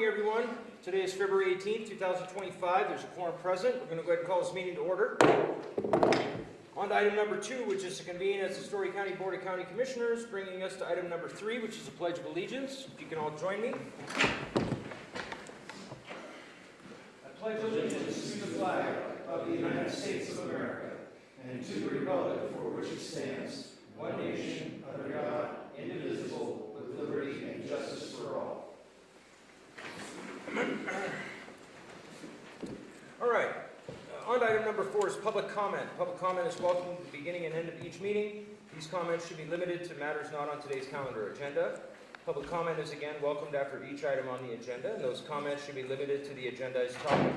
morning, everyone. Today is February 18th, 2025. There's a quorum present. We're going to go ahead and call this meeting to order. On to item number 2, which is to convene as the Storey County Board of County Commissioners, bringing us to item number 3, which is the Pledge of Allegiance. If you can all join me. I pledge allegiance to the flag of the United States of America and to the republic for which it stands, one nation, under God, indivisible, with liberty and justice for all. All right. On to item number 4 is public comment. Public comment is welcome at the beginning and end of each meeting. These comments should be limited to matters not on today's calendar agenda. Public comment is again welcomed after each item on the agenda, and those comments should be limited to the agendized topic.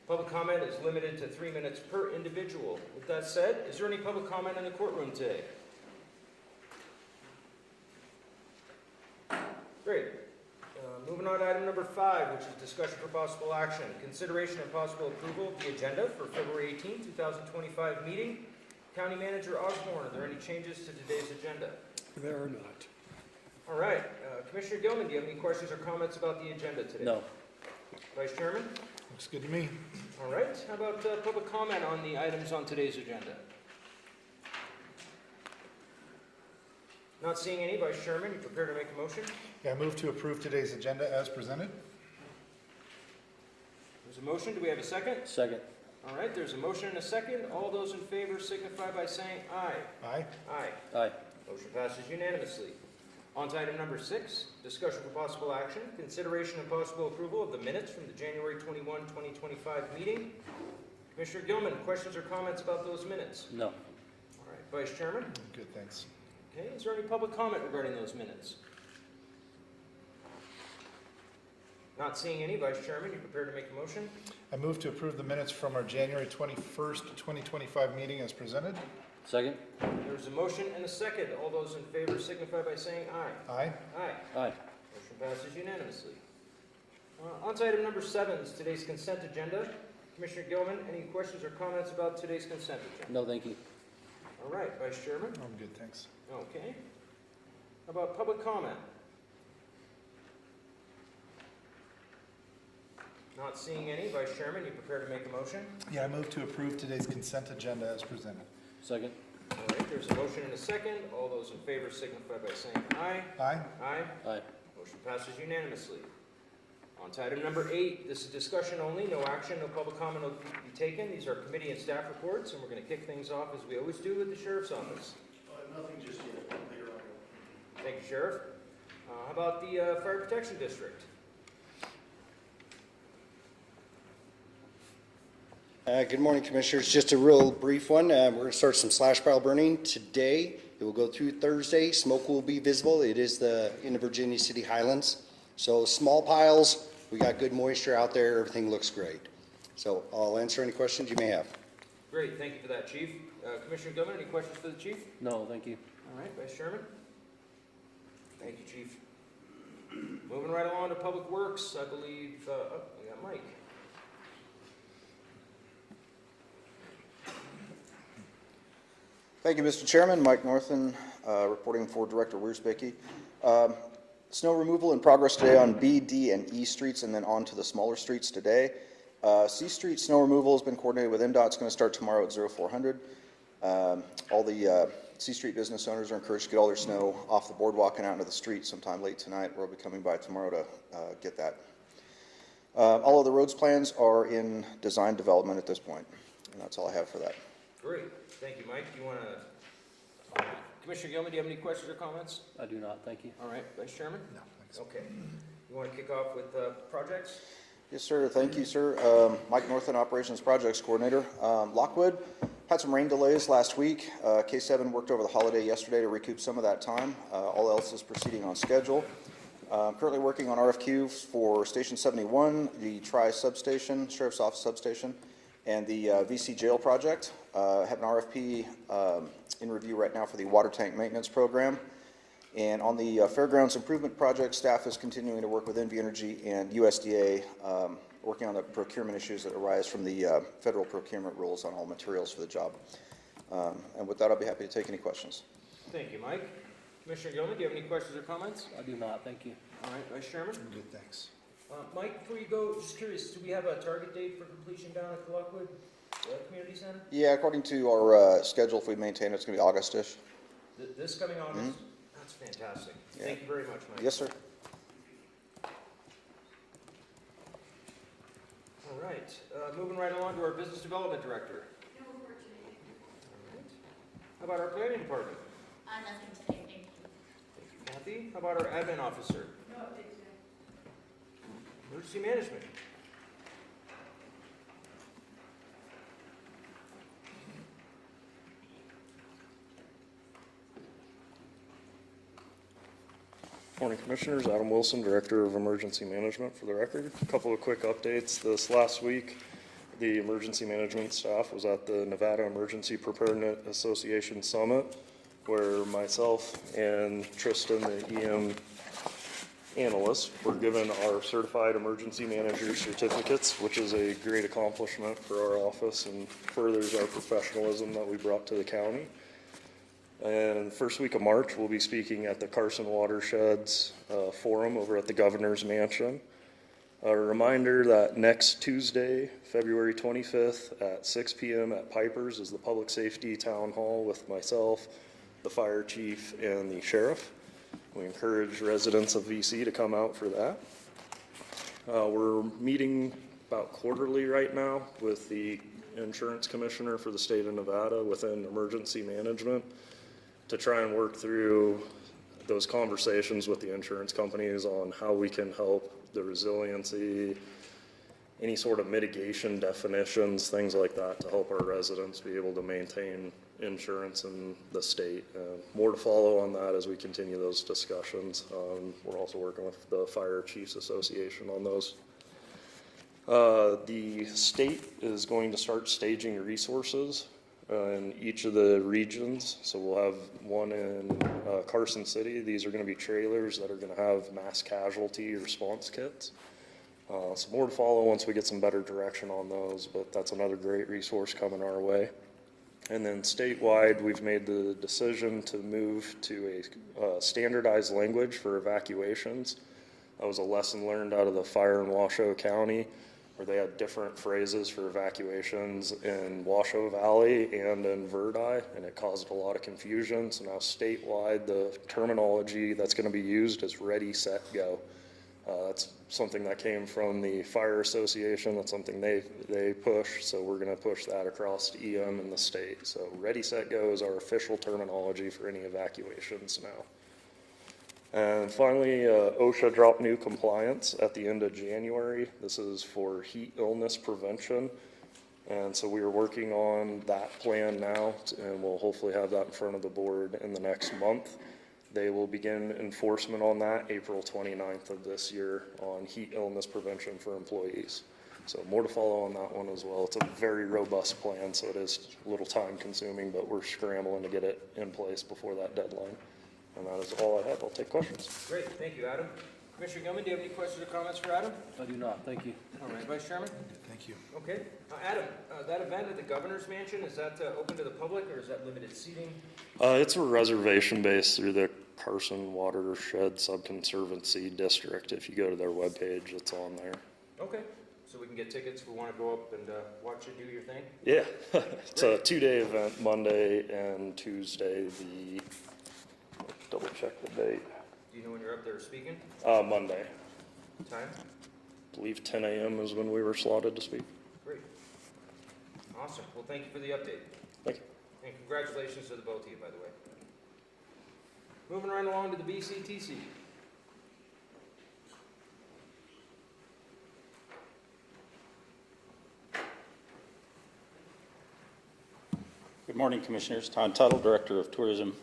Public comment is limited to 3 minutes per individual. With that said, is there any public comment in the courtroom today? Great. Moving on to item number 5, which is discussion for possible action. Consideration and possible approval of the agenda for February 18, 2025 meeting. County Manager Osborne, are there any changes to today's agenda? There are not. All right. Commissioner Gilman, do you have any questions or comments about the agenda today? No. Vice Chairman? Looks good to me. All right. How about public comment on the items on today's agenda? Not seeing any. Vice Chairman, you prepared to make a motion? Yeah, I move to approve today's agenda as presented. There's a motion. Do we have a second? Second. All right. There's a motion and a second. All those in favor signify by saying aye. Aye. Aye. Aye. Motion passes unanimously. On to item number 6, discussion for possible action, consideration and possible approval of the minutes from the January 21, 2025 meeting. Commissioner Gilman, questions or comments about those minutes? No. All right. Vice Chairman? Good, thanks. Okay. Is there any public comment regarding those minutes? Not seeing any. Vice Chairman, you prepared to make a motion? I move to approve the minutes from our January 21st, 2025 meeting as presented. Second. There's a motion and a second. All those in favor signify by saying aye. Aye. Aye. Aye. Motion passes unanimously. On to item number 7 is today's consent agenda. Commissioner Gilman, any questions or comments about today's consent agenda? No, thank you. All right, Vice Chairman? I'm good, thanks. Okay. How about public comment? Not seeing any. Vice Chairman, you prepared to make a motion? Yeah, I move to approve today's consent agenda as presented. Second. All right, there's a motion and a second. All those in favor signify by saying aye. Aye. Aye. Aye. Motion passes unanimously. On to item number 8. This is discussion only. No action, no public comment will be taken. These are committee and staff reports, and we're going to kick things off as we always do with the Sheriff's Office. Nothing just yet. Later on. Thank you, Sheriff. How about the Fire Protection District? Good morning, Commissioners. Just a real brief one. We're going to start some slash pile burning today. It will go through Thursday. Smoke will be visible. It is in the Virginia City Highlands. So small piles. We got good moisture out there. Everything looks great. So I'll answer any questions you may have. Great. Thank you for that, Chief. Commissioner Gilman, any questions for the Chief? No, thank you. All right, Vice Chairman? Thank you, Chief. Moving right along to Public Works, I believe, we got Mike. Thank you, Mr. Chairman. Mike Northen, reporting for Director Wiersbecke. Snow removal in progress today on B, D, and E streets, and then on to the smaller streets today. C Street snow removal has been coordinated with NDOT. It's going to start tomorrow at 0400. All the C Street business owners are encouraged to get all their snow off the boardwalk and out into the street sometime late tonight. We'll be coming by tomorrow to get that. All of the roads plans are in design development at this point, and that's all I have for that. Great. Thank you, Mike. Do you want to, Commissioner Gilman, do you have any questions or comments? I do not, thank you. All right, Vice Chairman? No, thanks. Okay. You want to kick off with projects? Yes, sir. Thank you, sir. Mike Northen, Operations Projects Coordinator. Lockwood had some rain delays last week. K7 worked over the holiday yesterday to recoup some of that time. All else is proceeding on schedule. Currently working on RFQ for Station 71, the Tri substation, Sheriff's Office substation, and the VC jail project. Have an RFP in review right now for the water tank maintenance program. And on the Fairgrounds Improvement Project, staff is continuing to work with NV Energy and USDA, working on the procurement issues that arise from the federal procurement rules on all materials for the job. And with that, I'll be happy to take any questions. Thank you, Mike. Commissioner Gilman, do you have any questions or comments? I do not, thank you. All right, Vice Chairman? I'm good, thanks. Mike? Mike, before you go, just curious, do we have a target date for completion down at the Lockwood Community Center? Yeah, according to our schedule, if we maintain it, it's going to be August-ish. This coming August? That's fantastic. Yeah. Thank you very much, Mike. Yes, sir. All right, moving right along to our Business Development Director. No report today. All right. How about our Planning Department? Nothing today, thank you. Thank you, Kathy. How about our Admin Officer? No update today. Emergency Management? Morning, Commissioners. Adam Wilson, Director of Emergency Management, for the record. A couple of quick updates. This last week, the emergency management staff was at the Nevada Emergency Preparedness Association Summit, where myself and Tristan, the EM analyst, were given our Certified Emergency Manager certificates, which is a great accomplishment for our office and furthers our professionalism that we brought to the county. And the first week of March, we'll be speaking at the Carson Watersheds Forum over at the Governor's Mansion. A reminder that next Tuesday, February 25th at 6 p.m. at Piper's is the Public Safety Town Hall with myself, the Fire Chief, and the Sheriff. We encourage residents of VC to come out for that. We're meeting about quarterly right now with the Insurance Commissioner for the state of Nevada within emergency management, to try and work through those conversations with the insurance companies on how we can help the resiliency, any sort of mitigation definitions, things like that, to help our residents be able to maintain insurance in the state. More to follow on that as we continue those discussions. We're also working with the Fire Chiefs Association on those. The state is going to start staging resources in each of the regions. So we'll have one in Carson City. These are going to be trailers that are going to have mass casualty response kits. So more to follow once we get some better direction on those, but that's another great resource coming our way. And then statewide, we've made the decision to move to a standardized language for evacuations. That was a lesson learned out of the fire in Washoe County, where they had different phrases for evacuations in Washoe Valley and in Verdi, and it caused a lot of confusion. So now statewide, the terminology that's going to be used is ready, set, go. That's something that came from the Fire Association. That's something they push, so we're going to push that across to EM in the state. So ready, set, go is our official terminology for any evacuations now. And finally, OSHA dropped new compliance at the end of January. This is for heat illness prevention. And so we are working on that plan now, and we'll hopefully have that in front of the board in the next month. They will begin enforcement on that April 29th of this year on heat illness prevention for employees. So more to follow on that one as well. It's a very robust plan, so it is a little time consuming, but we're scrambling to get it in place before that deadline. And that is all I have. I'll take questions. Great, thank you, Adam. Commissioner Gilman, do you have any questions or comments for Adam? I do not, thank you. All right, Vice Chairman? Thank you. Okay. Adam, that event at the Governor's Mansion, is that open to the public, or is that limited seating? It's a reservation based through the Carson Watershed Subconservancy District. If you go to their webpage, it's on there. Okay, so we can get tickets if we want to go up and watch you do your thing? Yeah, it's a 2-day event, Monday and Tuesday. Double check the date. Do you know when you're up there speaking? Monday. Time? I believe 10 a.m. is when we were slotted to speak. Great. Awesome. Well, thank you for the update. Thank you. And congratulations to the both of you, by the way. Moving right along to the BCTC. Good morning, Commissioners. Todd Tuttle, Director of Tourism.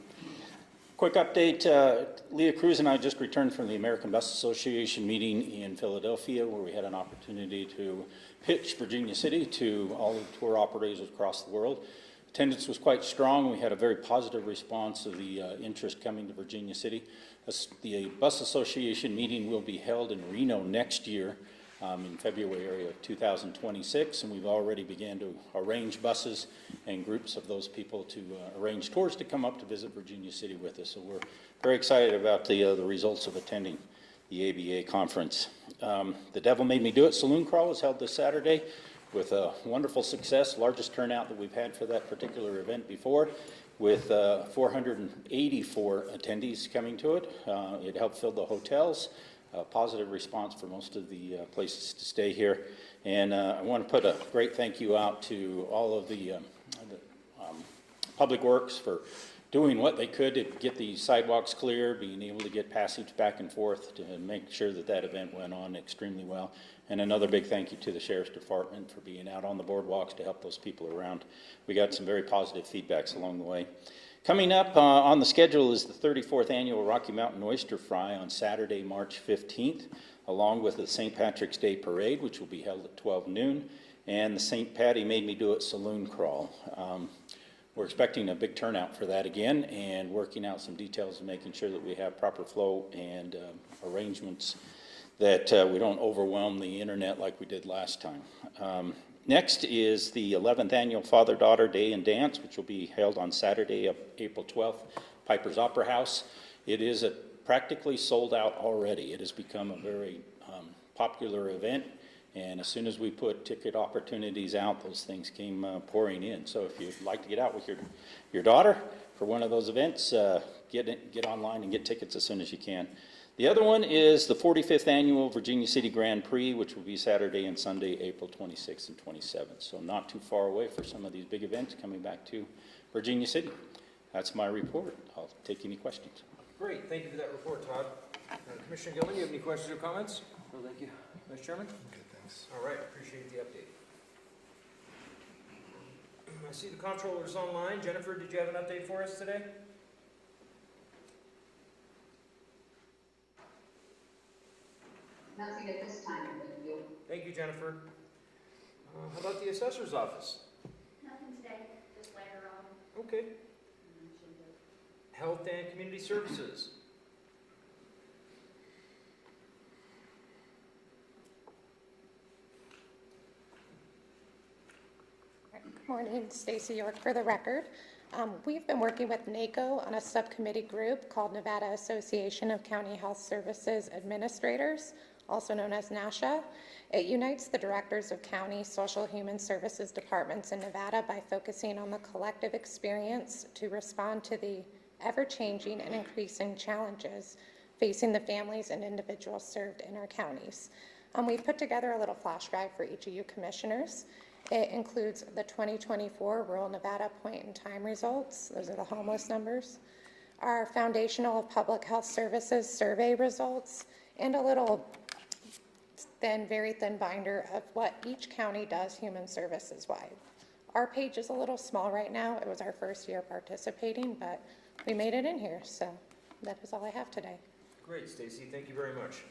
Quick update, Leah Cruz and I just returned from the American Bus Association meeting in Philadelphia, where we had an opportunity to pitch Virginia City to all the tour operators across the world. Attendance was quite strong. We had a very positive response of the interest coming to Virginia City. The Bus Association meeting will be held in Reno next year in February of 2026, and we've already began to arrange buses and groups of those people to arrange tours to come up to visit Virginia City with us. So we're very excited about the results of attending. the ABA conference. The Devil Made Me Do It Saloon Crawl was held this Saturday with a wonderful success, largest turnout that we've had for that particular event before, with 484 attendees coming to it. It helped fill the hotels, positive response for most of the places to stay here. And I want to put a great thank you out to all of the Public Works for doing what they could to get the sidewalks clear, being able to get passage back and forth to make sure that that event went on extremely well. And another big thank you to the Sheriff's Department for being out on the boardwalks to help those people around. We got some very positive feedbacks along the way. Coming up on the schedule is the 34th Annual Rocky Mountain Oyster Fry on Saturday, March 15th, along with the St. Patrick's Day Parade, which will be held at 12 noon, and the St. Patty Made Me Do It Saloon Crawl. We're expecting a big turnout for that again, and working out some details and making sure that we have proper flow and arrangements that we don't overwhelm the internet like we did last time. Next is the 11th Annual Father-Daughter Day and Dance, which will be held on Saturday, April 12th, Piper's Opera House. It is practically sold out already. It has become a very popular event. And as soon as we put ticket opportunities out, those things came pouring in. So if you'd like to get out with your daughter for one of those events, get online and get tickets as soon as you can. The other one is the 45th Annual Virginia City Grand Prix, which will be Saturday and Sunday, April 26th and 27th. So not too far away for some of these big events coming back to Virginia City. That's my report. I'll take any questions. Great, thank you for that report, Todd. Commissioner Gilman, do you have any questions or comments? No, thank you. Mr. Chairman? Okay, thanks. All right, appreciate the update. I see the comptroller's online. Jennifer, did you have an update for us today? Nothing at this time, thank you. Thank you, Jennifer. How about the assessor's office? Nothing today, just later on. Okay. Health and Community Services. Good morning, Stacy York for the record. We've been working with NACO on a subcommittee group called Nevada Association of County Health Services Administrators, also known as NASHA. It unites the directors of county social human services departments in Nevada by focusing on the collective experience to respond to the ever-changing and increasing challenges facing the families and individuals served in our counties. We've put together a little flash drive for each of you commissioners. It includes the 2024 Rural Nevada point-in-time results. Those are the homeless numbers. Our Foundational Public Health Services survey results, and a little very thin binder of what each county does human services-wide. Our page is a little small right now. It was our first year participating, but we made it in here, so that is all I have today. Great, Stacy. Thank you very much.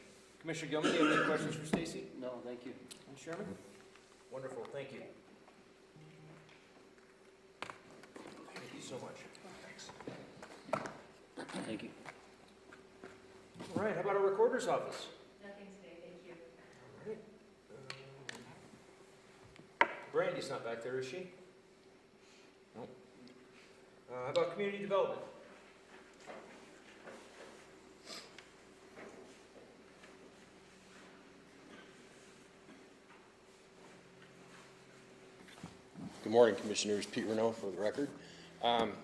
Commissioner Gilman, do you have any questions for Stacy? No, thank you. Mr. Chairman? Wonderful, thank you. Thank you so much. Thank you. All right, how about our recorder's office? Nothing today, thank you. All right. Brandy's not back there, is she? No. How about community development? Good morning, Commissioners. Pete Renault for the record.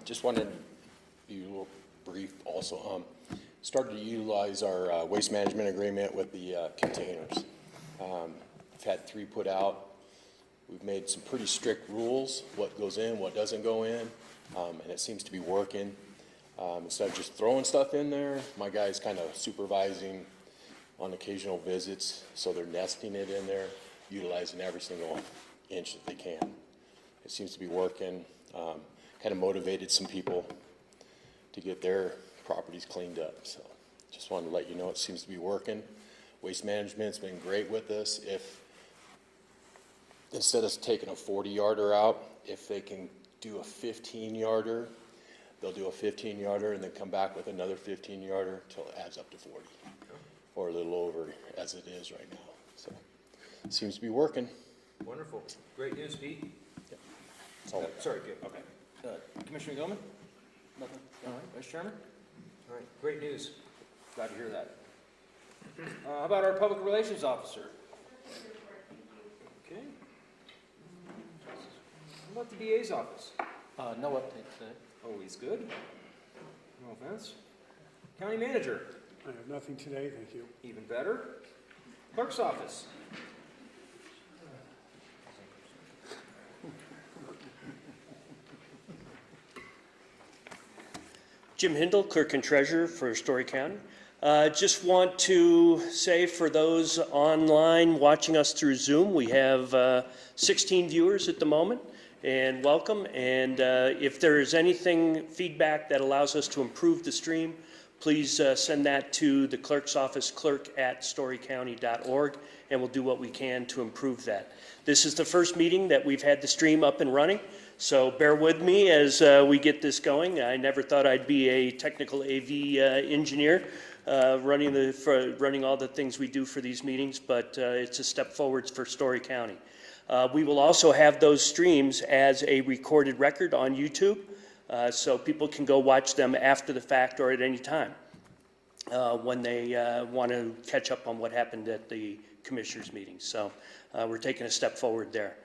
Just wanted to be a little brief also. Started to utilize our waste management agreement with the containers. We've had 3 put out. We've made some pretty strict rules, what goes in, what doesn't go in, and it seems to be working. Instead of just throwing stuff in there, my guy's kind of supervising on occasional visits, so they're nesting it in there, utilizing every single inch that they can. It seems to be working. Kind of motivated some people to get their properties cleaned up. So just wanted to let you know it seems to be working. Waste management's been great with us. If instead of taking a 40-yarder out, if they can do a 15-yarder, they'll do a 15-yarder and then come back with another 15-yarder until it adds up to 40, or a little over as it is right now. So it seems to be working. Wonderful. Great news, Pete. That's all. Sorry, Jim. Okay. Commissioner Gilman? Nothing. All right. Vice Chairman? All right. Great news. Glad to hear that. How about our public relations officer? Okay. How about the DA's office? No update today. Always good. No offense. County manager? I have nothing today, thank you. Even better. Clerk's office? Jim Hindle, Clerk and Treasurer for Storey County. Just want to say for those online watching us through Zoom, we have 16 viewers at the moment, and welcome. And if there is anything, feedback that allows us to improve the stream, please send that to the clerk's office, clerk@storeycounty.org, and we'll do what we can to improve that. This is the first meeting that we've had the stream up and running, so bear with me as we get this going. I never thought I'd be a technical AV engineer running all the things we do for these meetings, but it's a step forward for Storey County. We will also have those streams as a recorded record on YouTube, so people can go watch them after the fact or at any time when they want to catch up on what happened at the commissioners' meetings. So we're taking a step forward there.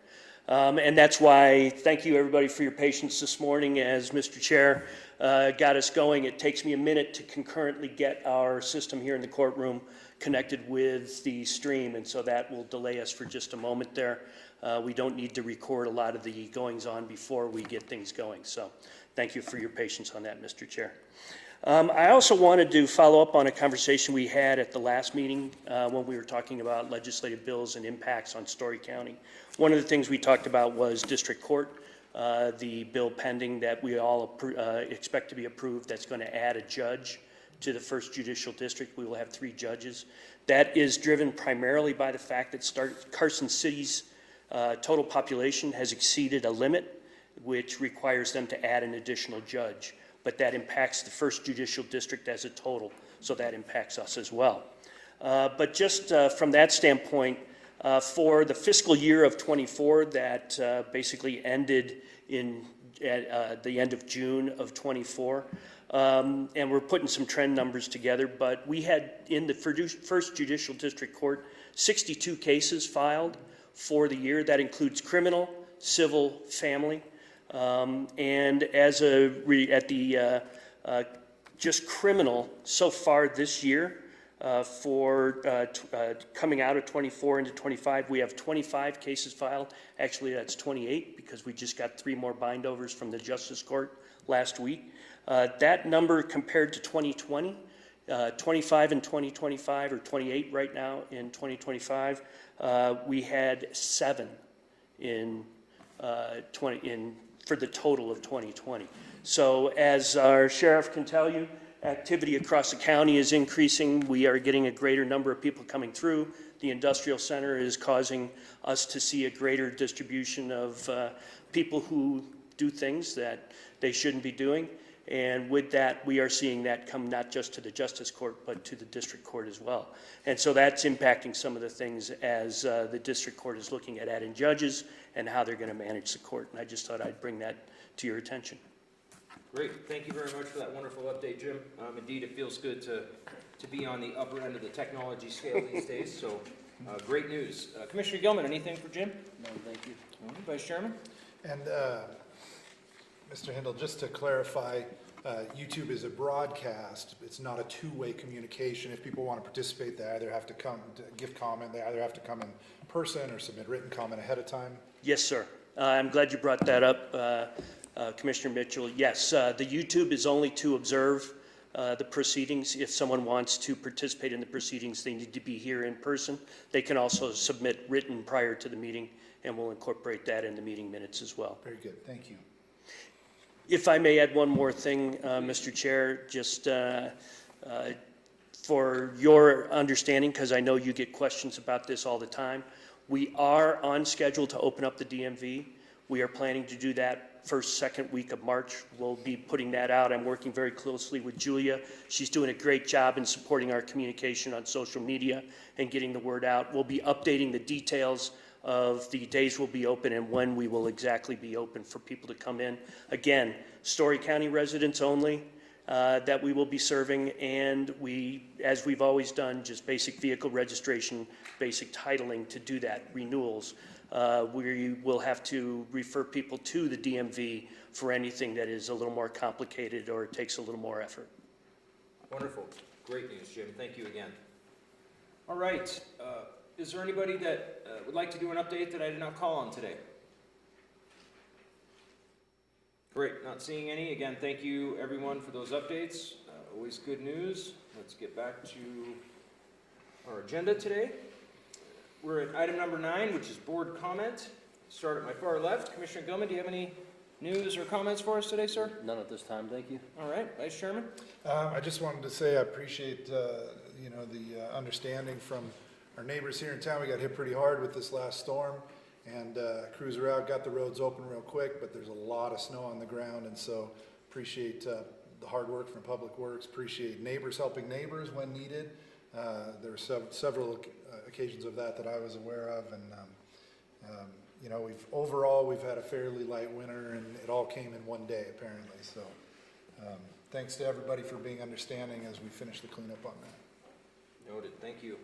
And that's why, thank you everybody for your patience this morning as Mr. Chair got us going. It takes me a minute to concurrently get our system here in the courtroom connected with the stream, and so that will delay us for just a moment there. We don't need to record a lot of the goings on before we get things going. So thank you for your patience on that, Mr. Chair. I also wanted to follow up on a conversation we had at the last meeting when we were talking about legislative bills and impacts on Storey County. One of the things we talked about was district court, the bill pending that we all expect to be approved that's going to add a judge to the 1st Judicial District. We will have 3 judges. That is driven primarily by the fact that Carson City's total population has exceeded a limit, which requires them to add an additional judge. But that impacts the 1st Judicial District as a total, so that impacts us as well. But just from that standpoint, for the fiscal year of '24 that basically ended at the end of June of '24, and we're putting some trend numbers together, but we had in the 1st Judicial District Court 62 cases filed for the year. That includes criminal, civil, family. And as at the just criminal so far this year, for coming out of '24 into '25, we have 25 cases filed. Actually, that's 28 because we just got 3 more bindovers from the Justice Court last week. That number compared to 2020, 25 in 2025, or 28 right now in 2025, we had 7 for the total of 2020. So as our sheriff can tell you, activity across the county is increasing. We are getting a greater number of people coming through. The industrial center is causing us to see a greater distribution of people who do things that they shouldn't be doing. And with that, we are seeing that come not just to the Justice Court, but to the District Court as well. And so that's impacting some of the things as the District Court is looking at adding judges and how they're going to manage the court. And I just thought I'd bring that to your attention. Great. Thank you very much for that wonderful update, Jim. Indeed, it feels good to be on the upper end of the technology scale these days. So great news. Commissioner Gilman, anything for Jim? No, thank you. Vice Chairman? And Mr. Hindle, just to clarify, YouTube is a broadcast. It's not a two-way communication. If people want to participate, they either have to come to give comment, they either have to come in person or submit written comment ahead of time. Yes, sir. I'm glad you brought that up, Commissioner Mitchell. Yes, the YouTube is only to observe the proceedings. If someone wants to participate in the proceedings, they need to be here in person. They can also submit written prior to the meeting, and we'll incorporate that in the meeting minutes as well. Very good. Thank you. If I may add one more thing, Mr. Chair, just for your understanding, because I know you get questions about this all the time, we are on schedule to open up the DMV. We are planning to do that first, second week of March. We'll be putting that out. I'm working very closely with Julia. She's doing a great job in supporting our communication on social media and getting the word out. We'll be updating the details of the days we'll be open and when we will exactly be open for people to come in. Again, Storey County residents only. that we will be serving, and we, as we've always done, just basic vehicle registration, basic titling to do that, renewals. We will have to refer people to the DMV for anything that is a little more complicated or takes a little more effort. Wonderful. Great news, Jim. Thank you again. All right. Is there anybody that would like to do an update that I did not call on today? Great. Not seeing any. Again, thank you everyone for those updates. Always good news. Let's get back to our agenda today. We're at item number 9, which is board comment. Start at my far left. Commissioner Gilman, do you have any news or comments for us today, sir? None at this time, thank you. All right. Vice Chairman? I just wanted to say I appreciate, the understanding from our neighbors here in town. We got hit pretty hard with this last storm, and crews are out, got the roads open real quick, but there's a lot of snow on the ground, and so appreciate the hard work from Public Works, appreciate neighbors helping neighbors when needed. There were several occasions of that I was aware of, and we've had a fairly light winter, and it all came in one day apparently. So thanks to everybody for being understanding as we finish the cleanup on that. Noted. Thank you.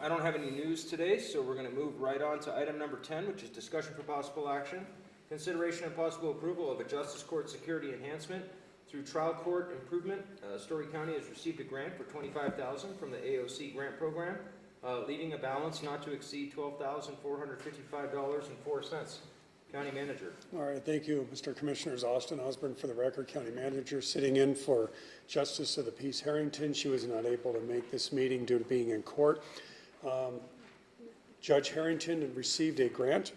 I don't have any news today, so we're going to move right on to item number 10, which is discussion for possible action. Consideration and possible approval of a justice court security enhancement through trial court improvement. Storey County has received a grant for $25,000 from the AOC grant program, leaving a balance not to exceed $12,455.04. County Manager. All right, thank you, Mr. Commissioners. Austin Osborne for the record, County Manager, sitting in for Justice of the Peace Harrington. She was not able to make this meeting due to being in court. Judge Harrington had received a grant,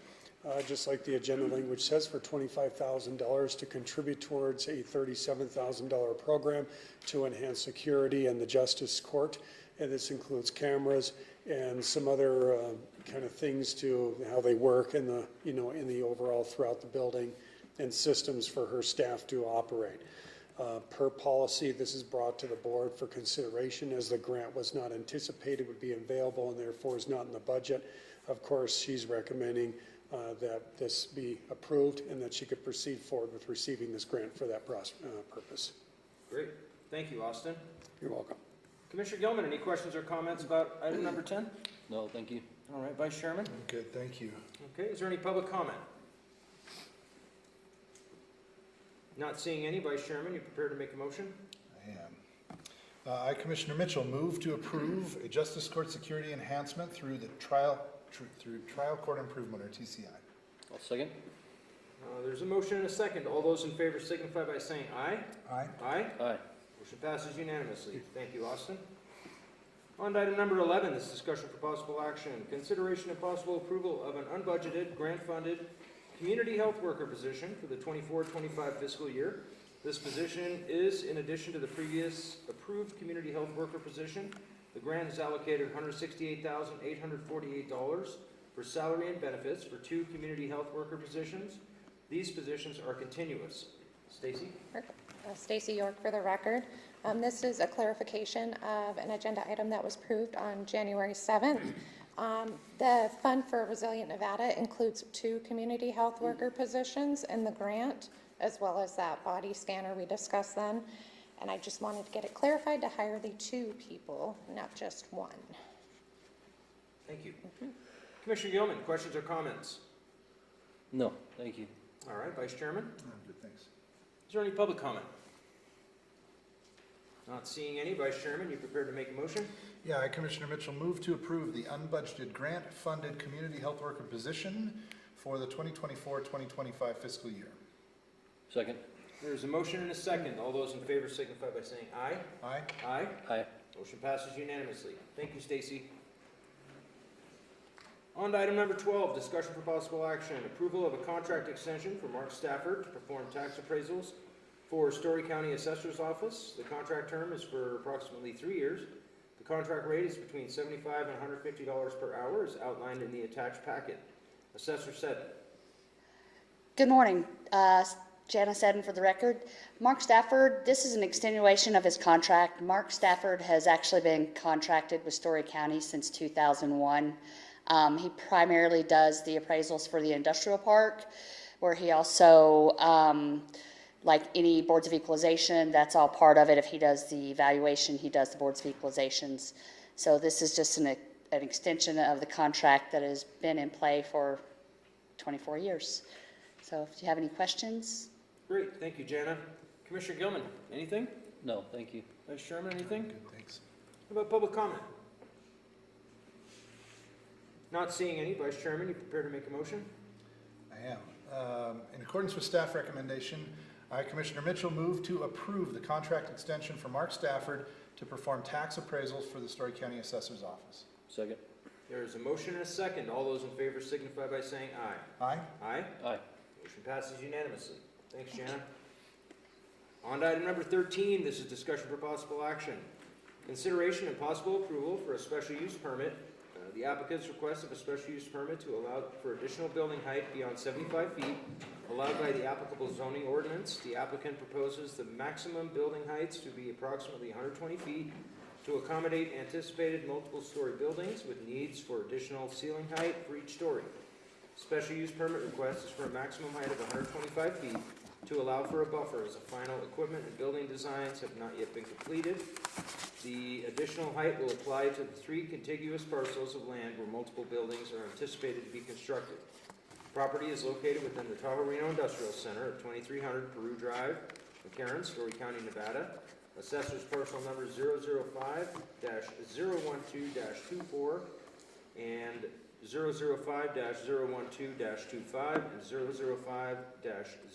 just like the agenda language says, for $25,000 to contribute towards a $37,000 program to enhance security in the Justice Court. And this includes cameras and some other kind of things to how they work in the, in the overall throughout the building, and systems for her staff to operate. Per policy, this is brought to the board for consideration as the grant was not anticipated would be available and therefore is not in the budget. Of course, she's recommending that this be approved and that she could proceed forward with receiving this grant for that purpose. Great. Thank you, Austin. You're welcome. Commissioner Gilman, any questions or comments about item number 10? No, thank you. All right, Vice Chairman. Good, thank you. Okay, is there any public comment? Not seeing any. Vice Chairman, you prepared to make a motion? I am. I, Commissioner Mitchell, move to approve a justice court security enhancement through the trial court improvement, or TCI. I'll second. There's a motion and a second. All those in favor signify by saying aye. Aye. Aye. Aye. Motion passes unanimously. Thank you, Austin. On to item number 11, this is discussion for possible action. Consideration and possible approval of an unbudgeted, grant-funded community health worker position for the 24-25 fiscal year. This position is in addition to the previous approved community health worker position. The grant is allocated $168,848 for salary and benefits for 2 community health worker positions. These positions are continuous. Stacy? Stacy York for the record. This is a clarification of an agenda item that was approved on January 7th. The Fund for Resilient Nevada includes 2 community health worker positions in the grant, as well as that body scanner we discussed then. And I just wanted to get it clarified to hire the 2 people, not just 1. Thank you. Commissioner Gilman, questions or comments? No, thank you. All right, Vice Chairman. Good, thanks. Is there any public comment? Not seeing any. Vice Chairman, you prepared to make a motion? Yeah, I, Commissioner Mitchell, move to approve the unbudgeted grant-funded community health worker position for the 2024-2025 fiscal year. Second. There's a motion and a second. All those in favor signify by saying aye. Aye. Aye. Aye. Motion passes unanimously. Thank you, Stacy. On to item number 12, discussion for possible action. Approval of a contract extension for Mark Stafford to perform tax appraisals for Storey County Assessor's Office. The contract term is for approximately 3 years. The contract rate is between $75 and $150 per hour, as outlined in the attached packet. Assessor Seddon. Good morning. Janice Seddon for the record. Mark Stafford, this is an extenuation of his contract. Mark Stafford has actually been contracted with Storey County since 2001. He primarily does the appraisals for the industrial park, where he also like any boards of equalization, that's all part of it. If he does the evaluation, he does the boards of equalizations. So this is just an extension of the contract that has been in play for 24 years. So if you have any questions? Great, thank you, Jana. Commissioner Gilman, anything? No, thank you. Vice Chairman, anything? Good, thanks. How about public comment? Not seeing any. Vice Chairman, you prepared to make a motion? I am. In accordance with staff recommendation, I, Commissioner Mitchell, move to approve the contract extension for Mark Stafford to perform tax appraisals for the Storey County Assessor's Office. Second. There is a motion and a second. All those in favor signify by saying aye. Aye? Aye? Aye. Motion passes unanimously. Thanks, Jana. On to item number 13, this is discussion for possible action. Consideration and possible approval for a special use permit. The applicant's request of a special use permit to allow for additional building height beyond 75 feet allowed by the applicable zoning ordinance. The applicant proposes the maximum building heights to be approximately 120 feet to accommodate anticipated multiple-story buildings with needs for additional ceiling height for each story. Special use permit request is for a maximum height of 125 feet to allow for a buffer as the final equipment and building designs have not yet been completed. The additional height will apply to the 3 contiguous parcels of land where multiple buildings are anticipated to be constructed. The property is located within the Tahoe Reno Industrial Center at 2300 Peru Drive, McCarran, Storey County, Nevada. Assessor's parcel number 005-012-24 and 005-012-25 and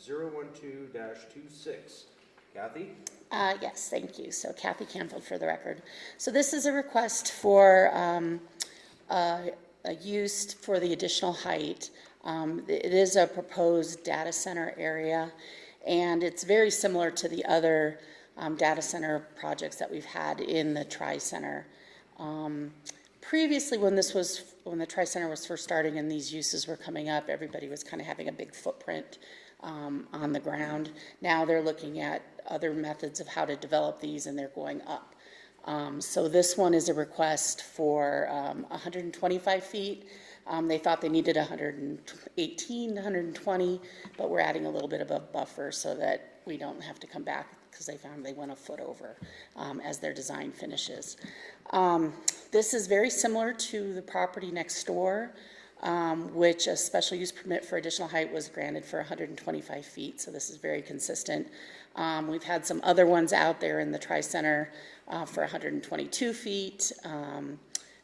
005-012-26. Kathy? Yes, thank you. So Kathy Canfield for the record. So this is a request for a use for the additional height. It is a proposed data center area, and it's very similar to the other data center projects that we've had in the Tri-Center. Previously, when the Tri-Center was first starting and these uses were coming up, everybody was kind of having a big footprint on the ground. Now they're looking at other methods of how to develop these, and they're going up. So this one is a request for 125 feet. They thought they needed 118 to 120, but we're adding a little bit of a buffer so that we don't have to come back because they found they went a foot over as their design finishes. This is very similar to the property next door, which a special use permit for additional height was granted for 125 feet, so this is very consistent. We've had some other ones out there in the Tri-Center for 122 feet.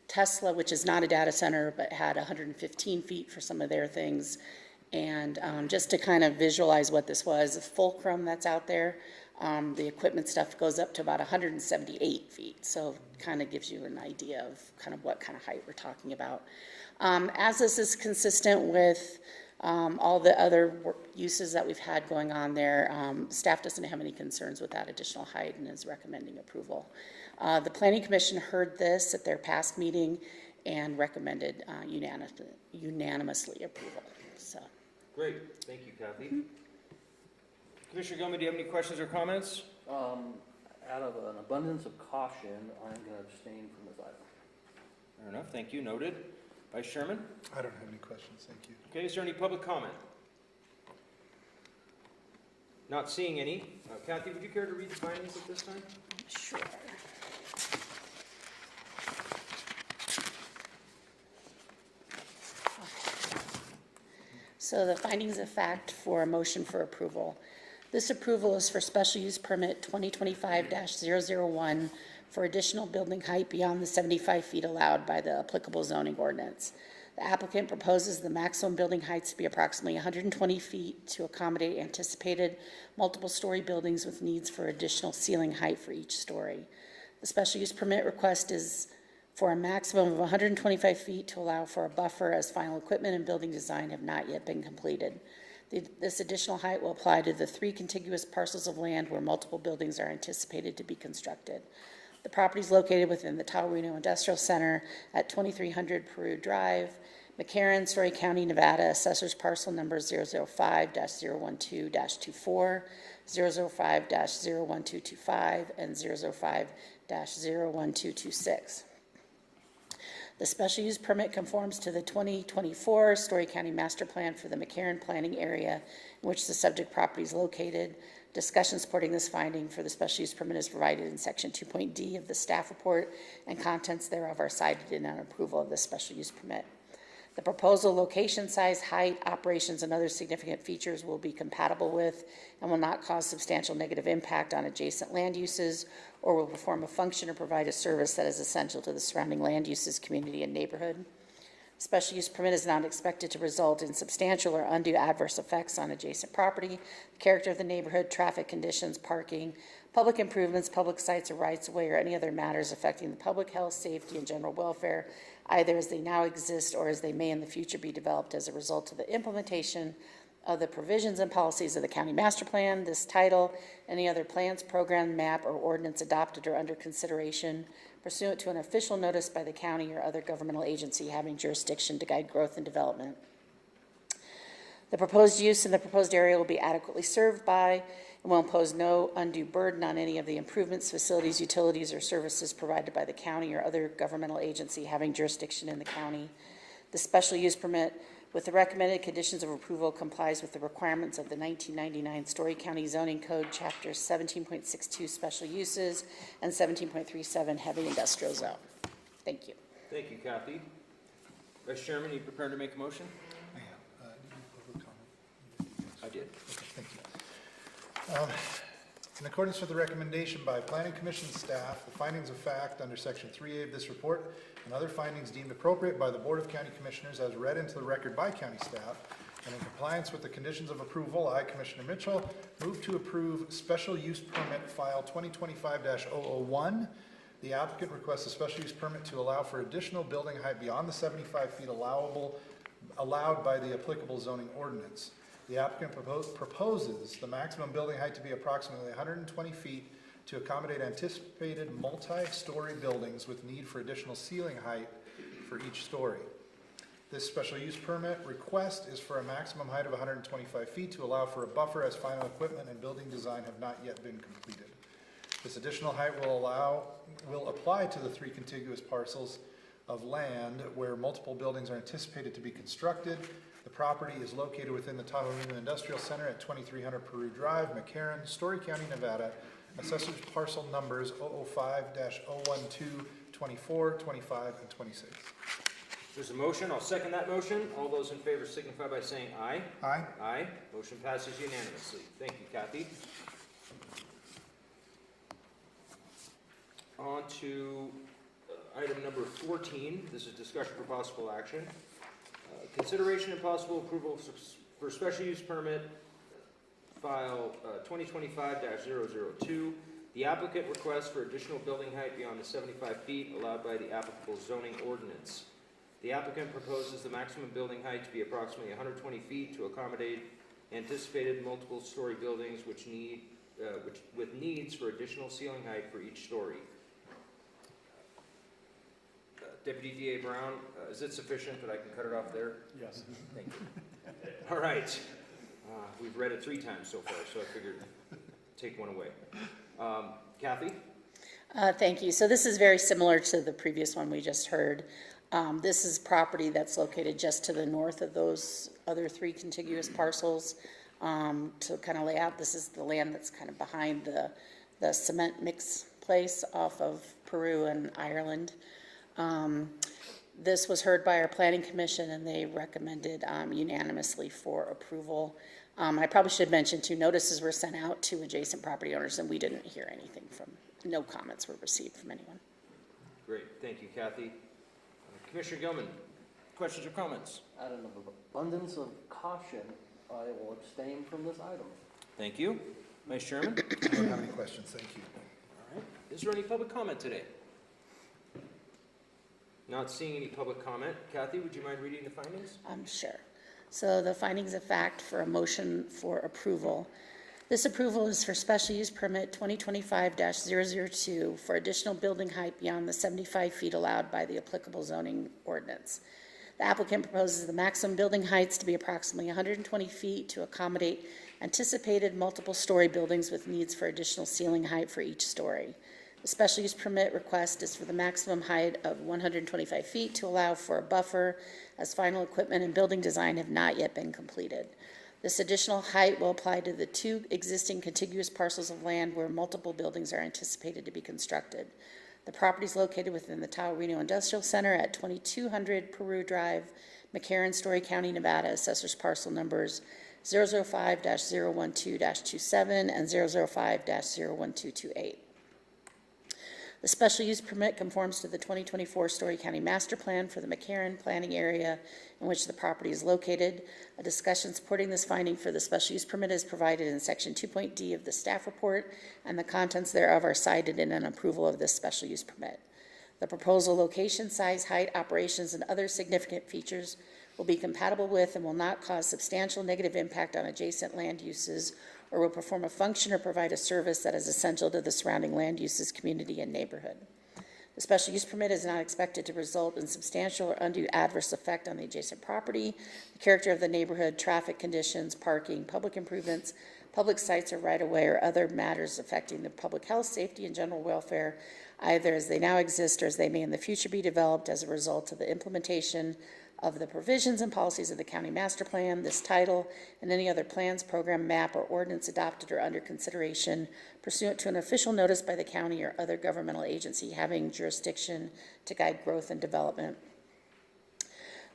Tesla, which is not a data center, but had 115 feet for some of their things. And just to kind of visualize what this was, Fulcrum that's out there, the equipment stuff goes up to about 178 feet. So kind of gives you an idea of kind of what kind of height we're talking about. As this is consistent with all the other uses that we've had going on there, staff doesn't have any concerns with that additional height and is recommending approval. The Planning Commission heard this at their past meeting and recommended unanimously approval. So. Great, thank you, Kathy. Commissioner Gilman, do you have any questions or comments? Out of an abundance of caution, I'm going to abstain from this item. Fair enough, thank you, noted. Vice Chairman? I don't have any questions, thank you. Okay, is there any public comment? Not seeing any. Kathy, would you care to read the findings at this time? Sure. So the findings of fact for a motion for approval. This approval is for special use permit 2025-001 for additional building height beyond the 75 feet allowed by the applicable zoning ordinance. The applicant proposes the maximum building heights to be approximately 120 feet to accommodate anticipated multiple-story buildings with needs for additional ceiling height for each story. The special use permit request is for a maximum of 125 feet to allow for a buffer as final equipment and building design have not yet been completed. This additional height will apply to the 3 contiguous parcels of land where multiple buildings are anticipated to be constructed. The property is located within the Tahoe Reno Industrial Center at 2300 Peru Drive, McCarran, Storey County, Nevada. Assessor's parcel number 005-012-24, 005-01225, and 005-01226. The special use permit conforms to the 2024 Storey County Master Plan for the McCarran planning area in which the subject property is located. Discussion supporting this finding for the special use permit is provided in section 2.d of the staff report, and contents thereof are cited in an approval of the special use permit. The proposal, location, size, height, operations, and other significant features will be compatible with and will not cause substantial negative impact on adjacent land uses or will perform a function or provide a service that is essential to the surrounding land uses, community, and neighborhood. Special use permit is not expected to result in substantial or undue adverse effects on adjacent property, the character of the neighborhood, traffic conditions, parking, public improvements, public sites or rights of way, or any other matters affecting the public health, safety, and general welfare, either as they now exist or as they may in the future be developed as a result of the implementation of the provisions and policies of the county master plan, this title, any other plans, program, map, or ordinance adopted or under consideration pursuant to an official notice by the county or other governmental agency having jurisdiction to guide growth and development. The proposed use in the proposed area will be adequately served by and will impose no undue burden on any of the improvements, facilities, utilities, or services provided by the county or other governmental agency having jurisdiction in the county. The special use permit with the recommended conditions of approval complies with the requirements of the 1999 Storey County Zoning Code, Chapters 17.62 Special Uses and 17.37 Heavy Industrial Zone. Thank you. Thank you, Kathy. Vice Chairman, are you prepared to make a motion? I am. Did you public comment? I did. Okay, thank you. In accordance with the recommendation by Planning Commission staff, the findings of fact under Section 3A of this report and other findings deemed appropriate by the Board of County Commissioners as read into the record by county staff, and in compliance with the conditions of approval, I, Commissioner Mitchell, move to approve special use permit file 2025-001. The applicant requests a special use permit to allow for additional building height beyond the 75 feet allowed by the applicable zoning ordinance. The applicant proposes the maximum building height to be approximately 120 feet to accommodate anticipated multi-story buildings with need for additional ceiling height for each story. This special use permit request is for a maximum height of 125 feet to allow for a buffer as final equipment and building design have not yet been completed. This additional height will apply to the 3 contiguous parcels of land where multiple buildings are anticipated to be constructed. The property is located within the Tahoe Industrial Center at 2300 Peru Drive, McCarran, Storey County, Nevada. Assessors parcel numbers 005-012, 24, 25, and 26. There's a motion. I'll second that motion. All those in favor signify by saying aye. Aye. Aye. Motion passes unanimously. Thank you, Kathy. On to item number 14. This is discussion for possible action. Consideration and possible approval for special use permit file 2025-002. The applicant requests for additional building height beyond the 75 feet allowed by the applicable zoning ordinance. The applicant proposes the maximum building height to be approximately 120 feet to accommodate anticipated multiple story buildings with needs for additional ceiling height for each story. Deputy DA Brown, is it sufficient that I can cut it off there? Yes. Thank you. All right. We've read it 3 times so far, so I figured take one away. Kathy? Thank you. So this is very similar to the previous one we just heard. This is property that's located just to the north of those other 3 contiguous parcels. To kind of lay out, this is the land that's kind of behind the cement mix place off of Peru and Ireland. This was heard by our planning commission and they recommended unanimously for approval. I probably should mention too, notices were sent out to adjacent property owners and we didn't hear anything no comments were received from anyone. Great, thank you, Kathy. Commissioner Gilman, questions or comments? Out of an abundance of caution, I will abstain from this item. Thank you. Vice Chairman? I don't have any questions, thank you. All right. Is there any public comment today? Not seeing any public comment. Kathy, would you mind reading the findings? Sure. So the findings of fact for a motion for approval. This approval is for special use permit 2025-002 for additional building height beyond the 75 feet allowed by the applicable zoning ordinance. The applicant proposes the maximum building heights to be approximately 120 feet to accommodate anticipated multiple story buildings with needs for additional ceiling height for each story. The special use permit request is for the maximum height of 125 feet to allow for a buffer as final equipment and building design have not yet been completed. This additional height will apply to the 2 existing contiguous parcels of land where multiple buildings are anticipated to be constructed. The property is located within the Tahoe Reno Industrial Center at 2200 Peru Drive, McCarran, Storey County, Nevada. Assessors parcel numbers 005-012-27 and 005-01228. The special use permit conforms to the 2024 Storey County Master Plan for the McCarran planning area in which the property is located. A discussion supporting this finding for the special use permit is provided in section 2.D of the staff report, and the contents thereof are cited in an approval of this special use permit. The proposal location, size, height, operations, and other significant features will be compatible with and will not cause substantial negative impact on adjacent land uses or will perform a function or provide a service that is essential to the surrounding land uses, community, and neighborhood. The special use permit is not expected to result in substantial or undue adverse effect on the adjacent property, the character of the neighborhood, traffic conditions, parking, public improvements, public sites or right-of-way, or other matters affecting the public health, safety, and general welfare, either as they now exist or as they may in the future be developed as a result of the implementation of the provisions and policies of the county master plan, this title, and any other plans, program, map, or ordinance adopted or under consideration pursuant to an official notice by the county or other governmental agency having jurisdiction to guide growth and development.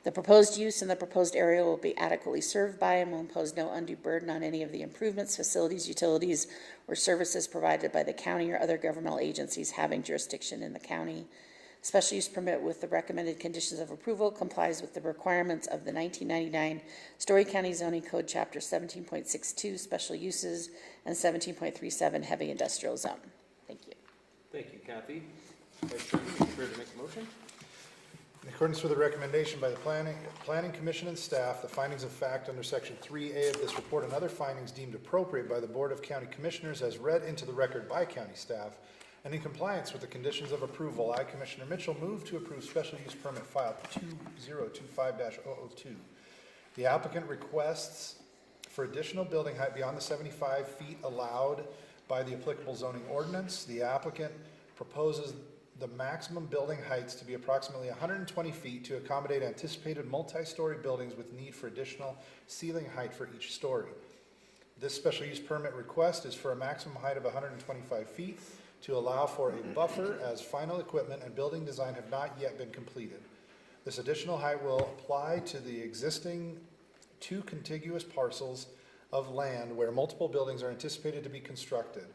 The proposed use in the proposed area will be adequately served by and will impose no undue burden on any of the improvements, facilities, utilities, or services provided by the county or other governmental agencies having jurisdiction in the county. Special use permit with the recommended conditions of approval complies with the requirements of the 1999 Storey County Zoning Code Chapter 17.62 Special Uses and 17.37 Heavy Industrial Zone. Thank you. Thank you, Kathy. Vice Chairman, are you prepared to make a motion? In accordance with the recommendation by the Planning Commission and staff, the findings of fact under Section 3A of this report and other findings deemed appropriate by the Board of County Commissioners as read into the record by county staff, and in compliance with the conditions of approval, I, Commissioner Mitchell, move to approve special use permit file 2025-002. The applicant requests for additional building height beyond the 75 feet allowed by the applicable zoning ordinance. The applicant proposes the maximum building heights to be approximately 120 feet to accommodate anticipated multi-story buildings with need for additional ceiling height for each story. This special use permit request is for a maximum height of 125 feet to allow for a buffer as final equipment and building design have not yet been completed. This additional height will apply to the existing 2 contiguous parcels of land where multiple buildings are anticipated to be constructed.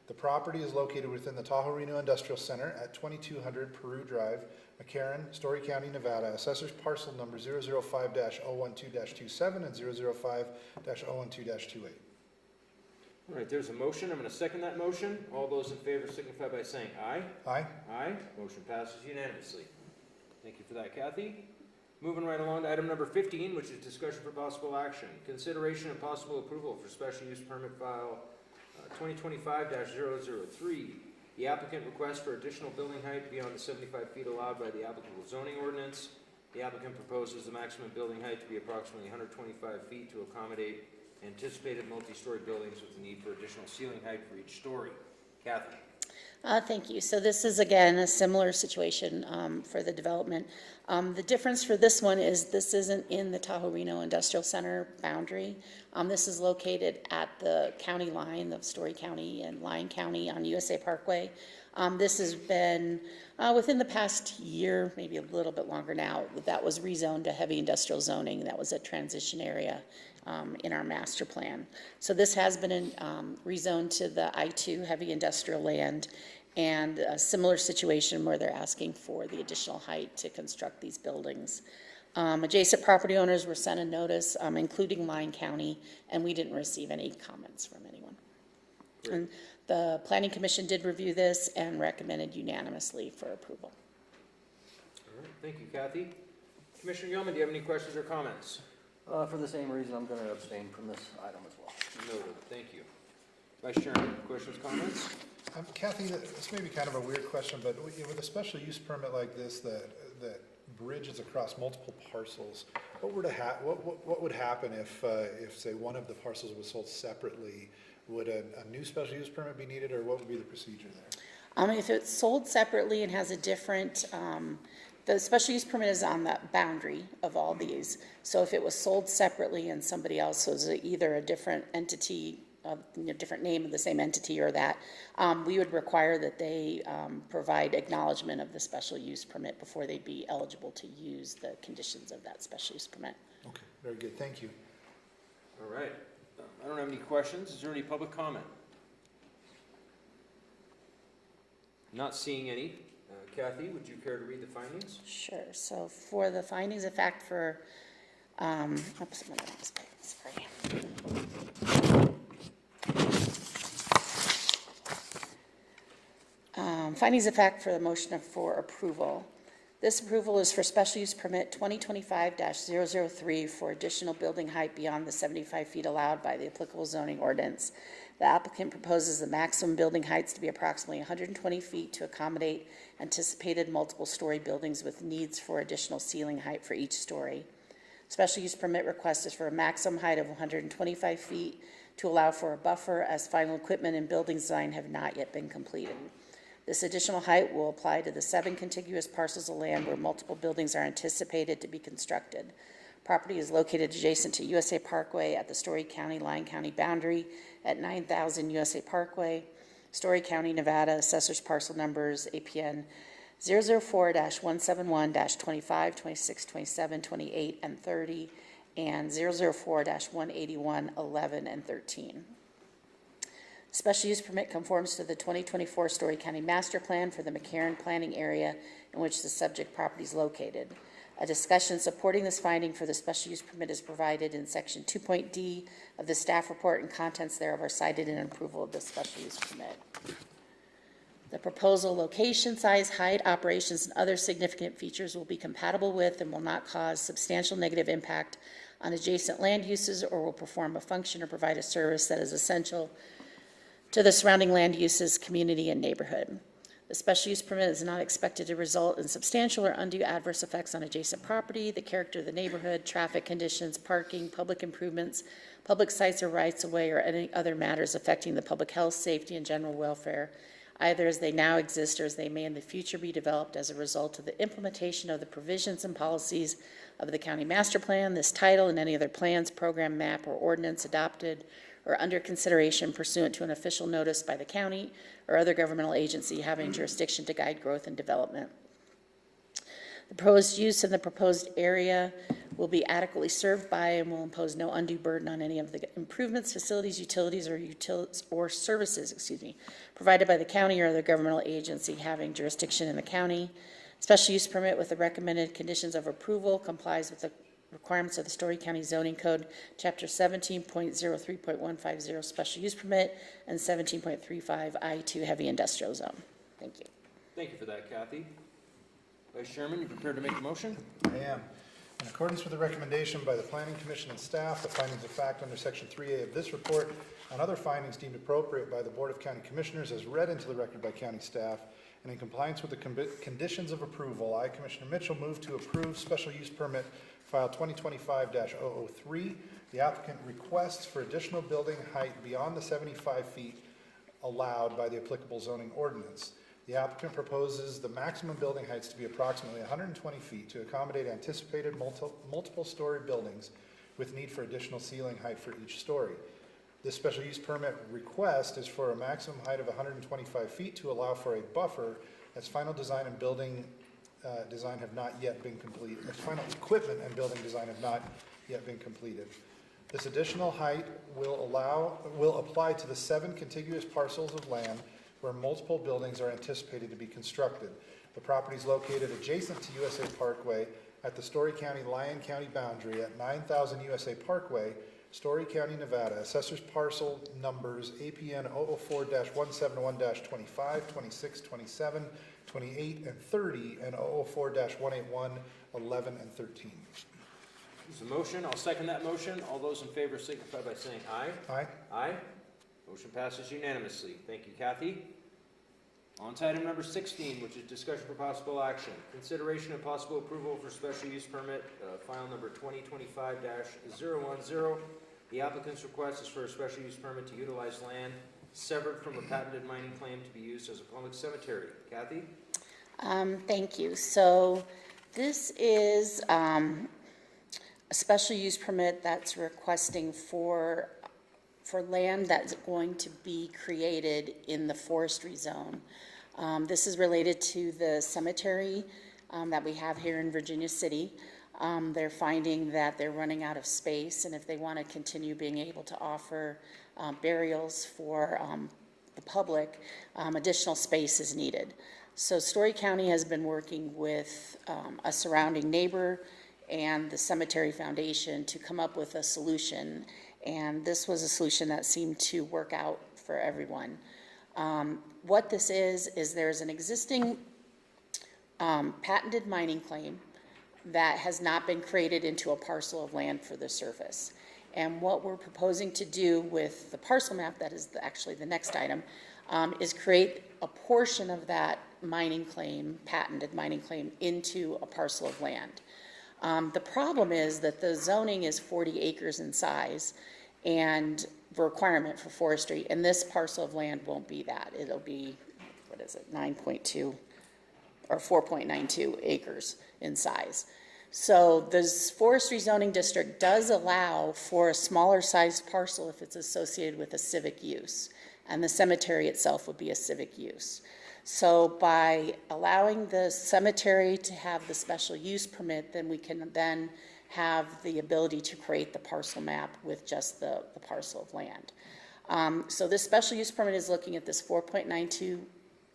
The property is located within the Tahoe Reno Industrial Center at 2200 Peru Drive, McCarran, Storey County, Nevada. Assessors parcel number 005-012-27 and 005-012-28. All right, there's a motion. I'm going to second that motion. All those in favor signify by saying aye. Aye. Aye. Motion passes unanimously. Thank you for that, Kathy. Moving right along to item number 15, which is discussion for possible action. Consideration and possible approval for special use permit file 2025-003. The applicant requests for additional building height beyond the 75 feet allowed by the applicable zoning ordinance. The applicant proposes the maximum building height to be approximately 125 feet to accommodate anticipated multi-story buildings with the need for additional ceiling height for each story. Kathy. Thank you. So this is, again, a similar situation for the development. The difference for this one is this isn't in the Tahoe Reno Industrial Center boundary. This is located at the county line of Storey County and Lyon County on USA Parkway. This has been within the past year, maybe a little bit longer now, that was rezoned to heavy industrial zoning. That was a transition area in our master plan. So this has been rezoned to the I-2 heavy industrial land, and a similar situation where they're asking for the additional height to construct these buildings. Adjacent property owners were sent a notice, including Lyon County, and we didn't receive any comments from anyone. Great. And the Planning Commission did review this and recommended unanimously for approval. All right, thank you, Kathy. Commissioner Yeoman, do you have any questions or comments? For the same reason, I'm going to abstain from this item as well. Noted. Thank you. Vice Chairman, questions, comments? Kathy, this may be kind of a weird question, but with a special use permit like this that bridges across multiple parcels, what would happen if say one of the parcels was sold separately? Would a new special use permit be needed, or what would be the procedure there? If it's sold separately and has a different The special use permit is on the boundary of all these. So if it was sold separately and somebody else was either a different entity, different name of the same entity or that, we would require that they provide acknowledgement of the special use permit before they'd be eligible to use the conditions of that special use permit. Okay, very good, thank you. All right. I don't have any questions. Is there any public comment? Not seeing any. Kathy, would you care to read the findings? Sure. So for the findings of fact for, oops, my name's sorry. Findings of fact for the motion for approval. This approval is for special use permit 2025-003 for additional building height beyond the 75 feet allowed by the applicable zoning ordinance. The applicant proposes the maximum building heights to be approximately 120 feet to accommodate anticipated multiple story buildings with needs for additional ceiling height for each story. Special use permit request is for a maximum height of 125 feet to allow for a buffer as final equipment and building design have not yet been completed. This additional height will apply to the 7 contiguous parcels of land where multiple buildings are anticipated to be constructed. Property is located adjacent to USA Parkway at the Storey County-Lyon County boundary at 9,000 USA Parkway, Storey County, Nevada, assessors parcel numbers APN 004-171-25, 26, 27, 28, and 30, and 004-181, 11, and 13. Special use permit conforms to the 2024 Storey County Master Plan for the McCarran planning area in which the subject property is located. A discussion supporting this finding for the special use permit is provided in section 2.D of the staff report, and contents thereof are cited in approval of the special use permit. The proposal location, size, height, operations, and other significant features will be compatible with and will not cause substantial negative impact on adjacent land uses or will perform a function or provide a service that is essential to the surrounding land uses, community, and neighborhood. The special use permit is not expected to result in substantial or undue adverse effects on adjacent property, the character of the neighborhood, traffic conditions, parking, public improvements, public sites or rights of way, or any other matters affecting the public health, safety, and general welfare, either as they now exist or as they may in the future be developed as a result of the implementation of the provisions and policies of the county master plan, this title, and any other plans, program, map, or ordinance adopted or under consideration pursuant to an official notice by the county or other governmental agency having jurisdiction to guide growth and development. The proposed use in the proposed area will be adequately served by and will impose no undue burden on any of the improvements, facilities, utilities, or services, provided by the county or other governmental agency having jurisdiction in the county. Special use permit with the recommended conditions of approval complies with the requirements of the Storey County Zoning Code, Chapter 17.03.150 Special Use Permit and 17.35 I-2 Heavy Industrial Zone. Thank you. Thank you for that, Kathy. Vice Chairman, you prepared to make a motion? I am. In accordance with the recommendation by the Planning Commission and staff, the findings of fact under Section 3A of this report and other findings deemed appropriate by the Board of County Commissioners as read into the record by county staff, and in compliance with the conditions of approval, I, Commissioner Mitchell, move to approve special use permit file 2025-003. The applicant requests for additional building height beyond the 75 feet allowed by the applicable zoning ordinance. The applicant proposes the maximum building heights to be approximately 120 feet to accommodate anticipated multiple story buildings with need for additional ceiling height for each story. This special use permit request is for a maximum height of 125 feet to allow for a buffer as final design and building design have not yet been completed. As final equipment and building design have not yet been completed. This additional height will apply to the 7 contiguous parcels of land where multiple buildings are anticipated to be constructed. The property is located adjacent to USA Parkway at the Storey County-Lyon County boundary at 9,000 USA Parkway, Storey County, Nevada. Assessors parcel numbers APN 004-171-25, 26, 27, 28, and 30, and 004-181, 11, and 13. There's a motion. I'll second that motion. All those in favor signify by saying aye. Aye. Aye. Motion passes unanimously. Thank you, Kathy. On to item number 16, which is discussion for possible action. Consideration and possible approval for special use permit, file number 2025-010. The applicant's request is for a special use permit to utilize land severed from a patented mining claim to be used as a public cemetery. Kathy? Thank you. So This is a special use permit that's requesting for land that's going to be created in the forestry zone. This is related to the cemetery that we have here in Virginia City. They're finding that they're running out of space, and if they want to continue being able to offer burials for the public, additional space is needed. So Storey County has been working with a surrounding neighbor and the Cemetery Foundation to come up with a solution, and this was a solution that seemed to work out for everyone. What this is there's an existing patented mining claim that has not been created into a parcel of land for the surface. And what we're proposing to do with the parcel map, that is actually the next item, is create a portion of that mining claim, patented mining claim, into a parcel of land. The problem is that the zoning is 40 acres in size and the requirement for forestry, and this parcel of land won't be that. It'll be, 9.2 or 4.92 acres in size. So this forestry zoning district does allow for a smaller sized parcel if it's associated with a civic use, and the cemetery itself would be a civic use. So by allowing the cemetery to have the special use permit, then we can then have the ability to create the parcel map with just the parcel of land. So this special use permit is looking at this 4.92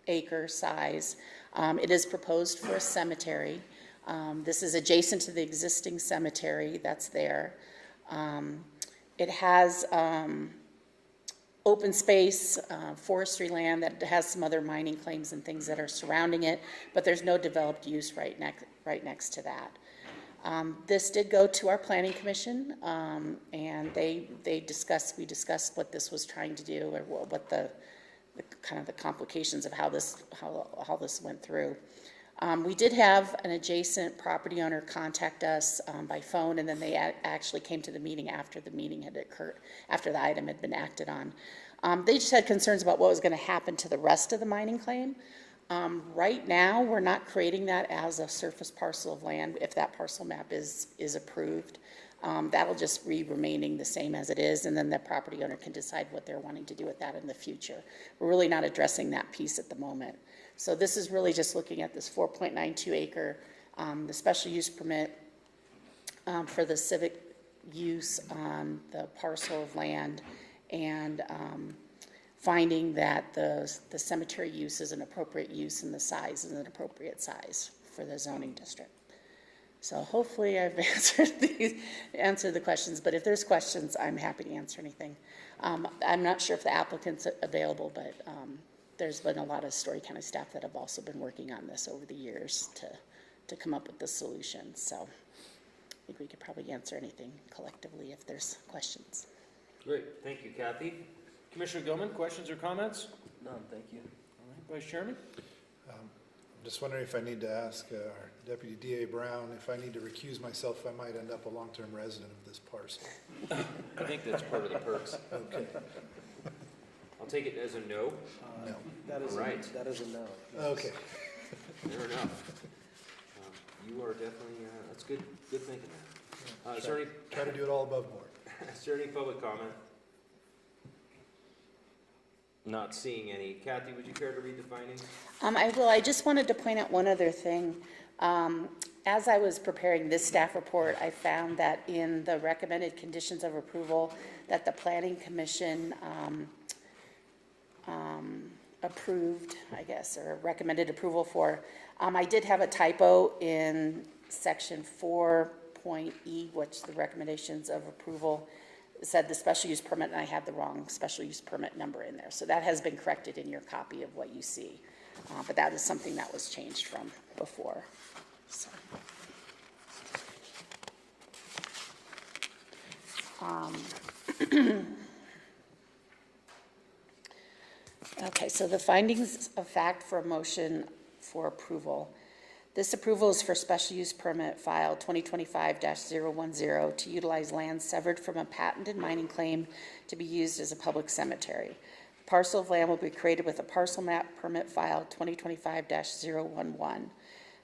acre size. It is proposed for a cemetery. This is adjacent to the existing cemetery that's there. It has open space, forestry land that has some other mining claims and things that are surrounding it, but there's no developed use right next to that. This did go to our planning commission, and we discussed what this was trying to do, or what the kind of the complications of how this went through. We did have an adjacent property owner contact us by phone, and then they actually came to the meeting after the meeting had occurred, after the item had been acted on. They just had concerns about what was going to happen to the rest of the mining claim. Right now, we're not creating that as a surface parcel of land. If that parcel map is approved, that'll just be remaining the same as it is, and then the property owner can decide what they're wanting to do with that in the future. We're really not addressing that piece at the moment. So this is really just looking at this 4.92 acre, the special use permit for the civic use on the parcel of land, and finding that the cemetery use is an appropriate use and the size is an appropriate size for the zoning district. So hopefully I've answered the questions, but if there's questions, I'm happy to answer anything. I'm not sure if the applicant's available, but there's been a lot of Storey County staff that have also been working on this over the years to come up with the solution. So I think we could probably answer anything collectively if there's questions. Great, thank you, Kathy. Commissioner Gilman, questions or comments? None, thank you. All right, Vice Chairman? I'm just wondering if I need to ask our Deputy DA Brown if I need to recuse myself, I might end up a long-term resident of this parcel. I think that's part of the perks. Okay. I'll take it as a no. No. That is, Right. That is a no. Okay. Fair enough. You are definitely, that's good thinking there. Is there any, Try to do it all above board. is there any public comment? Not seeing any. Kathy, would you care to read the findings? I will. I just wanted to point out one other thing. As I was preparing this staff report, I found that in the recommended conditions of approval that the Planning Commission approved, I guess, or recommended approval for, I did have a typo in section 4.E, which the recommendations of approval said the special use permit, and I had the wrong special use permit number in there. So that has been corrected in your copy of what you see. But that is something that was changed from before. So. Okay, so the findings of fact for a motion for approval. This approval is for special use permit file 2025-010 to utilize land severed from a patented mining claim to be used as a public cemetery. The parcel of land will be created with a parcel map permit file 2025-011.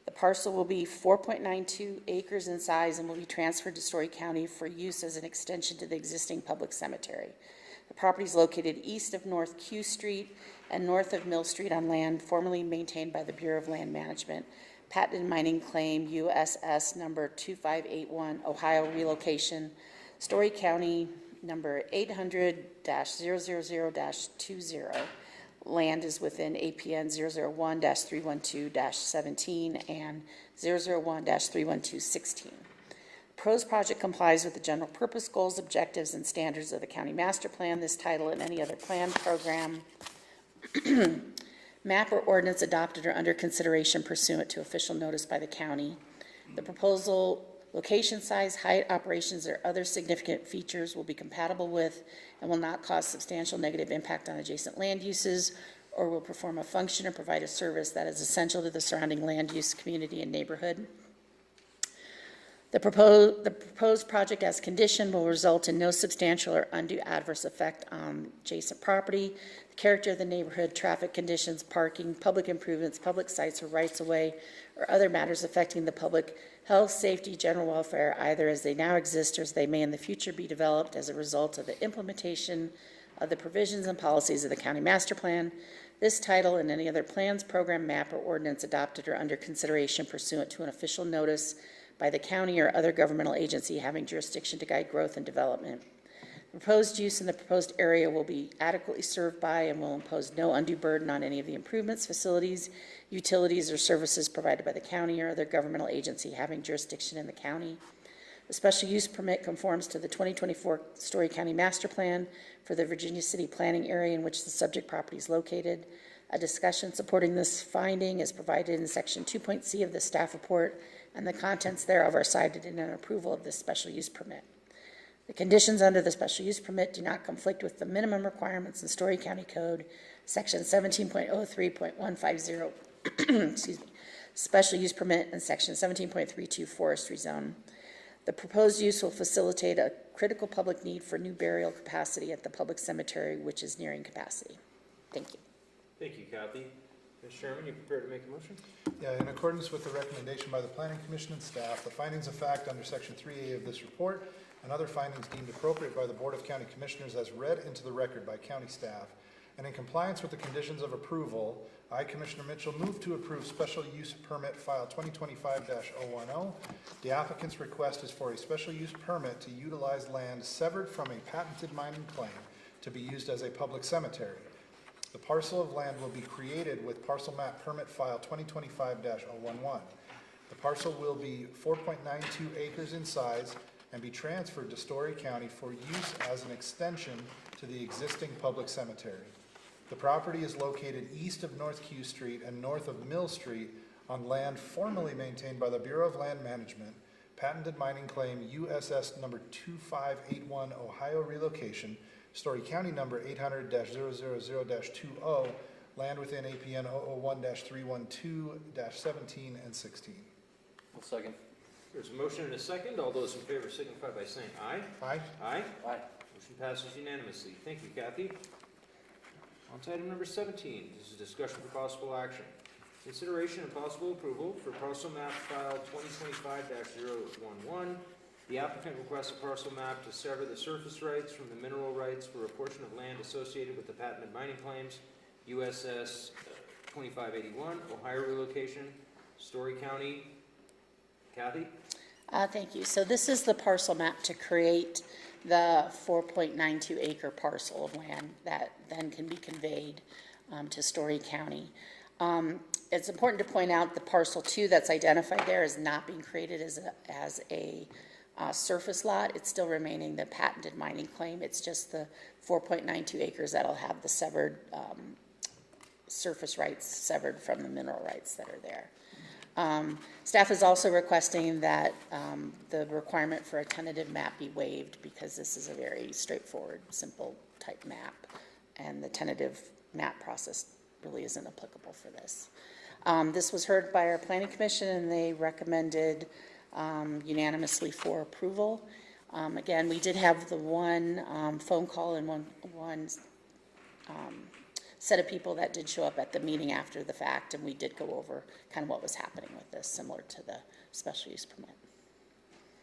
The parcel will be 4.92 acres in size and will be transferred to Storey County for use as an extension to the existing public cemetery. The property is located east of North Q Street and north of Mill Street on land formerly maintained by the Bureau of Land Management. Patented mining claim USS number 2581, Ohio relocation, Storey County number 800-000-20. Land is within APN 001-312-17 and 001-312-16. Proposed project complies with the general purpose, goals, objectives, and standards of the county master plan, this title, and any other plan, program, map, or ordinance adopted or under consideration pursuant to official notice by the county. The proposal, location, size, height, operations, or other significant features will be compatible with and will not cause substantial negative impact on adjacent land uses or will perform a function or provide a service that is essential to the surrounding land use, community, and neighborhood. The proposed project as conditioned will result in no substantial or undue adverse effect on adjacent property, the character of the neighborhood, traffic conditions, parking, public improvements, public sites or rights-of-way, or other matters affecting the public health, safety, general welfare, either as they now exist or as they may in the future be developed as a result of the implementation of the provisions and policies of the county master plan, this title, and any other plans, program, map, or ordinance adopted or under consideration pursuant to an official notice by the county or other governmental agency having jurisdiction to guide growth and development. The proposed use in the proposed area will be adequately served by and will impose no undue burden on any of the improvements, facilities, utilities, or services provided by the county or other governmental agency having jurisdiction in the county. The special use permit conforms to the 2024 Storey County Master Plan for the Virginia City planning area in which the subject property is located. A discussion supporting this finding is provided in section 2.C of the staff report, and the contents thereof are cited in an approval of this special use permit. The conditions under the special use permit do not conflict with the minimum requirements in Storey County Code, section 17.03.150, excuse me, special use permit, and section 17.32 forestry zone. The proposed use will facilitate a critical public need for new burial capacity at the public cemetery, which is nearing capacity. Thank you. Thank you, Kathy. Mr. Chairman, you prepared to make a motion? Yeah, in accordance with the recommendation by the Planning Commission and staff, the findings of fact under Section 3A of this report and other findings deemed appropriate by the Board of County Commissioners as read into the record by county staff, and in compliance with the conditions of approval, I, Commissioner Mitchell, move to approve special use permit file 2025-010. The applicant's request is for a special use permit to utilize land severed from a patented mining claim to be used as a public cemetery. The parcel of land will be created with parcel map permit file 2025-011. The parcel will be 4.92 acres in size and be transferred to Storey County for use as an extension to the existing public cemetery. The property is located east of North Q Street and north of Mill Street on land formerly maintained by the Bureau of Land Management, patented mining claim USS number 2581 Ohio relocation, Storey County number 800-000-20, land within APN 001-312-17 and 16. One second. There's a motion and a second. All those in favor signify by saying aye. Aye. Aye. Aye. Motion passes unanimously. Thank you, Kathy. On to item number 17. This is discussion for possible action. Consideration and possible approval for parcel map file 2025-011. The applicant requests a parcel map to sever the surface rights from the mineral rights for a portion of land associated with the patented mining claims, USS 2581, Ohio relocation, Storey County. Kathy? Thank you. So this is the parcel map to create the 4.92 acre parcel of land that then can be conveyed to Storey County. It's important to point out the parcel 2 that's identified there is not being created as a surface lot. It's still remaining the patented mining claim. It's just the 4.92 acres that'll have the severed surface rights severed from the mineral rights that are there. Staff is also requesting that the requirement for a tentative map be waived because this is a very straightforward, simple type map, and the tentative map process really isn't applicable for this. This was heard by our Planning Commission, and they recommended unanimously for approval. Again, we did have the one phone call and one set of people that did show up at the meeting after the fact, and we did go over kind of what was happening with this, similar to the special use permit.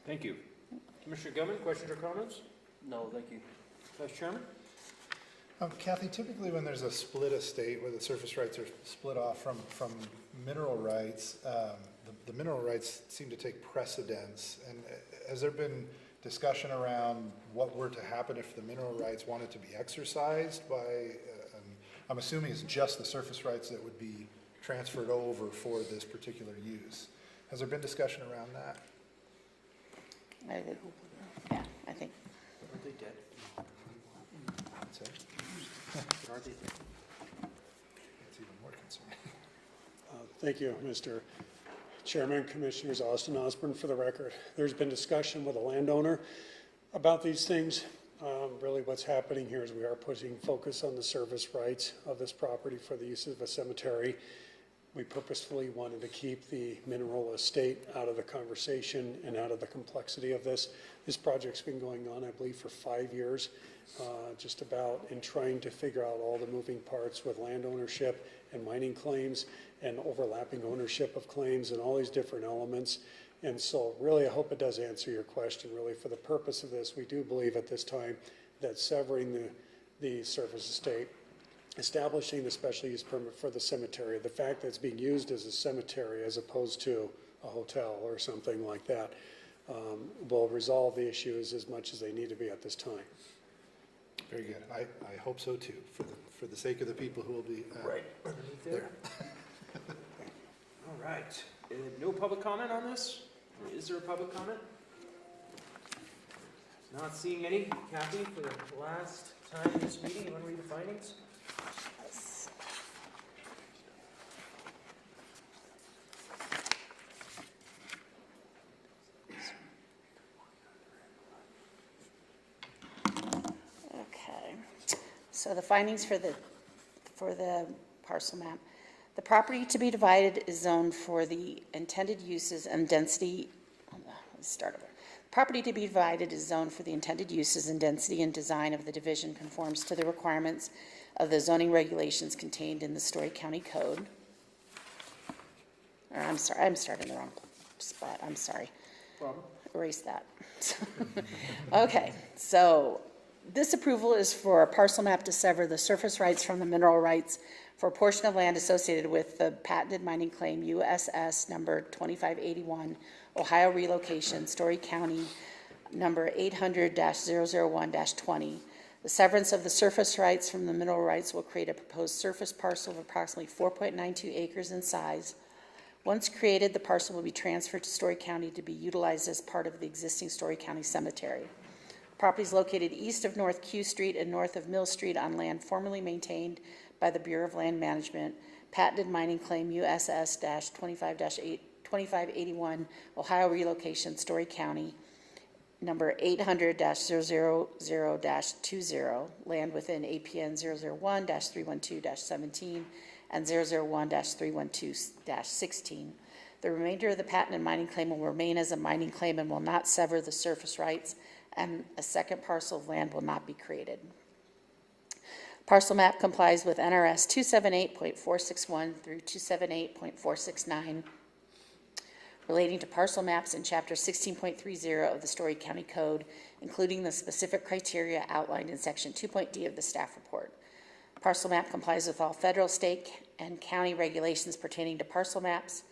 Thank you. Commissioner Gilman, questions or comments? No, thank you. Vice Chairman? Kathy, typically when there's a split estate where the surface rights are split off from mineral rights, the mineral rights seem to take precedence. And has there been discussion around what were to happen if the mineral rights wanted to be exercised by, I'm assuming it's just the surface rights that would be transferred over for this particular use. Has there been discussion around that? Yeah, I think. Are they dead? That's it. Are they dead? It's even more concerning. Thank you, Mr. Chairman, Commissioners, Austin Osborne for the record. There's been discussion with a landowner about these things. Really what's happening here is we are putting focus on the service rights of this property for the use of a cemetery. We purposefully wanted to keep the mineral estate out of the conversation and out of the complexity of this. This project's been going on, I believe, for 5 years, just about in trying to figure out all the moving parts with land ownership and mining claims and overlapping ownership of claims and all these different elements. And so really, I hope it does answer your question. Really, for the purpose of this, we do believe at this time that severing the surface estate, establishing the special use permit for the cemetery, the fact that it's being used as a cemetery as opposed to a hotel or something like that, will resolve the issues as much as they need to be at this time. Very good. I hope so too, for the sake of the people who will be Right underneath there. All right. No public comment on this? Or is there a public comment? Not seeing any. Kathy, for the last time in this meeting, you want to read the findings? Okay, so the findings for the parcel map. The property to be divided is zoned for the intended uses and density, let's start over. Property to be divided is zoned for the intended uses and density and design of the division conforms to the requirements of the zoning regulations contained in the Storey County Code. Or I'm sorry, I'm starting the wrong spot, I'm sorry. Problem? Erase that. Okay, so this approval is for a parcel map to sever the surface rights from the mineral rights for a portion of land associated with the patented mining claim USS number 2581, Ohio relocation, Storey County number 800-001-20. The severance of the surface rights from the mineral rights will create a proposed surface parcel of approximately 4.92 acres in size. Once created, the parcel will be transferred to Storey County to be utilized as part of the existing Storey County Cemetery. The property is located east of North Q Street and north of Mill Street on land formerly maintained by the Bureau of Land Management, patented mining claim USS-25-2581, Ohio relocation, Storey County, number 800-000-20, land within APN 001-312-17 and 001-312-16. The remainder of the patented mining claim will remain as a mining claim and will not sever the surface rights, and a second parcel of land will not be created. Parcel map complies with NRS 278.461 through 278.469 relating to parcel maps in Chapter 16.30 of the Storey County Code, including the specific criteria outlined in Section 2.D of the staff report. Parcel map complies with all federal, state, and county regulations pertaining to parcel maps.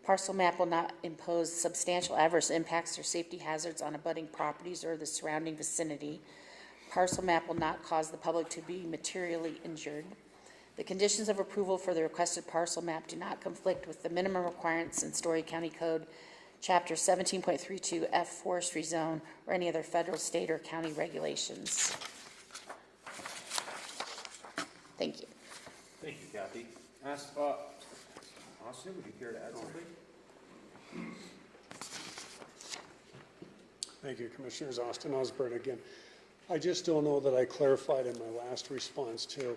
Parcel map will not impose substantial adverse impacts or safety hazards on abutting properties or the surrounding vicinity. Parcel map will not cause the public to be materially injured. The conditions of approval for the requested parcel map do not conflict with the minimum requirements in Storey County Code, Chapter 17.32 F Forestry Zone, or any other federal, state, or county regulations. Thank you. Thank you, Kathy. Austin, would you care to add something? Thank you, Commissioners. Austin Osborne again. I just don't know that I clarified in my last response to,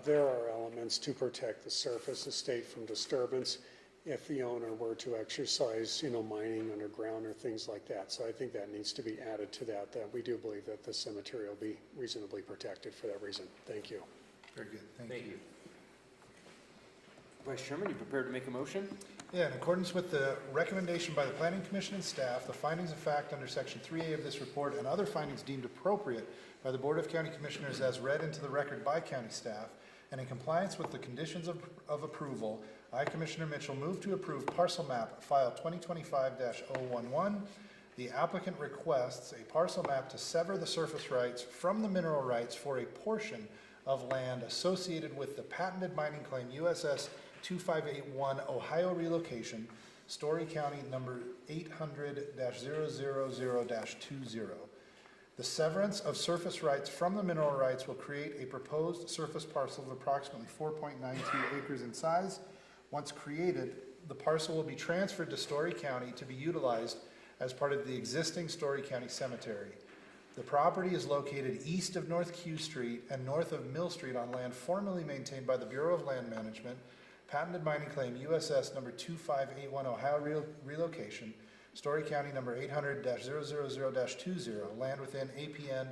there are elements to protect the surface estate from disturbance if the owner were to exercise, mining underground or things like that. So I think that needs to be added to that we do believe that the cemetery will be reasonably protected for that reason. Thank you. Very good. Thank you. Vice Chairman, you prepared to make a motion? Yeah, in accordance with the recommendation by the Planning Commission and staff, the findings of fact under Section 3A of this report and other findings deemed appropriate by the Board of County Commissioners as read into the record by county staff, and in compliance with the conditions of approval, I, Commissioner Mitchell, move to approve parcel map file 2025-011. The applicant requests a parcel map to sever the surface rights from the mineral rights for a portion of land associated with the patented mining claim USS 2581 Ohio relocation, Storey County number 800-000-20. The severance of surface rights from the mineral rights will create a proposed surface parcel of approximately 4.92 acres in size. Once created, the parcel will be transferred to Storey County to be utilized as part of the existing Storey County Cemetery. The property is located east of North Q Street and north of Mill Street on land formerly maintained by the Bureau of Land Management, patented mining claim USS number 2581 Ohio relocation, Storey County number 800-000-20, land within APN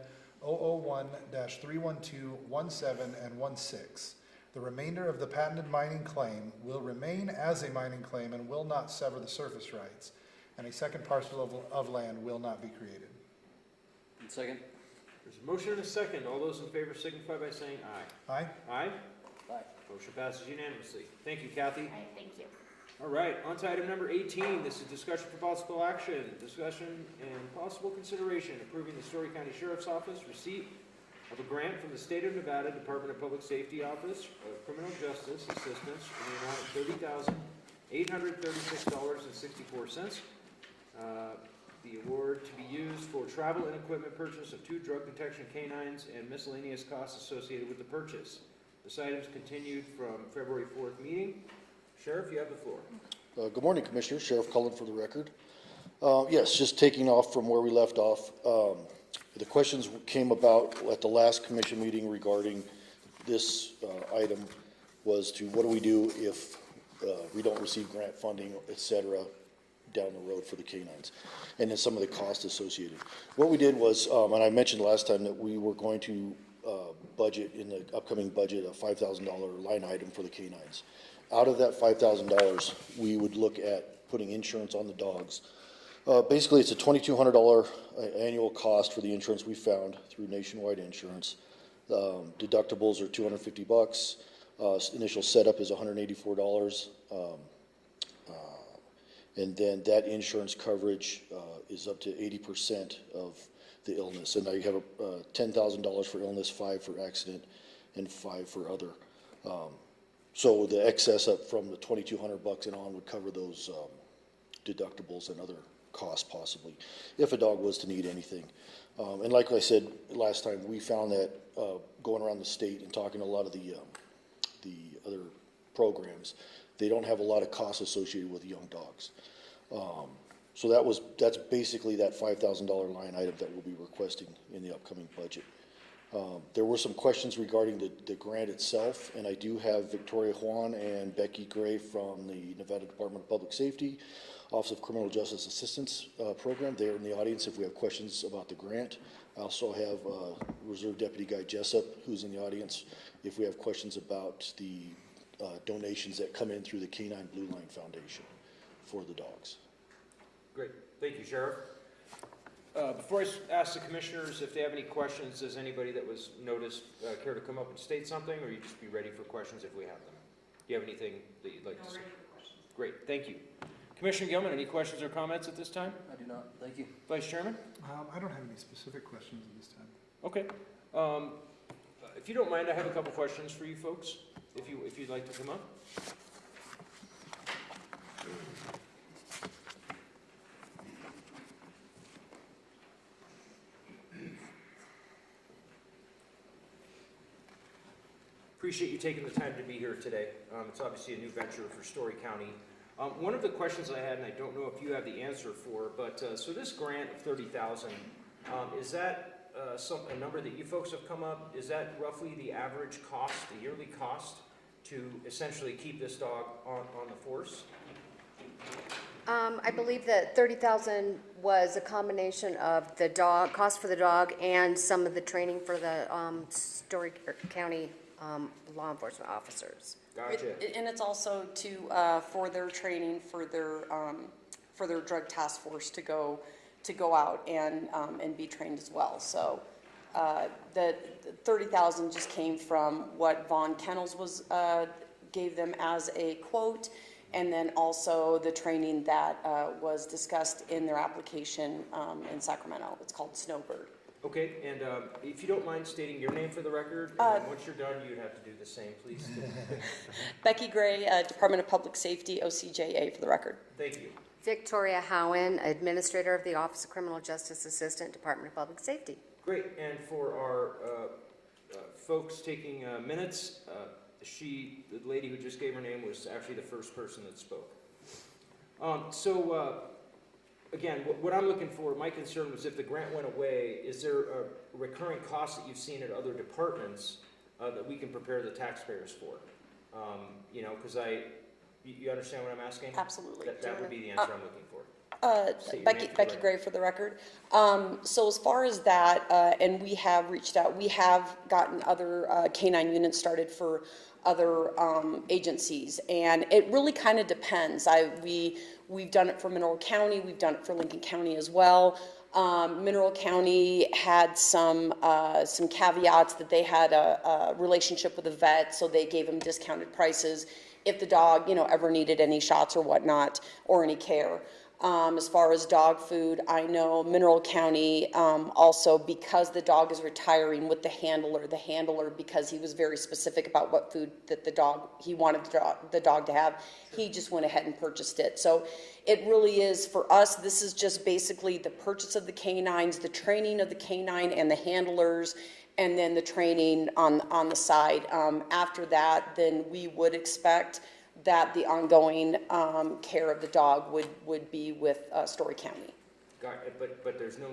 001-31217 and 16. The remainder of the patented mining claim will remain as a mining claim and will not sever the surface rights, and a second parcel of land will not be created. And second? There's a motion and a second. All those in favor signify by saying aye. Aye? Aye? Aye. Motion passes unanimously. Thank you, Kathy. All right, thank you. All right, on to item number 18. This is discussion for possible action. Discussion and possible consideration approving the Storey County Sheriff's Office receipt of a grant from the State of Nevada Department of Public Safety Office of Criminal Justice Assistance in the amount of $30,836.64. The award to be used for travel and equipment purchase of 2 drug detection canines and miscellaneous costs associated with the purchase. This item is continued from February 4th meeting. Sheriff, you have the floor. Good morning, Commissioner. Sheriff Cullen for the record. Yes, just taking off from where we left off. The questions came about at the last commission meeting regarding this item was to what do we do if we don't receive grant funding, et cetera, down the road for the canines, and then some of the costs associated. What we did was, and I mentioned last time that we were going to budget in the upcoming budget a $5,000 line item for the canines. Out of that $5,000, we would look at putting insurance on the dogs. Basically, it's a $2,200 annual cost for the insurance we found through Nationwide Insurance. Deductibles are $250. Initial setup is $184. And then that insurance coverage is up to 80% of the illness. And now you have $10,000 for illness, $5,000 for accident, and $5,000 for other. So the excess up from the $2,200 and on would cover those deductibles and other costs possibly, if a dog was to need anything. And like I said last time, we found that going around the state and talking to a lot of the other programs, they don't have a lot of costs associated with young dogs. So that's basically that $5,000 line item that we'll be requesting in the upcoming budget. There were some questions regarding the grant itself, and I do have Victoria Juan and Becky Gray from the Nevada Department of Public Safety, Office of Criminal Justice Assistance Program. They're in the audience if we have questions about the grant. I also have Reserve Deputy Guy Jessup, who's in the audience, if we have questions about the donations that come in through the Canine Blue Line Foundation for the dogs. Great. Thank you, Sheriff. Before I ask the commissioners if they have any questions, does anybody that was noticed care to come up and state something, or you just be ready for questions if we have them? Do you have anything that you'd like to say? Great, thank you. Commissioner Gilman, any questions or comments at this time? I do not. Thank you. Vice Chairman? I don't have any specific questions at this time. Okay. If you don't mind, I have a couple questions for you folks, if you'd like to come up. Appreciate you taking the time to be here today. It's obviously a new venture for Storey County. One of the questions I had, and I don't know if you have the answer for, but so this grant of $30,000, is that a number that you folks have come up? Is that roughly the average cost, the yearly cost, to essentially keep this dog on the force? I believe that $30,000 was a combination of the dog, cost for the dog, and some of the training for the Storey County law enforcement officers. Gotcha. And it's also for their training, for their drug task force to go out and be trained as well. So the 30,000 just came from what Vaughn Kennels gave them as a quote, and then also the training that was discussed in their application in Sacramento. It's called Snowbird. Okay, and if you don't mind stating your name for the record, and then once you're done, you'd have to do the same, please. Becky Gray, Department of Public Safety, OCJA for the record. Thank you. Victoria Howen, Administrator of the Office of Criminal Justice Assistant, Department of Public Safety. Great, and for our folks taking minutes, the lady who just gave her name was actually the first person that spoke. Again, what I'm looking for, my concern was if the grant went away, is there a recurring cost that you've seen at other departments that we can prepare the taxpayers for? Because you understand what I'm asking? Absolutely. That would be the answer I'm looking for. Becky Gray for the record. So as far as that, and we have reached out, we have gotten other canine units started for other agencies, and it really kind of depends. We've done it for Mineral County, we've done it for Lincoln County as well. Mineral County had some caveats that they had a relationship with a vet, so they gave them discounted prices if the dog, ever needed any shots or whatnot, or any care. As far as dog food, I know Mineral County also, because the dog is retiring with the handler, because he was very specific about what food that he wanted the dog to have, he just went ahead and purchased it. So it really is, for us, this is just basically the purchase of the canines, the training of the canine and the handlers, and then the training on the side. After that, then we would expect that the ongoing care of the dog would be with Storey County. Got it, but there's no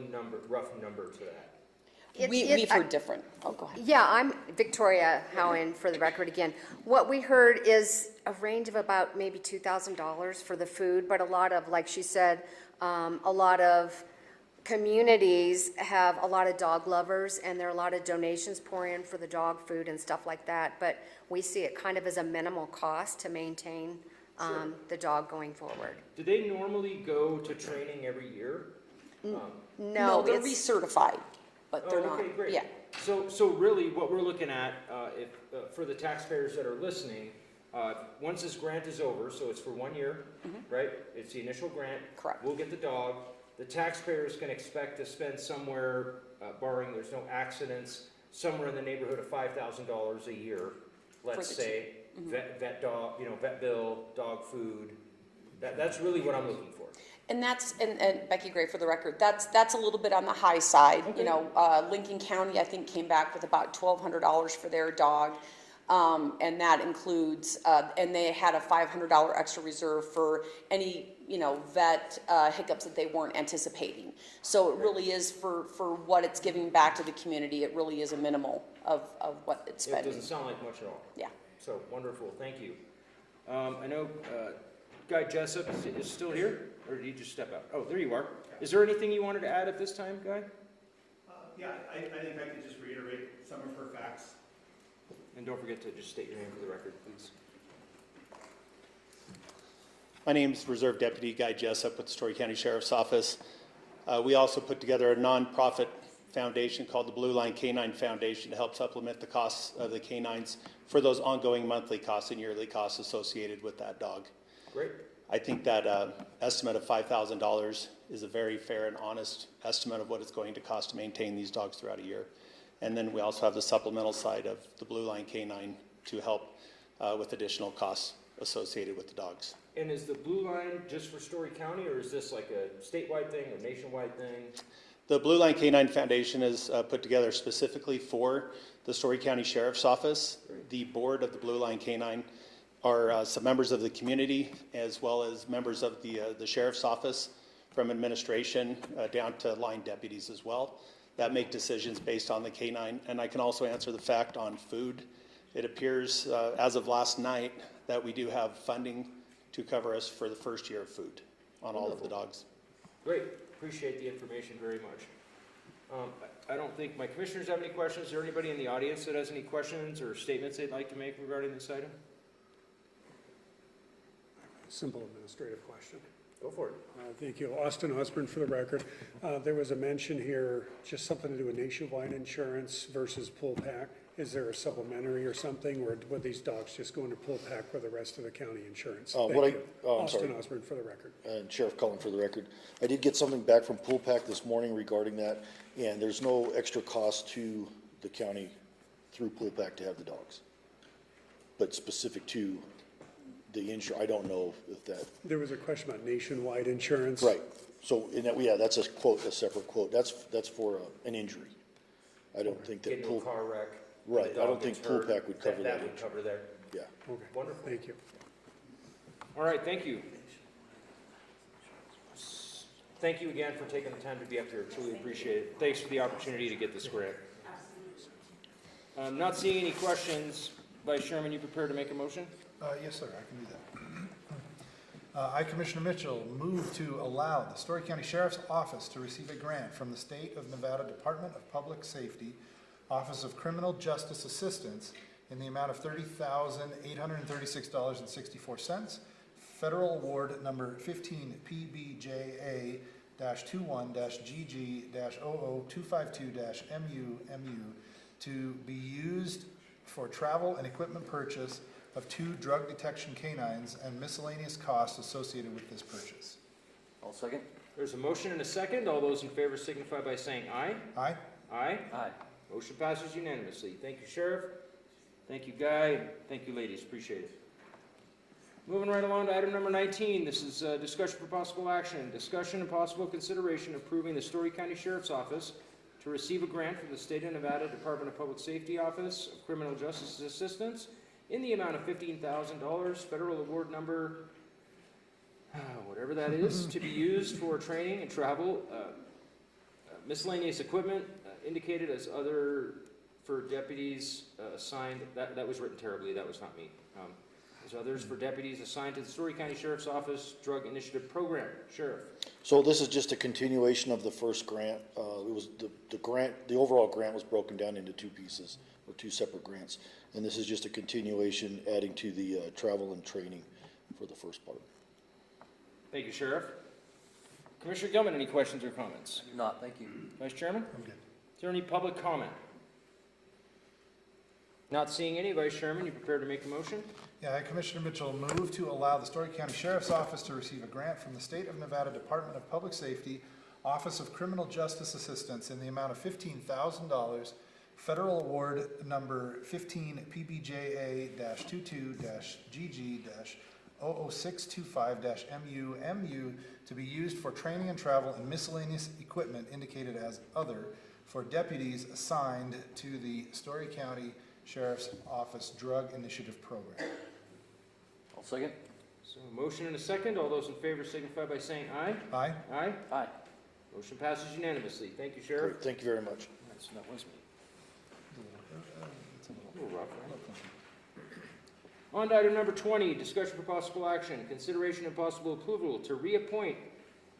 rough number to that. We've heard different. Oh, go ahead. Yeah, I'm Victoria Howen for the record again. What we heard is a range of about maybe $2,000 for the food, but a lot of, like she said, a lot of communities have a lot of dog lovers, and there are a lot of donations pouring in for the dog food and stuff like that, but we see it kind of as a minimal cost to maintain the dog going forward. Do they normally go to training every year? No, they're recertified, but they're not. Okay, great. Yeah. So really, what we're looking at, for the taxpayers that are listening, once this grant is over, so it's for 1 year, right? It's the initial grant. Correct. We'll get the dog. The taxpayers can expect to spend somewhere, barring there's no accidents, somewhere in the neighborhood of $5,000 a year, let's say. Vet dog, vet bill, dog food. That's really what I'm looking for. And and Becky Gray for the record, that's a little bit on the high side. Okay. Lincoln County, I think, came back with about $1,200 for their dog. And that includes, and they had a $500 extra reserve for any, vet hiccups that they weren't anticipating. So it really is for what it's giving back to the community. It really is a minimal of what it's spending. It doesn't sound like much at all. Yeah. So wonderful, thank you. I know Guy Jessup is still here, or did he just step out? Oh, there you are. Is there anything you wanted to add at this time, Guy? Yeah, I think I could just reiterate some of her facts. And don't forget to just state your name for the record, please. My name is Reserve Deputy Guy Jessup with the Storey County Sheriff's Office. We also put together a nonprofit foundation called the Blue Line Canine Foundation to help supplement the costs of the canines for those ongoing monthly costs and yearly costs associated with that dog. Great. I think that estimate of $5,000 is a very fair and honest estimate of what it's going to cost to maintain these dogs throughout a year. And then we also have the supplemental side of the Blue Line Canine to help with additional costs associated with the dogs. And is the Blue Line just for Storey County, or is this like a statewide thing or nationwide thing? The Blue Line Canine Foundation is put together specifically for the Storey County Sheriff's Office. The board of the Blue Line Canine are some members of the community, as well as members of the Sheriff's Office, from administration down to line deputies as well, that make decisions based on the canine. And I can also answer the fact on food. It appears, as of last night, that we do have funding to cover us for the first year of food on all of the dogs. Great. Appreciate the information very much. I don't think my commissioners have any questions. Is there anybody in the audience that has any questions or statements they'd like to make regarding this item? simple administrative question. Go for it. Thank you. Austin Osborne for the record. There was a mention here, just something to do with nationwide insurance versus pool pack. Is there a supplementary or something, or would these dogs just go into pool pack with the rest of the county insurance? Thank you. I'm Austin sorry. Osborne for the record. And Sheriff Cullen for the record. I did get something back from Pool Pack this morning regarding that, and there's no extra cost to the county through Pool Pack to have the dogs. But specific to the I don't know if that. There was a question about nationwide insurance. Right. So, in that, yeah, that's a quote, a separate quote. That's for an injury. I don't think that Get into a Pool. car wreck. Right, the I dog don't think gets Pool hurt, Pack would cover that. That would cover there. Yeah. Okay. Wonderful. Thank you. All right, thank you. Thank you again for taking the time to be up here. Truly appreciate it. Thanks for the opportunity to get this grant. Not seeing any questions. Vice Chairman, you prepared to make a motion? Yes, sir, I can do that. I, Commissioner Mitchell, move to allow the Storey County Sheriff's Office to receive a grant from the State of Nevada Department of Public Safety, Office of Criminal Justice Assistance, in the amount of $30,836.64. Federal Award Number 15 PBJA-21-GG-00252-MU to be used for travel and equipment purchase of 2 drug detection canines and miscellaneous costs associated with this purchase. I'll second. There's a motion and a second. All those in favor signify by saying aye. Aye? Aye. Aye. Motion passes unanimously. Thank you, Sheriff. Thank you, Guy. And thank you, ladies. Appreciate it. Moving right along to item number 19. This is discussion for possible action. Discussion and possible consideration approving the Storey County Sheriff's Office to receive a grant from the State of Nevada Department of Public Safety Office of Criminal Justice Assistance in the amount of $15,000, federal award number, whatever that is, to be used for training and travel, miscellaneous equipment indicated as other for deputies assigned. That was written terribly. That was not me. As others for deputies assigned to the Storey County Sheriff's Office Drug Initiative Program. Sheriff. So this is just a continuation of the first grant. It was the grant, the overall grant was broken down into 2 pieces, or 2 separate grants. And this is just a continuation, adding to the travel and training for the first part. Thank you, Sheriff. Commissioner Gilman, any questions or comments? I do not, thank you. Vice Chairman? I'm good. Is there any public comment? Not seeing any. Vice Chairman, you prepared to make a motion? Yeah, I, Commissioner Mitchell, move to allow the Storey County Sheriff's Office to receive a grant from the State of Nevada Department of Public Safety, Office of Criminal Justice Assistance in the amount of $15,000, Federal Award Number 15 PBJA-22-GG-00625-MU to be used for training and travel and miscellaneous equipment indicated as other for deputies assigned to the Storey County Sheriff's Office Drug Initiative Program. I'll second. So a motion and a second. All those in favor signify by saying aye. Aye? Aye. Aye. Motion passes unanimously. Thank you, Sheriff. Great, thank you very much. That was me. A little rough, right? On to item number 20, discussion for possible action, consideration and possible approval to reappoint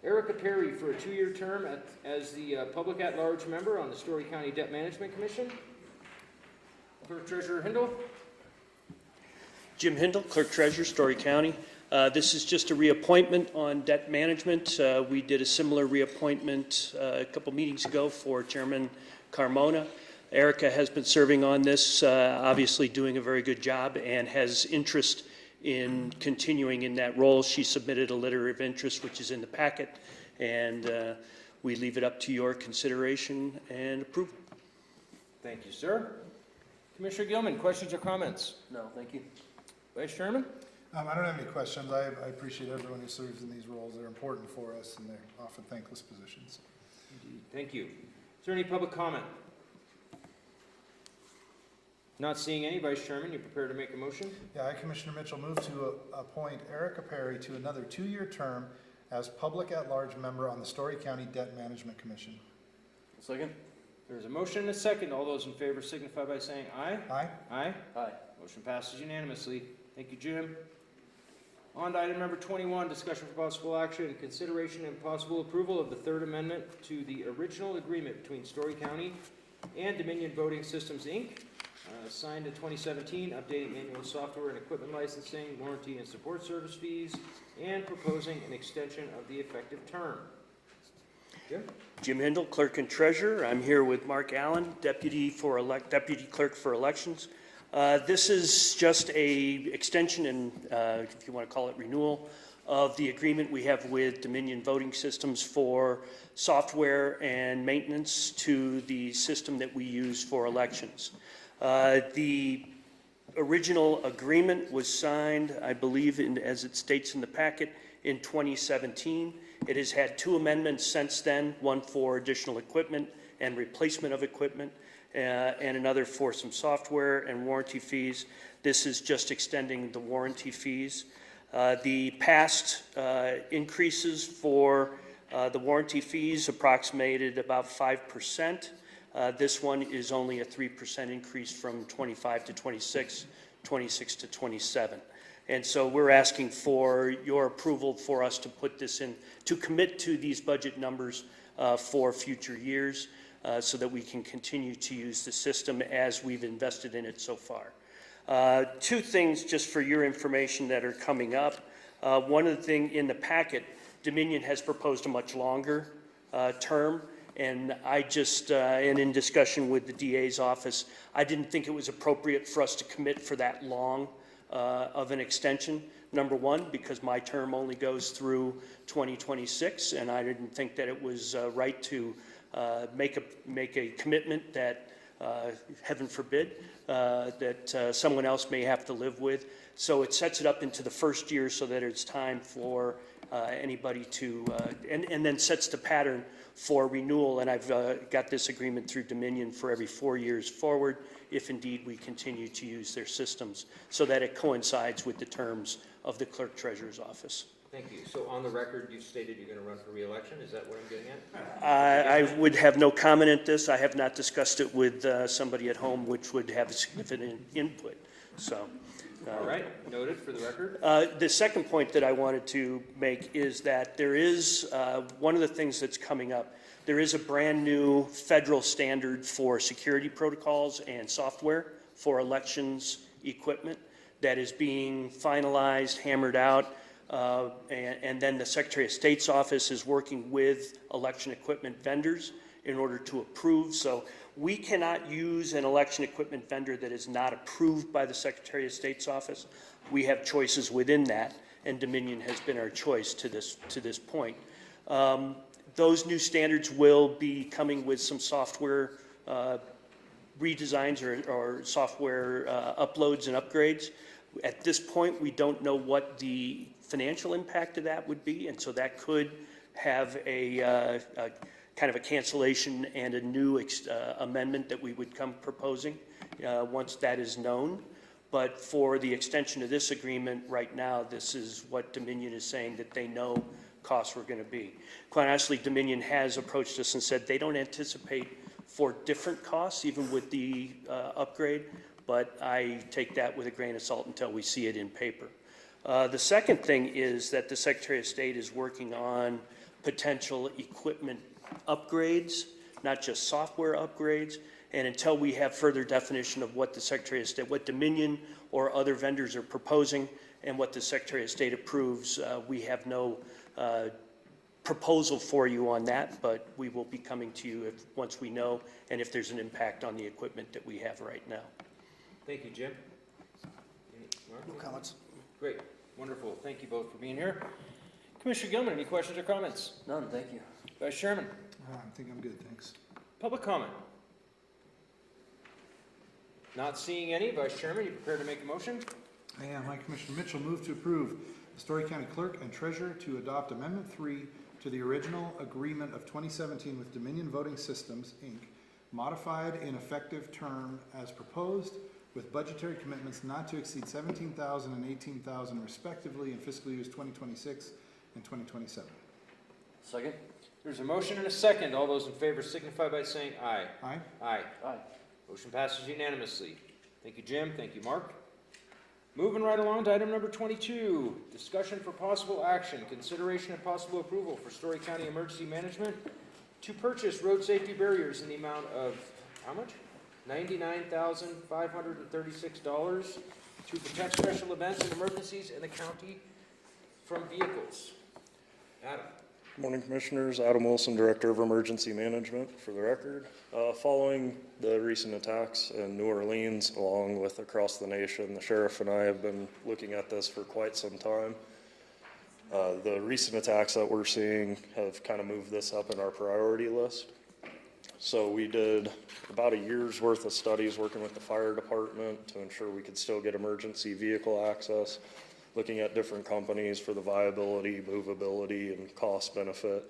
Erica Perry for a 2-year term as the public at-large member on the Storey County Debt Management Commission. Clerk Treasurer Hindle. Jim Hindle, Clerk Treasurer, Storey County. This is just a reappointment on debt management. We did a similar reappointment a couple meetings ago for Chairman Carmona. Erica has been serving on this, obviously doing a very good job, and has interest in continuing in that role. She submitted a letter of interest, which is in the packet, and we leave it up to your consideration and approval. Thank you, sir. Commissioner Gilman, questions or comments? No, thank you. Vice Chairman? I don't have any questions. I appreciate everyone who serves in these roles. They're important for us, and they're often thankless positions. Indeed. Thank you. Is there any public comment? Not seeing any. Vice Chairman, you prepared to make a motion? Yeah, I, Commissioner Mitchell, move to appoint Erica Perry to another 2-year term as public at-large member on the Storey County Debt Management Commission. Second. There's a motion and a second. All those in favor signify by saying aye. Aye? Aye. Aye. Motion passes unanimously. Thank you, Jim. On to item number 21, discussion for possible action, consideration and possible approval of the Third Amendment to the original agreement between Storey County and Dominion Voting Systems, Inc. Signed in 2017, updating annual software and equipment licensing, warranty and support service fees, and proposing an extension of the effective term. Jim? Jim Hindle, Clerk and Treasurer. I'm here with Mark Allen, Deputy Clerk for Elections. This is just a extension and, if you want to call it renewal, of the agreement we have with Dominion Voting Systems for software and maintenance to the system that we use for elections. The original agreement was signed, I believe, as it states in the packet, in 2017. It has had 2 amendments since then, one for additional equipment and replacement of equipment, and another for some software and warranty fees. This is just extending the warranty fees. The past increases for the warranty fees approximated about 5%. This one is only a 3% increase from 25 to 26, 26 to 27. And so we're asking for your approval for us to put this in, to commit to these budget numbers for future years so that we can continue to use the system as we've invested in it so far. 2 things just for your information that are coming up. One of the things in the packet, Dominion has proposed a much longer term. And I just, and in discussion with the DA's office, I didn't think it was appropriate for us to commit for that long of an extension. Number one, because my term only goes through 2026, and I didn't think that it was right to make a commitment that, heaven forbid, that someone else may have to live with. So it sets it up into the first year so that it's time for anybody to, and then sets the pattern for renewal, and I've got this agreement through Dominion for every 4 years forward, if indeed we continue to use their systems, so that it coincides with the terms of the Clerk Treasurer's office. Thank you. So on the record, you've stated you're going to run for re-election. Is that what I'm getting at? I would have no comment at this. I have not discussed it with somebody at home, which would have a significant input. So. All right, noted for the record. The second point that I wanted to make is that there is, one of the things that's coming up, there is a brand new federal standard for security protocols and software for elections equipment that is being finalized, hammered out, and then the Secretary of State's office is working with election equipment vendors in order to approve. So we cannot use an election equipment vendor that is not approved by the Secretary of State's office. We have choices within that, and Dominion has been our choice to this point. Those new standards will be coming with some software redesigns or software uploads and upgrades. At this point, we don't know what the financial impact of that would be, and so that could have a kind of a cancellation and a new amendment that we would come proposing once that is known. But for the extension of this agreement right now, this is what Dominion is saying that they know costs were going to be. Quite honestly, Dominion has approached us and said they don't anticipate for different costs, even with the upgrade, but I take that with a grain of salt until we see it in paper. The second thing is that the Secretary of State is working on potential equipment upgrades, not just software upgrades, and until we have further definition of what the Secretary of State, what Dominion or other vendors are proposing and what the Secretary of State approves, we have no proposal for you on that, but we will be coming to you once we know and if there's an impact on the equipment that we have right now. Thank you, Jim. No comments. Great, wonderful. Thank you both for being here. Commissioner Gilman, any questions or comments? None, thank you. Vice Chairman. I think I'm good, thanks. Public comment. Not seeing any. Vice Chairman, you prepared to make a motion? I am. I, Commissioner Mitchell, move to approve the Storey County Clerk and Treasurer to adopt Amendment 3 to the original agreement of 2017 with Dominion Voting Systems, Inc., modified in effective term as proposed, with budgetary commitments not to exceed $17,000 and $18,000 respectively in fiscal years 2026 and 2027. Second? There's a motion and a second. All those in favor signify by saying aye. Aye. Aye. Aye. Motion passes unanimously. Thank you, Jim. Thank you, Mark. Moving right along to item number 22, discussion for possible action, consideration and possible approval for Storey County Emergency Management to purchase road safety barriers in the amount of, how much? $99,536 to protect special events and emergencies in the county from vehicles. Adam. Good morning, Commissioners. Adam Wilson, Director of Emergency Management, for the record. Following the recent attacks in New Orleans, along with across the nation, the Sheriff and I have been looking at this for quite some time. The recent attacks that we're seeing have kind of moved this up in our priority list. So we did about a year's worth of studies working with the fire department to ensure we could still get emergency vehicle access, looking at different companies for the viability, movability, and cost benefit.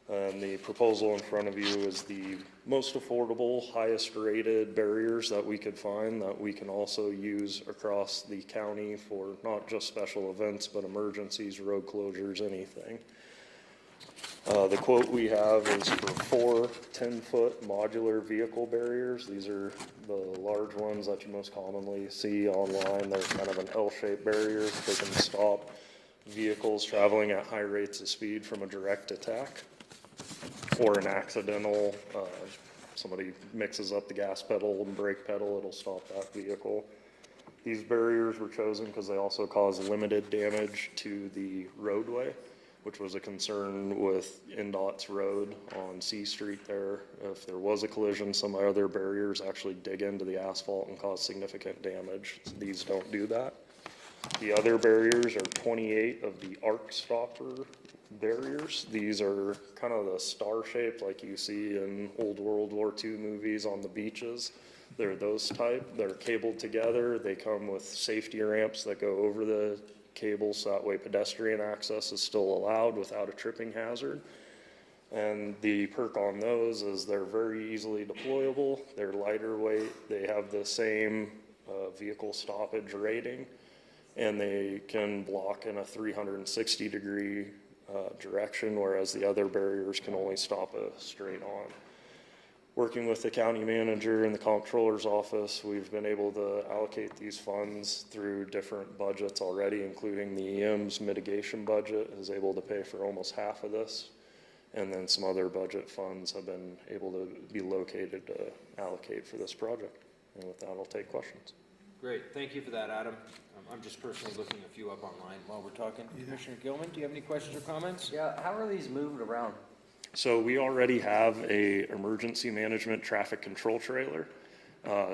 And the proposal in front of you is the most affordable, highest rated barriers that we could find that we can also use across the county for not just special events, but emergencies, road closures, anything. The quote we have is for 4 10-foot modular vehicle barriers. These are the large ones that you most commonly see online. They're kind of an L-shaped barrier. They can stop vehicles traveling at high rates of speed from a direct attack or an accidental. Somebody mixes up the gas pedal and brake pedal, it'll stop that vehicle. These barriers were chosen because they also cause limited damage to the roadway, which was a concern with NDOT's road on C Street there. If there was a collision, some other barriers actually dig into the asphalt and cause significant damage. These don't do that. The other barriers are 28 of the arc stopper barriers. These are kind of the star shape like you see in old World War II movies on the beaches. They're those type. They're cabled together. They come with safety ramps that go over the cables, so that way pedestrian access is still allowed without a tripping hazard. And the perk on those is they're very easily deployable, they're lighter weight, they have the same vehicle stoppage rating, and they can block in a 360-degree direction, whereas the other barriers can only stop a straight on. Working with the county manager and the comptroller's office, we've been able to allocate these funds through different budgets already, including the EM's mitigation budget is able to pay for almost half of this. And then some other budget funds have been able to be located to allocate for this project. And with that, I'll take questions. Great, thank you for that, Adam. I'm just personally looking a few up online while we're talking. Commissioner Gilman, do you have any questions or comments? Yeah, how are these moved around? So we already have a emergency management traffic control trailer.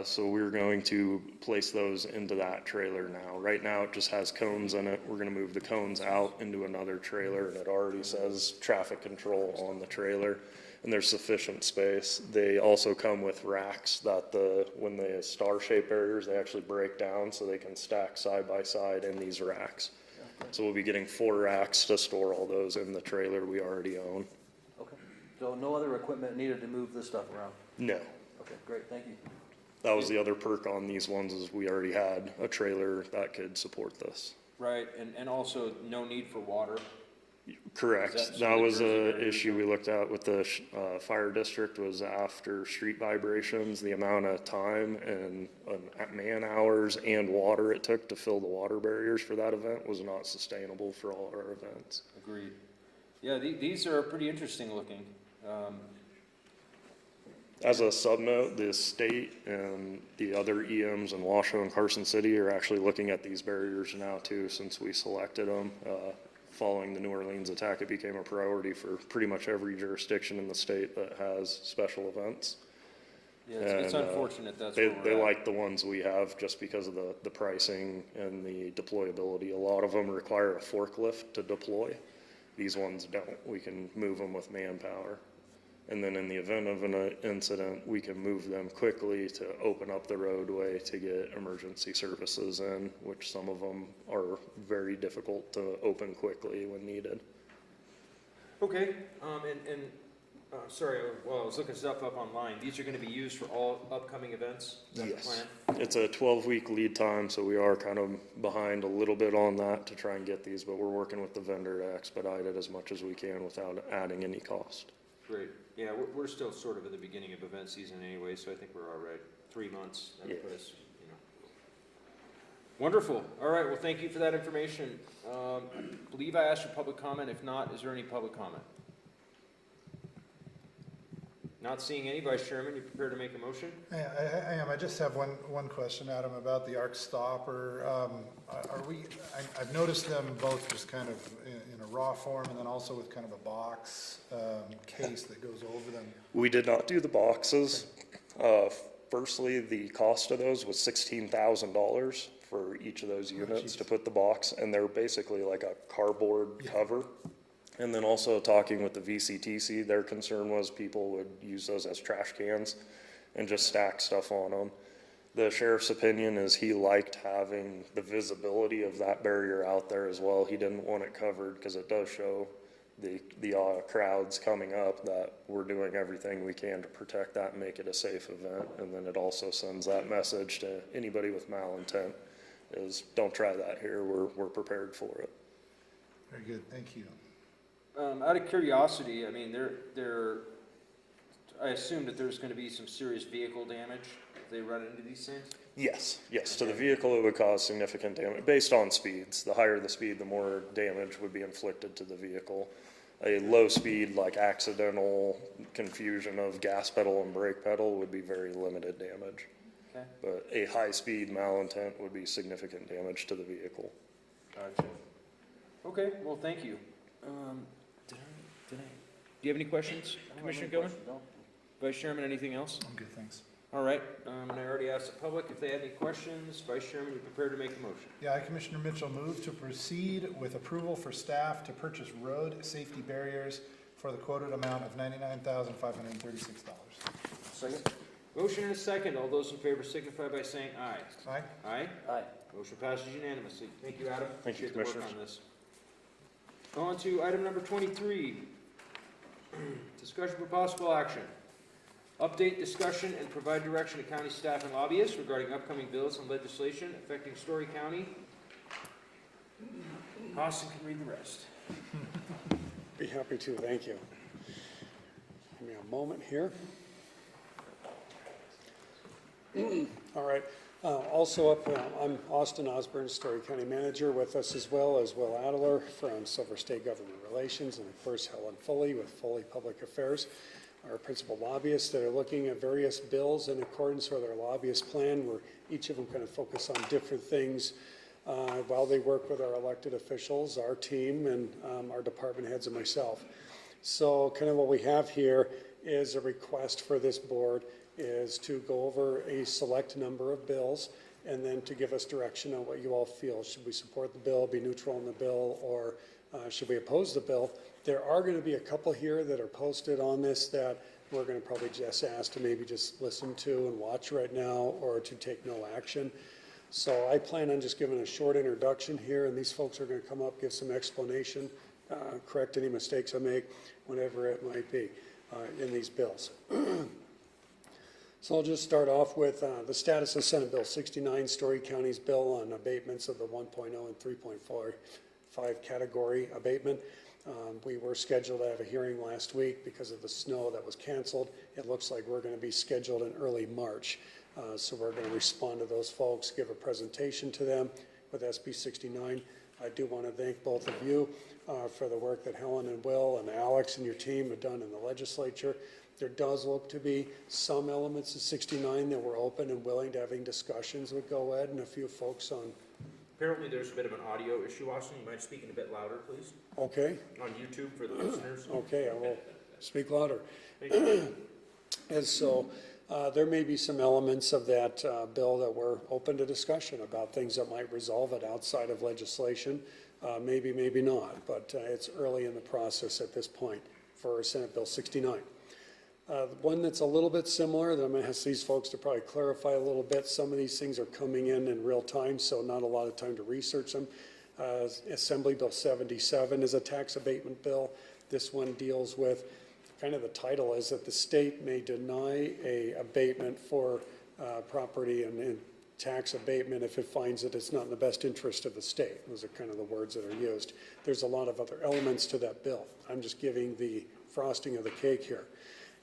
So we're going to place those into that trailer now. Right now it just has cones in it. We're going to move the cones out into another trailer, and it already says traffic control on the trailer, and there's sufficient space. They also come with racks that when the star-shaped barriers, they actually break down so they can stack side by side in these racks. So we'll be getting 4 racks to store all those in the trailer we already own. Okay, so no other equipment needed to move this stuff around? No. Okay, great, thank you. That was the other perk on these ones, is we already had a trailer that could support this. Right, and also no need for water. Correct. That was a issue we looked at with the fire district, was after street vibrations, the amount of time and man hours and water it took to fill the water barriers for that event was not sustainable for all our events. Agreed. Yeah, these are pretty interesting looking. As a sub-note, the state and the other EMs in Washoe and Carson City are actually looking at these barriers now too, since we selected them. Following the New Orleans attack, it became a priority for pretty much every jurisdiction in the state that has special events. Yeah, it's unfortunate that's they like the ones we have just because of the pricing and the deployability. A lot of them require a forklift to deploy. These ones don't. We can move them with manpower. And then in the event of an incident, we can move them quickly to open up the roadway to get emergency services in, which some of them are very difficult to open quickly when needed. Okay, sorry, well, I was looking stuff up online. These are going to be used for all upcoming events? Is that the plan? It's a 12-week lead time, so we are kind of behind a little bit on that to try and get these, but we're working with the vendor to expedite it as much as we can without adding any cost. Great. Yeah, we're still sort of at the beginning of event season anyway, so I think we're all right. 3 months, that would put us, Wonderful. All right, well, thank you for that information. I believe I asked for public comment. If not, is there any public comment? Not seeing any. Vice Chairman, you prepared to make a motion? Yeah, I am. I just have one question, Adam, about the arc stopper. I've noticed them both just kind of in a raw form and then also with kind of a box case that goes over them. We did not do the boxes. Firstly, the cost of those was $16,000 for each of those units to put the box, and they're basically like a cardboard cover. And then also talking with the VCTC, their concern was people would use those as trash cans and just stack stuff on them. The sheriff's opinion is he liked having the visibility of that barrier out there as well. He didn't want it covered because it does show the crowds coming up that we're doing everything we can to protect that and make it a safe event. And then it also sends that message to anybody with malintent is don't try that here. We're prepared for it. Very good. Thank you. Out of curiosity, I mean, I assume that there's going to be some serious vehicle damage if they run into these things? Yes, to the vehicle it would cause significant damage based on speeds. The higher the speed, the more damage would be inflicted to the vehicle. A low speed, like accidental confusion of gas pedal and brake pedal would be very limited damage. Okay. But a high speed malintent would be significant damage to the vehicle. Gotcha. Okay, well, thank you. Do you have any questions, Commissioner Gillen? No. Vice Chairman, anything else? I'm good, thanks. All right, and I already asked the public if they had any questions. Vice Chairman, you prepared to make a motion? Yeah, I, Commissioner Mitchell, move to proceed with approval for staff to purchase road safety barriers for the quoted amount of $99,536. Second. Motion and a second. All those in favor signify by saying aye. Aye? Aye? Aye. Motion passes unanimously. Thank you, Adam. Thank you, Appreciate the work Commissioners. on this. On to item number 23. Discussion for possible action. Update, discussion, and provide direction to county staff and lobbyists regarding upcoming bills and legislation affecting Storey County. Austin can read the rest. Be happy to, thank you. Give me a moment here. All right, also up, I'm Austin Osborne, Storey County Manager. With us as well as Will Adler from Silver State Government Relations, and of course Helen Foley with Foley Public Affairs, our principal lobbyists that are looking at various bills in accordance with our lobbyist plan, where each of them kind of focus on different things while they work with our elected officials, our team, and our department heads and myself. So kind of what we have here is a request for this board is to go over a select number of bills and then to give us direction on what you all feel. Should we support the bill, be neutral on the bill, or should we oppose the bill? There are going to be a couple here that are posted on this that we're going to probably just ask to maybe just listen to and watch right now or to take no action. So I plan on just giving a short introduction here, and these folks are going to come up, give some explanation, correct any mistakes I make, whatever it might be in these bills. So I'll just start off with the status of Senate Bill 69, Storey County's bill on abatements of the 1.0 and 3.45 category abatement. We were scheduled to have a hearing last week because of the snow that was canceled. It looks like we're going to be scheduled in early March. So we're going to respond to those folks, give a presentation to them with SB 69. I do want to thank both of you for the work that Helen and Will and Alex and your team have done in the legislature. There does look to be some elements of 69 that we're open and willing to having discussions with GoEd and a few folks on. Apparently there's a bit of an audio issue, Austin. You mind speaking a bit louder, please? Okay. On YouTube for the listeners. Okay, I will speak louder. Thank you. And so there may be some elements of that bill that we're open to discussion about, things that might resolve it outside of legislation. Maybe, maybe not, but it's early in the process at this point for Senate Bill 69. One that's a little bit similar, that I'm going to ask these folks to probably clarify a little bit. Some of these things are coming in real time, so not a lot of time to research them. Assembly Bill 77 is a tax abatement bill. This one deals with, kind of the title is that the state may deny a abatement for property and tax abatement if it finds that it's not in the best interest of the state. Those are kind of the words that are used. There's a lot of other elements to that bill. I'm just giving the frosting of the cake here.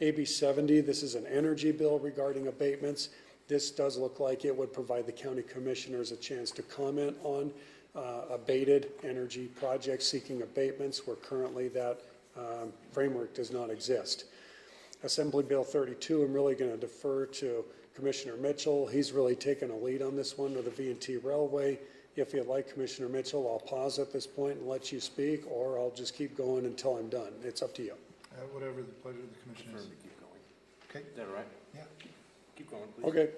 AB 70, this is an energy bill regarding abatements. This does look like it would provide the county commissioners a chance to comment on abated energy projects seeking abatements where currently that framework does not exist. Assembly Bill 32, I'm really going to defer to Commissioner Mitchell. He's really taken a lead on this one with the V&T Railway. If you'd like, Commissioner Mitchell, I'll pause at this point and let you speak, or I'll just keep going until I'm done. It's up to you. Whatever the pleasure of the commission is. Okay. Is that all right? Yeah. Keep going, please. Okay.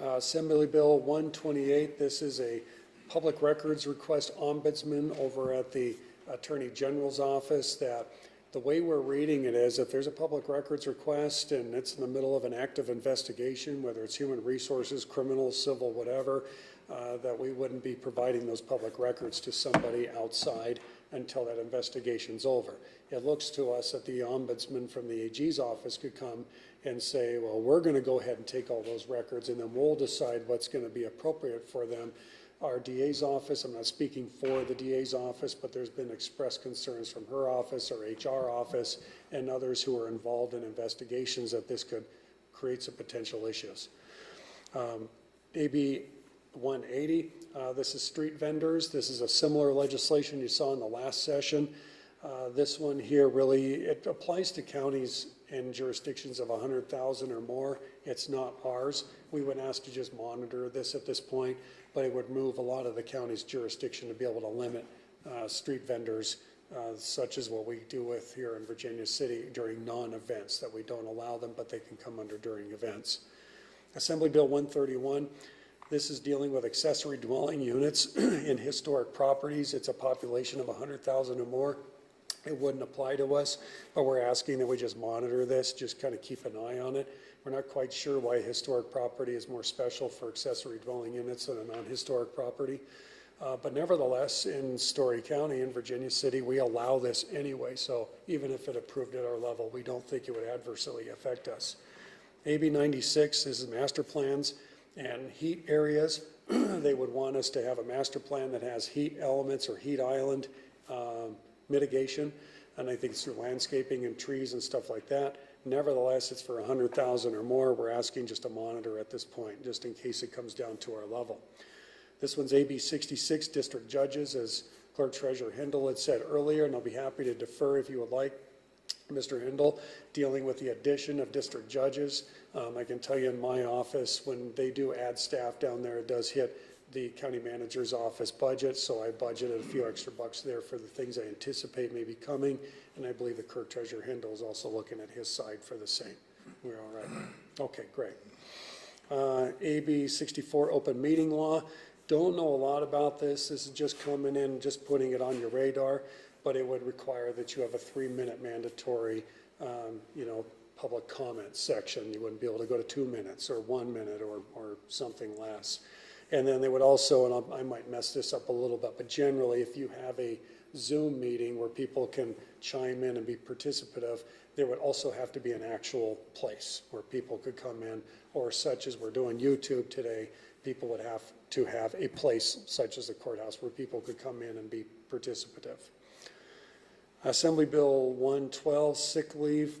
Assembly Bill 128, this is a public records request ombudsman over at the Attorney General's office. That the way we're reading it is, if there's a public records request and it's in the middle of an active investigation, whether it's human resources, criminal, civil, whatever, that we wouldn't be providing those public records to somebody outside until that investigation's over. It looks to us that the ombudsman from the AG's office could come and say, well, we're going to go ahead and take all those records and then we'll decide what's going to be appropriate for them. Our DA's office, I'm not speaking for the DA's office, but there's been expressed concerns from her office or HR office and others who are involved in investigations that this could create some potential issues. AB 180, this is street vendors. This is a similar legislation you saw in the last session. This one here really, it applies to counties and jurisdictions of 100,000 or more. It's not ours. We would ask to just monitor this at this point, but it would move a lot of the county's jurisdiction to be able to limit street vendors, such as what we do with here in Virginia City during non-events, that we don't allow them, but they can come under during events. Assembly Bill 131, this is dealing with accessory dwelling units in historic properties. It's a population of 100,000 or more. It wouldn't apply to us, but we're asking that we just monitor this, just kind of keep an eye on it. We're not quite sure why historic property is more special for accessory dwelling units than a non-historic property. But nevertheless, in Storey County in Virginia City, we allow this anyway. So even if it approved at our level, we don't think it would adversely affect us. AB 96 is master plans and heat areas. They would want us to have a master plan that has heat elements or heat island mitigation, and I think it's through landscaping and trees and stuff like that. Nevertheless, it's for 100,000 or more. We're asking just to monitor at this point, just in case it comes down to our level. This one's AB 66, district judges, as Clerk Treasurer Hindle had said earlier, and I'll be happy to defer if you would like, Mr. Hindle, dealing with the addition of district judges. I can tell you in my office, when they do add staff down there, it does hit the county manager's office budget, so I budgeted a few extra bucks there for the things I anticipate may be coming, and I believe the Clerk Treasurer Hindle is also looking at his side for the same. We're all right. Okay, great. AB 64, open meeting law. Don't know a lot about this. This is just coming in, just putting it on your radar, but it would require that you have a 3-minute mandatory, public comment section. You wouldn't be able to go to 2 minutes or 1 minute or something less. And then they would also, and I might mess this up a little bit, but generally if you have a Zoom meeting where people can chime in and be participative, there would also have to be an actual place where people could come in, or such as we're doing YouTube today, people would have to have a place such as the courthouse where people could come in and be participative. Assembly Bill 112, sick leave.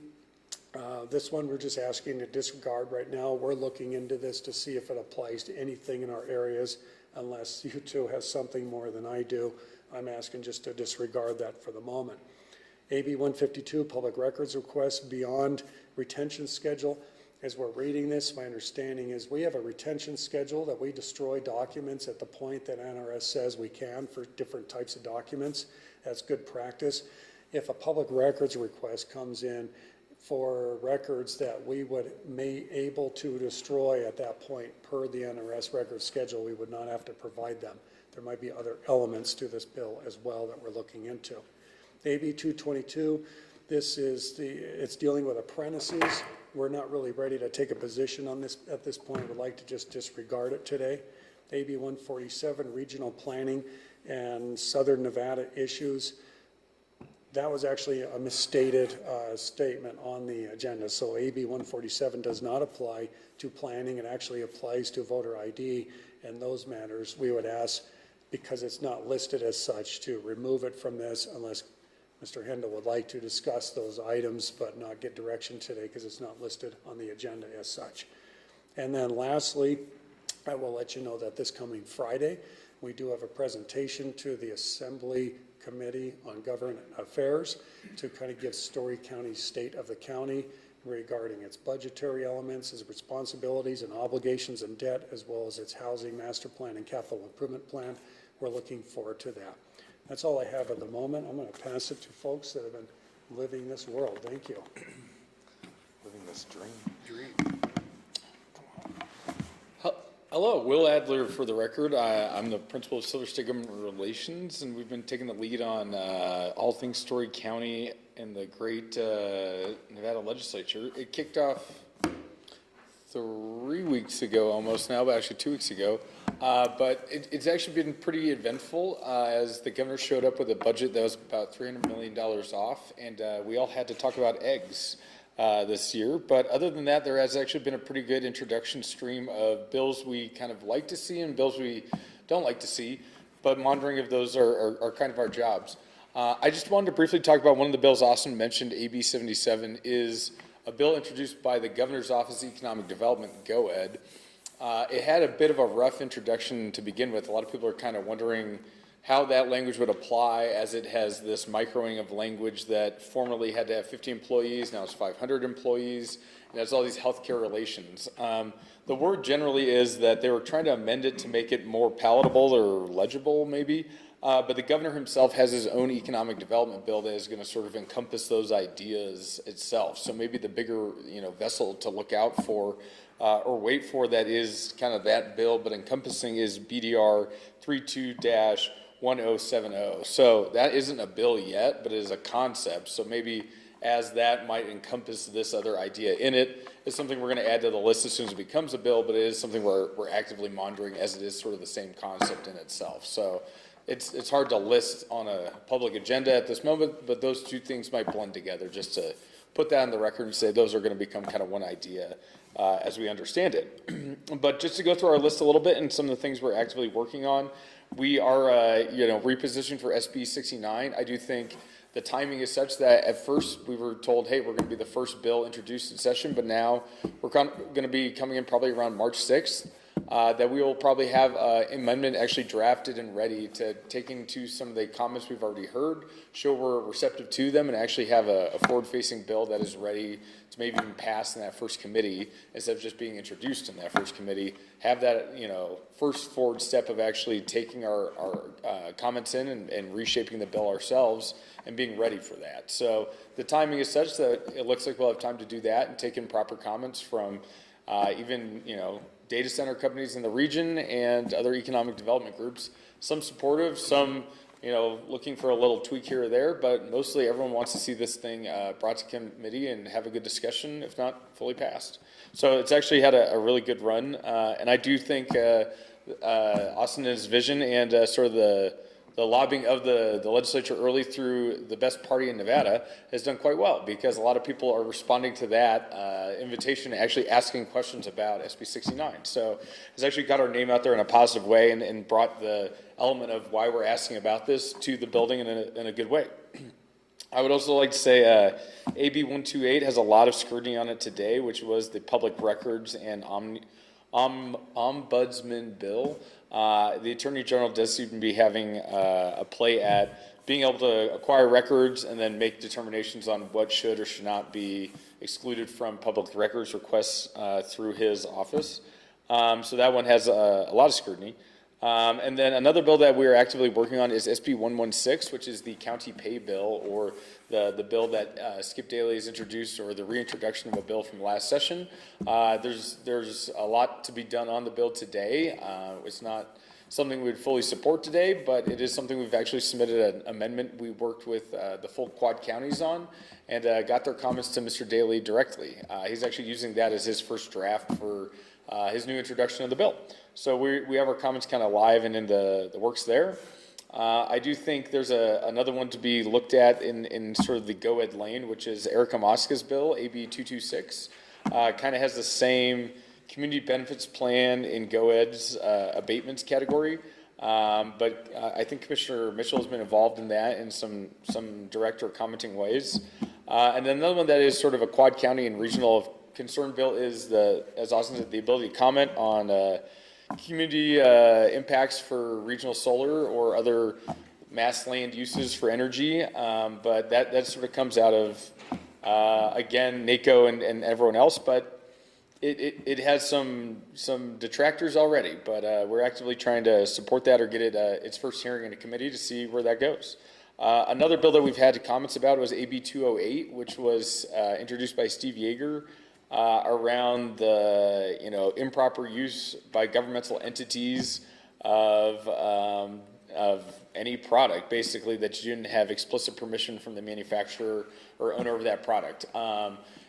This one we're just asking to disregard right now. We're looking into this to see if it applies to anything in our areas, unless you two have something more than I do. I'm asking just to disregard that for the moment. AB 152, public records request beyond retention schedule. As we're reading this, my understanding is we have a retention schedule that we destroy documents at the point that NRS says we can for different types of documents. That's good practice. If a public records request comes in for records that we may able to destroy at that point per the NRS record schedule, we would not have to provide them. There might be other elements to this bill as well that we're looking into. AB 222, it's dealing with apprentices. We're not really ready to take a position on this at this point. We'd like to just disregard it today. AB 147, regional planning and Southern Nevada issues. That was actually a misstated statement on the agenda. So AB 147 does not apply to planning. It actually applies to voter ID and those matters. We would ask, because it's not listed as such, to remove it from this unless Mr. Hindle would like to discuss those items but not get direction today because it's not listed on the agenda as such. And then lastly, I will let you know that this coming Friday, we do have a presentation to the Assembly Committee on Government Affairs to kind of give Storey County's state of the county regarding its budgetary elements, its responsibilities and obligations and debt, as well as its housing master plan and capital improvement plan. We're looking forward to that. That's all I have at the moment. I'm going to pass it to folks that have been living this world. Thank you. Living this dream. Hello, Will Adler for the record. I'm the principal of Silver State Government Relations, and we've been taking the lead on all things Storey County and the great Nevada legislature. It kicked off 3 weeks ago almost now, but actually 2 weeks ago. But it's actually been pretty eventful as the governor showed up with a budget that was about $300 million off, and we all had to talk about eggs this year. But other than that, there has actually been a pretty good introduction stream of bills we kind of like to see and bills we don't like to see, but monitoring of those are kind of our jobs. I just wanted to briefly talk about one of the bills Austin mentioned, AB 77, is a bill introduced by the Governor's Office of Economic Development, GOED. It had a bit of a rough introduction to begin with. A lot of people are kind of wondering how that language would apply, as it has this microing of language that formerly had to have 50 employees, now it's 500 employees, and has all these healthcare relations. The word generally is that they were trying to amend it to make it more palatable or legible, maybe, but the governor himself has his own economic development bill that is going to sort of encompass those ideas itself. So maybe the bigger, vessel to look out for or wait for that is kind of that bill, but encompassing is BDR 32-1070. So that isn't a bill yet, but it is a concept. So maybe as that might encompass this other idea in it, it's something we're going to add to the list as soon as it becomes a bill, but it is something we're actively monitoring, as it is sort of the same concept in itself. So it's hard to list on a public agenda at this moment, but those two things might blend together, just to put that on the record and say those are going to become kind of one idea as we understand it. But just to go through our list a little bit and some of the things we're actively working on, we are repositioned for SB 69. I do think the timing is such that at first we were told, hey, we're going to be the first bill introduced in session, but now we're going to be coming in probably around March 6th. That we will probably have an amendment actually drafted and ready to take into some of the comments we've already heard, show we're receptive to them, and actually have a forward-facing bill that is ready to maybe even pass in that first committee instead of just being introduced in that first committee. Have that, first forward step of actually taking our comments in and reshaping the bill ourselves and being ready for that. So the timing is such that it looks like we'll have time to do that and take in proper comments from even, data center companies in the region and other economic development groups. Some supportive, some, looking for a little tweak here or there, but mostly everyone wants to see this thing brought to committee and have a good discussion, if not fully passed. So it's actually had a really good run, and I do think Austin and his vision and sort of the lobbying of the legislature early through the best party in Nevada has done quite well, because a lot of people are responding to that invitation and actually asking questions about SB 69. So it's actually got our name out there in a positive way and brought the element of why we're asking about this to the building in a good way. I would also like to say AB 128 has a lot of scrutiny on it today, which was the Public Records and Ombudsman bill. The Attorney General does seem to be having a play at being able to acquire records and then make determinations on what should or should not be excluded from public records requests through his office. So that one has a lot of scrutiny. And then another bill that we are actively working on is SB 116, which is the county pay bill, or the bill that Skip Daly has introduced, or the reintroduction of a bill from last session. There's a lot to be done on the bill today. It's not something we'd fully support today, but it is something we've actually submitted an amendment we worked with the full quad counties on, and got their comments to Mr. Daly directly. He's actually using that as his first draft for his new introduction of the bill. So we have our comments kind of live and in the works there. I do think there's another one to be looked at in sort of the GOED lane, which is Erica Mosca's bill, AB 226. Kind of has the same community benefits plan in GOED's abatements category. But I think Commissioner Mitchell has been involved in that in some direct or commenting ways. And then another one that is sort of a quad county and regional concern bill is as Austin said, the ability to comment on community impacts for regional solar or other mass land uses for energy, but that sort of comes out of Again, NACO and everyone else, but it has some detractors already, but we're actively trying to support that or get it its first hearing in a committee to see where that goes. Another bill that we've had comments about was AB 208, which was introduced by Steve Yeager around the improper use by governmental entities of any product, basically, that you didn't have explicit permission from the manufacturer or owner of that product.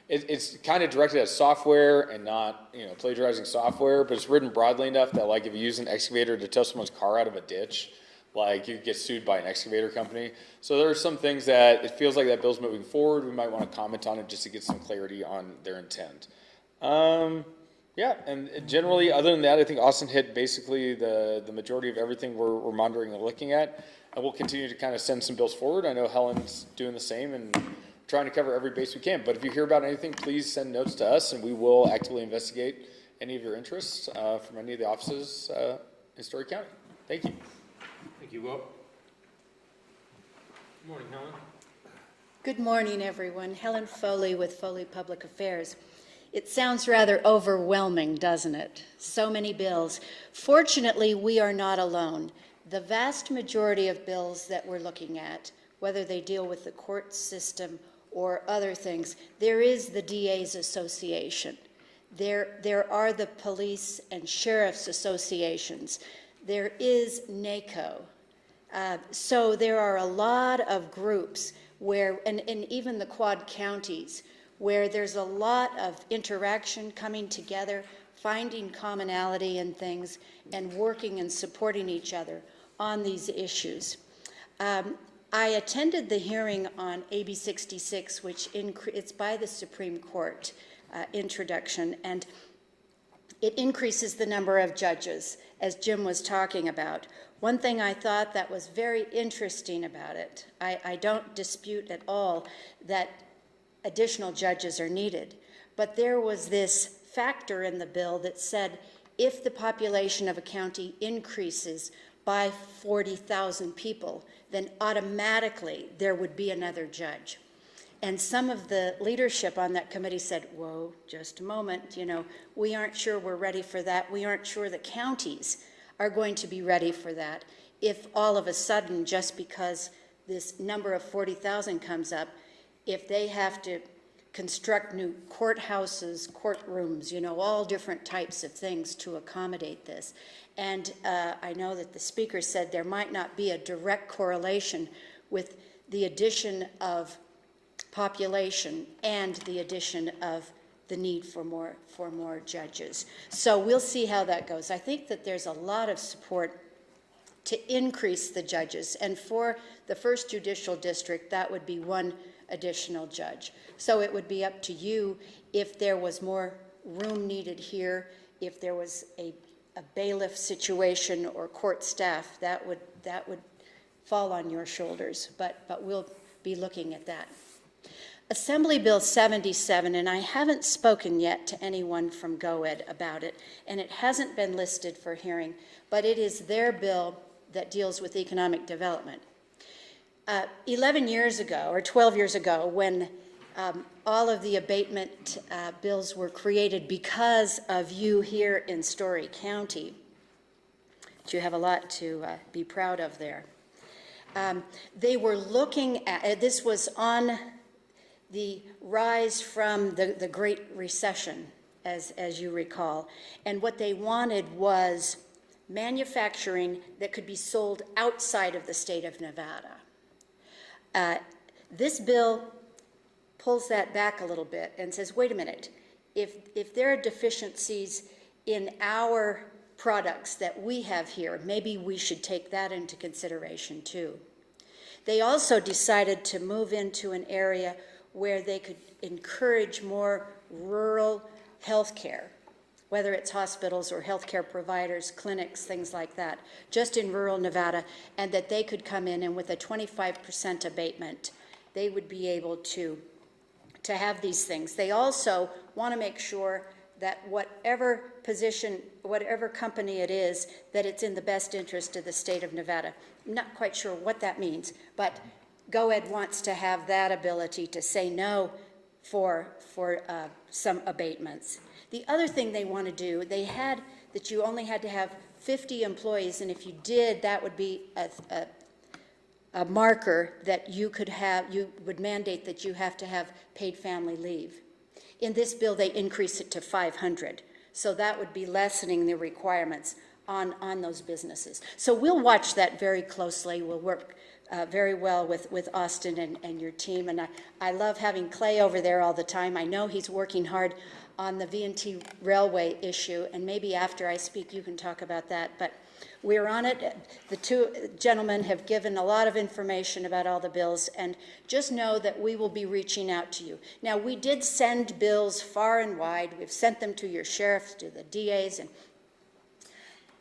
It's kind of directed at software and not, plagiarizing software, but it's written broadly enough that, like, if you use an excavator to tow someone's car out of a ditch, like, you get sued by an excavator company. So there are some things that it feels like that bill's moving forward. We might want to comment on it just to get some clarity on their intent. Yeah, and generally, other than that, I think Austin hit basically the majority of everything we're monitoring and looking at. And we'll continue to kind of send some bills forward. I know Helen's doing the same and trying to cover every base we can. But if you hear about anything, please send notes to us, and we will actively investigate any of your interests from any of the offices in Storey County. Thank you. Thank you, Will. Good morning, Helen. Good morning, everyone. Helen Foley with Foley Public Affairs. It sounds rather overwhelming, doesn't it? So many bills. Fortunately, we are not alone. The vast majority of bills that we're looking at, whether they deal with the court system or other things, there is the DA's Association. There are the police and sheriff's associations. There is NACO. So there are a lot of groups where, and even the Quad Counties, where there's a lot of interaction coming together, finding commonality in things, and working and supporting each other on these issues. I attended the hearing on AB 66, which it's by the Supreme Court introduction, and it increases the number of judges, as Jim was talking about. One thing I thought that was very interesting about it, I don't dispute at all that additional judges are needed, but there was this factor in the bill that said if the population of a county increases by 40,000 people, then automatically there would be another judge. And some of the leadership on that committee said, whoa, just a moment, we aren't sure we're ready for that. We aren't sure the counties are going to be ready for that. If all of a sudden, just because this number of 40,000 comes up, if they have to construct new courthouses, courtrooms, all different types of things to accommodate this. And I know that the speaker said there might not be a direct correlation with the addition of population and the addition of the need for more judges. So we'll see how that goes. I think that there's a lot of support to increase the judges. And for the first judicial district, that would be one additional judge. So it would be up to you if there was more room needed here, if there was a bailiff situation or court staff, that would fall on your shoulders. But we'll be looking at that. Assembly Bill 77, and I haven't spoken yet to anyone from GOED about it, and it hasn't been listed for hearing, but it is their bill that deals with economic development. 11 years ago, or 12 years ago, when all of the abatement bills were created because of you here in Storey County, which you have a lot to be proud of there. They were looking at, this was on the rise from the Great Recession, as you recall, and what they wanted was manufacturing that could be sold outside of the state of Nevada. This bill pulls that back a little bit and says, wait a minute, if there are deficiencies in our products that we have here, maybe we should take that into consideration too. They also decided to move into an area where they could encourage more rural health care, whether it's hospitals or healthcare providers, clinics, things like that, just in rural Nevada, and that they could come in and with a 25% abatement, they would be able to have these things. They also want to make sure that whatever position, whatever company it is, that it's in the best interest of the state of Nevada. I'm not quite sure what that means, but GOED wants to have that ability to say, no, for some abatements. The other thing they want to do, they had that you only had to have 50 employees, and if you did, that would be a marker that you would mandate that you have to have paid family leave. In this bill, they increase it to 500. So that would be lessening the requirements on those businesses. So we'll watch that very closely. We'll work very well with Austin and your team. And I love having Clay over there all the time. I know he's working hard on the V&T railway issue, and maybe after I speak you can talk about that. But we're on it. The two gentlemen have given a lot of information about all the bills, and just know that we will be reaching out to you. Now, we did send bills far and wide. We've sent them to your sheriffs, to the DAs, and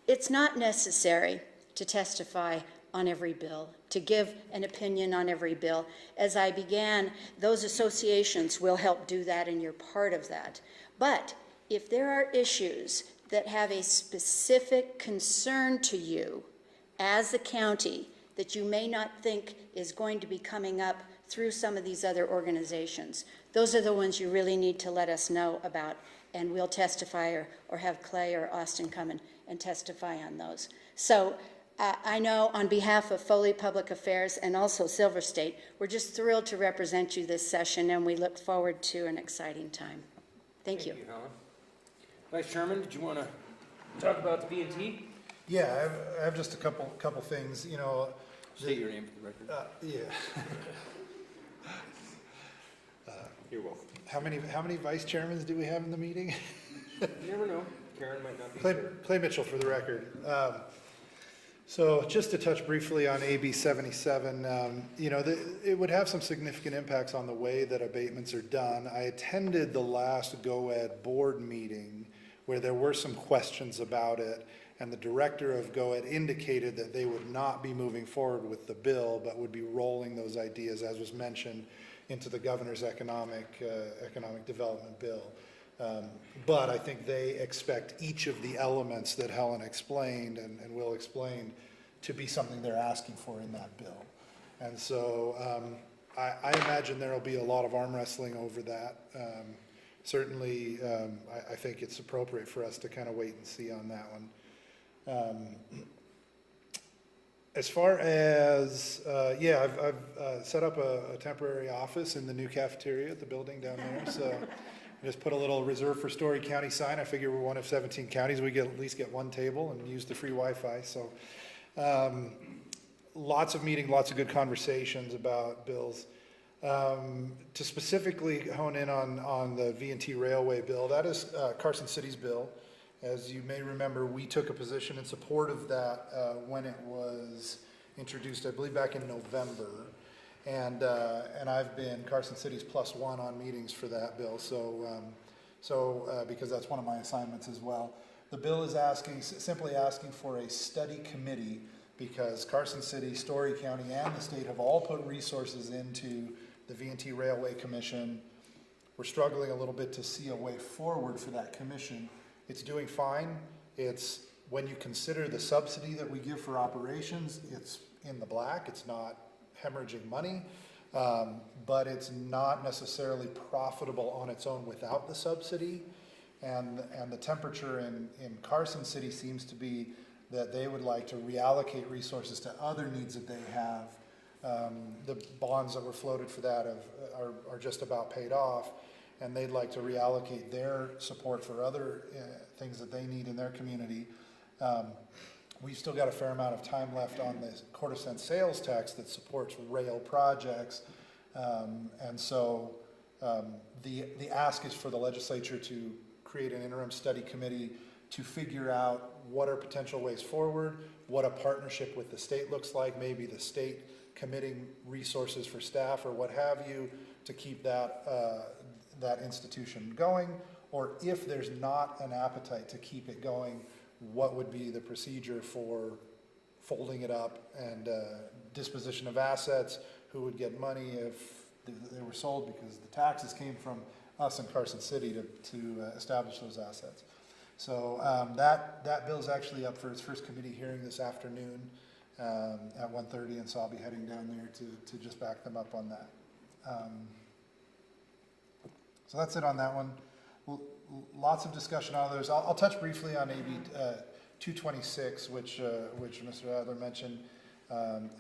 it's not necessary to testify on every bill, to give an opinion on every bill. As I began, those associations will help do that, and you're part of that. But if there are issues that have a specific concern to you as a county that you may not think is going to be coming up through some of these other organizations, those are the ones you really need to let us know about, and we'll testify or have Clay or Austin come and testify on those. So I know on behalf of Foley Public Affairs and also Silver State, we're just thrilled to represent you this session, and we look forward to an exciting time. Thank you. Thank you, Helen. Vice Chairman, did you want to talk about the B&T? Yeah, I have just a couple things, you know. State your name for the record. Yeah. You're welcome. How many vice chairmans do we have in the meeting? You never know. Karen might not be Clay Mitchell for the record. So just to touch briefly on AB 77, you know, it would have some significant impacts on the way that abatements are done. I attended the last GOED board meeting where there were some questions about it, and the director of GOED indicated that they would not be moving forward with the bill, but would be rolling those ideas, as was mentioned, into the governor's economic development bill. But I think they expect each of the elements that Helen explained and will explain to be something they're asking for in that bill. And so I imagine there will be a lot of arm wrestling over that. Certainly, I think it's appropriate for us to kind of wait and see on that one. As far as, yeah, I've set up a temporary office in the new cafeteria at the building down there. So just put a little reserve for Storey County sign. I figure we're one of 17 counties. We at least get one table and use the free Wi-Fi. So lots of meetings, lots of good conversations about bills. To specifically hone in on the V&T Railway bill, that is Carson City's bill. As you may remember, we took a position in support of that when it was introduced, I believe back in November. And I've been Carson City's +1 on meetings for that bill, because that's one of my assignments as well. The bill is simply asking for a study committee, because Carson City, Storey County, and the state have all put resources into the V&T Railway Commission. We're struggling a little bit to see a way forward for that commission. It's doing fine. It's, when you consider the subsidy that we give for operations, it's in the black. It's not hemorrhaging money, but it's not necessarily profitable on its own without the subsidy. And the temperature in Carson City seems to be that they would like to reallocate resources to other needs that they have. The bonds that were floated for that are just about paid off, and they'd like to reallocate their support for other things that they need in their community. We've still got a fair amount of time left on this quarter-cent sales tax that supports rail projects. And so the ask is for the legislature to create an interim study committee to figure out what are potential ways forward, what a partnership with the state looks like, maybe the state committing resources for staff or what have you to keep that, that institution going, or if there's not an appetite to keep it going, what would be the procedure for folding it up and disposition of assets, who would get money if they were sold, because the taxes came from us in Carson City to establish those assets. So that bill is actually up for its first committee hearing this afternoon at 1:30, and so I'll be heading down there to just back them up on that. So that's it on that one. Lots of discussion on others. I'll touch briefly on AB 226, which Mr. Adler mentioned.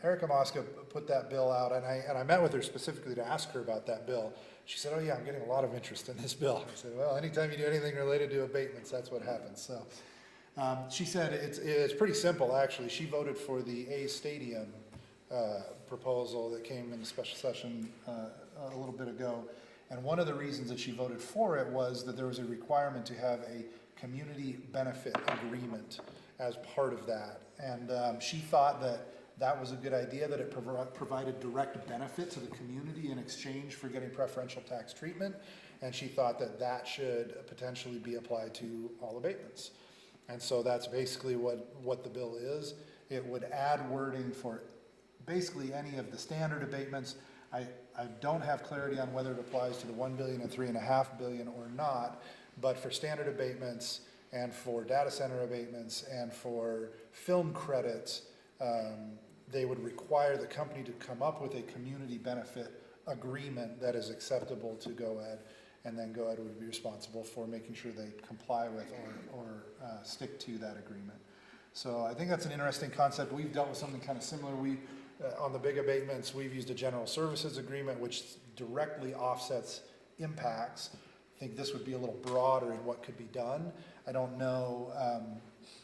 Erica Mosca put that bill out, and I met with her specifically to ask her about that bill. She said, "Oh yeah, I'm getting a lot of interest in this bill." I said, "Well, anytime you do anything related to abatements, that's what happens." So she said it's pretty simple, actually. She voted for the A Stadium proposal that came in the special session a little bit ago. And one of the reasons that she voted for it was that there was a requirement to have a community benefit agreement as part of that. And she thought that that was a good idea, that it provided direct benefit to the community in exchange for getting preferential tax treatment. And she thought that that should potentially be applied to all abatements. And so that's basically what the bill is. It would add wording for basically any of the standard abatements. I don't have clarity on whether it applies to the $1 billion and $3.5 billion or not, but for standard abatements and for data center abatements and for film credits, they would require the company to come up with a community benefit agreement that is acceptable to GOED, and then GOED would be responsible for making sure they comply with or stick to that agreement. So I think that's an interesting concept. We've dealt with something kind of similar. On the big abatements, we've used a general services agreement, which directly offsets impacts. I think this would be a little broader in what could be done. I don't know.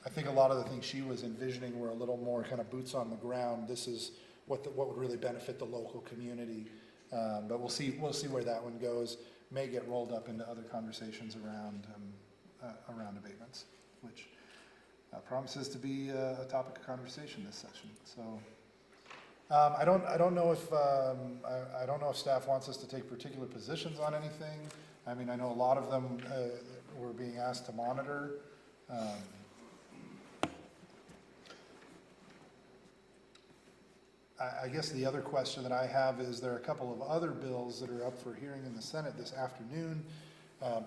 I think a lot of the things she was envisioning were a little more kind of boots on the ground. This is what would really benefit the local community. But we'll see where that one goes. May get rolled up into other conversations around abatements, which promises to be a topic of conversation this session. So. I don't know if staff wants us to take particular positions on anything. I mean, I know a lot of them were being asked to monitor. I guess the other question that I have is there are a couple of other bills that are up for hearing in the Senate this afternoon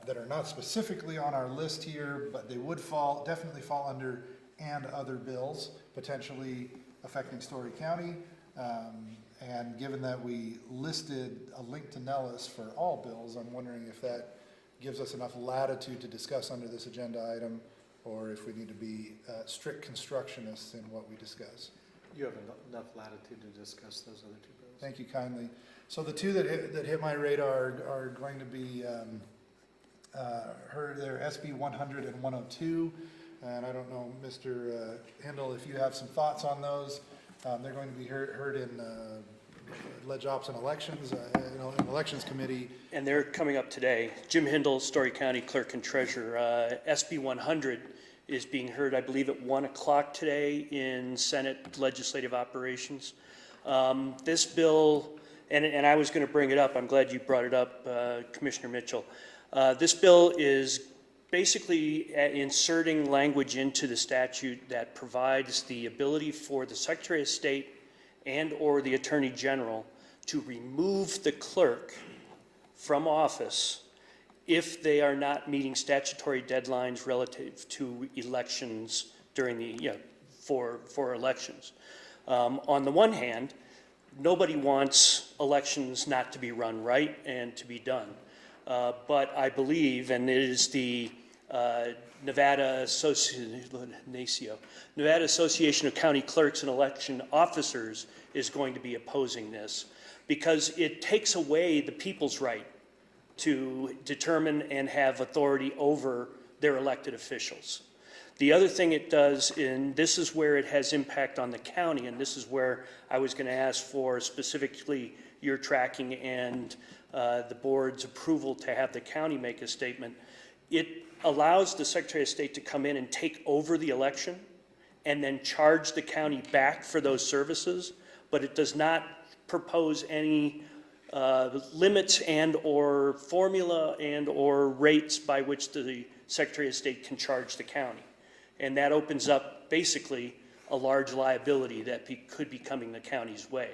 that are not specifically on our list here, but they would definitely fall under and other bills potentially affecting Storey County. And given that we listed a link to Nellis for all bills, I'm wondering if that gives us enough latitude to discuss under this agenda item, or if we need to be strict constructionists in what we discuss. You have enough latitude to discuss those other two bills. Thank you kindly. So the two that hit my radar are going to be they're SB 100 and 102, and I don't know, Mr. Hindle, if you have some thoughts on those. They're going to be heard in Ledge Ops and Elections, in Elections Committee. And they're coming up today. Jim Hindle, Storey County Clerk and Treasurer. SB 100 is being heard, I believe, at 1 o'clock today in Senate Legislative Operations. This bill, and I was going to bring it up, I'm glad you brought it up, Commissioner Mitchell. This bill is basically inserting language into the statute that provides the ability for the Secretary of State and or the Attorney General to remove the clerk from office if they are not meeting statutory deadlines relative to elections during the, for elections. On the one hand, nobody wants elections not to be run right and to be done. But I believe, and it is the Nevada Association of County Clerks and Election Officers is going to be opposing this because it takes away the people's right to determine and have authority over their elected officials. The other thing it does, and this is where it has impact on the county, and this is where I was going to ask for specifically your tracking and the board's approval to have the county make a statement. It allows the Secretary of State to come in and take over the election and then charge the county back for those services, but it does not propose any limits and or formula and or rates by which the Secretary of State can charge the county. And that opens up basically a large liability that could be coming the county's way.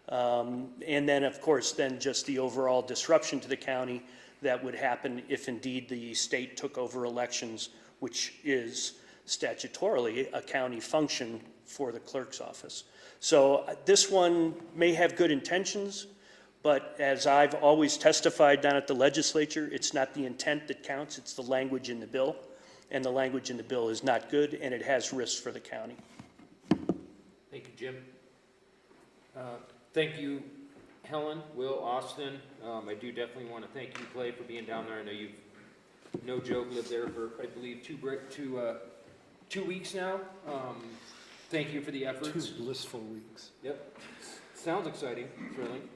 And then, of course, then just the overall disruption to the county that would happen if indeed the state took over elections, which is statutorily a county function for the clerk's office. So this one may have good intentions, But as I've always testified down at the legislature, it's not the intent that counts, it's the language in the bill. And the language in the bill is not good, and it has risks for the county. Thank you, Jim. Thank you, Helen, Will, Austin. I do definitely want to thank you, Clay, for being down there. I know you've, no joke, lived there for, I believe, 2 weeks now. Thank you for the efforts. 2 blissful weeks. Yep. Sounds exciting, thrilling.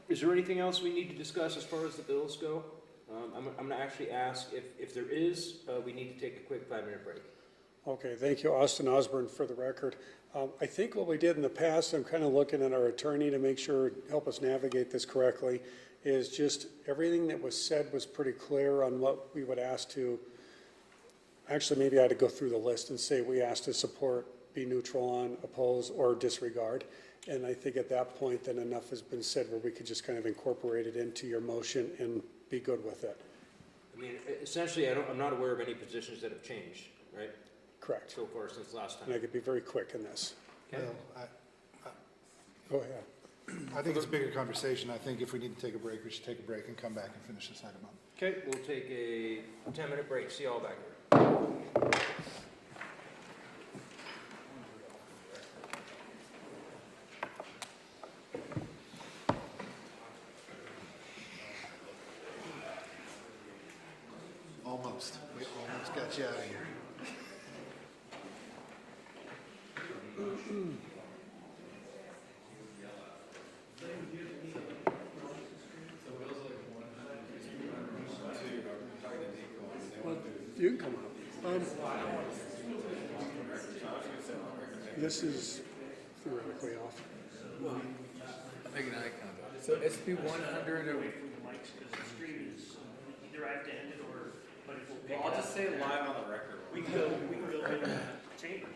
Is there anything else we need to discuss as far as the bills go? I'm going to actually ask if there is, we need to take a quick 5-minute break. Okay, thank you, Austin Osborne, for the record. I think what we did in the past, I'm kind of looking at our attorney to make sure, help us navigate this correctly, is just everything that was said was pretty clear on what we would ask to, actually maybe I had to go through the list and say we asked to support, be neutral on, oppose, or disregard. And I think at that point then enough has been said where we could just kind of incorporate it into your motion and be good with it. I mean, essentially, I'm not aware of any positions that have changed, right? Correct. So far since last time. And I could be very quick in this. Okay. Well, Go ahead. I think it's a bigger conversation. I think if we need to take a break, we should take a break and come back and finish this item up. Okay, we'll take a 10-minute break. See you all back here. Almost. We almost got you out of here. Well, you can come up. This is theoretically off. Make an eye contact. So SB 100 or? Either I have to end it or, but if we'll pick I'll just say it live on the record. We can go to the chamber.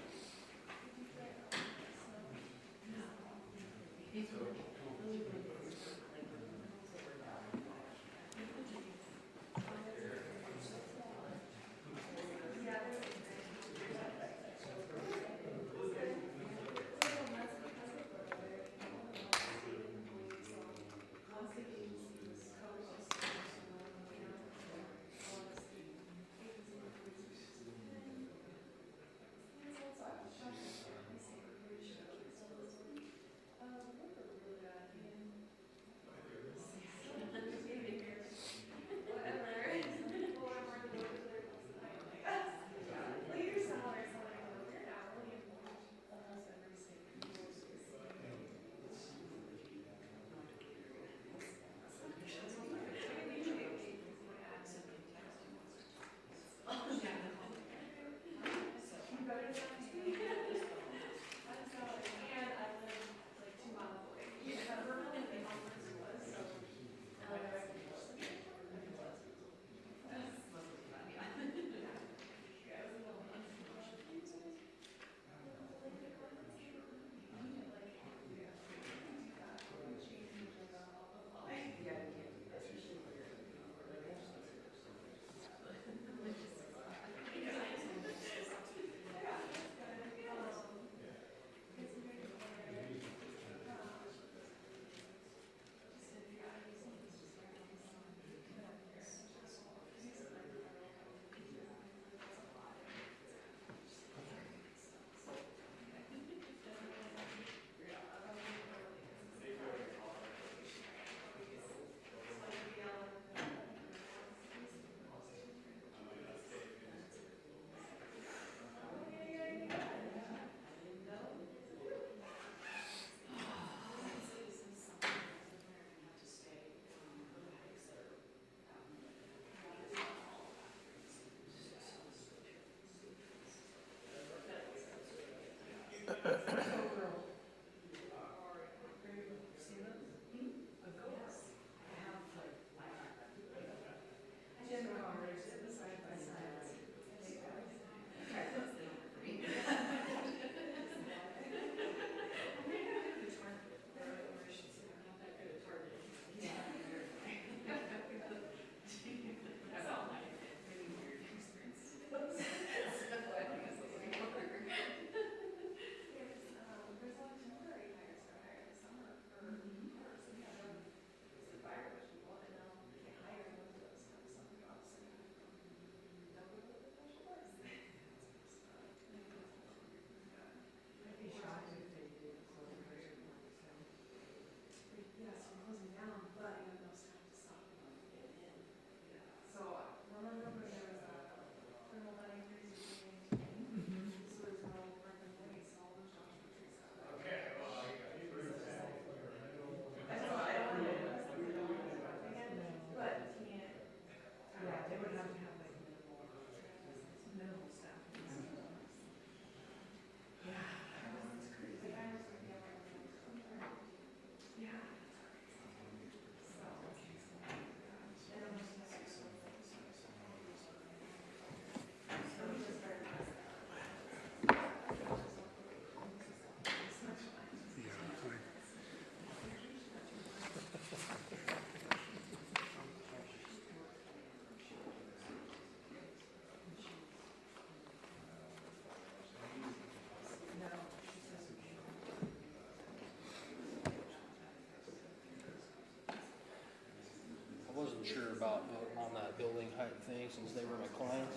since they were my clients.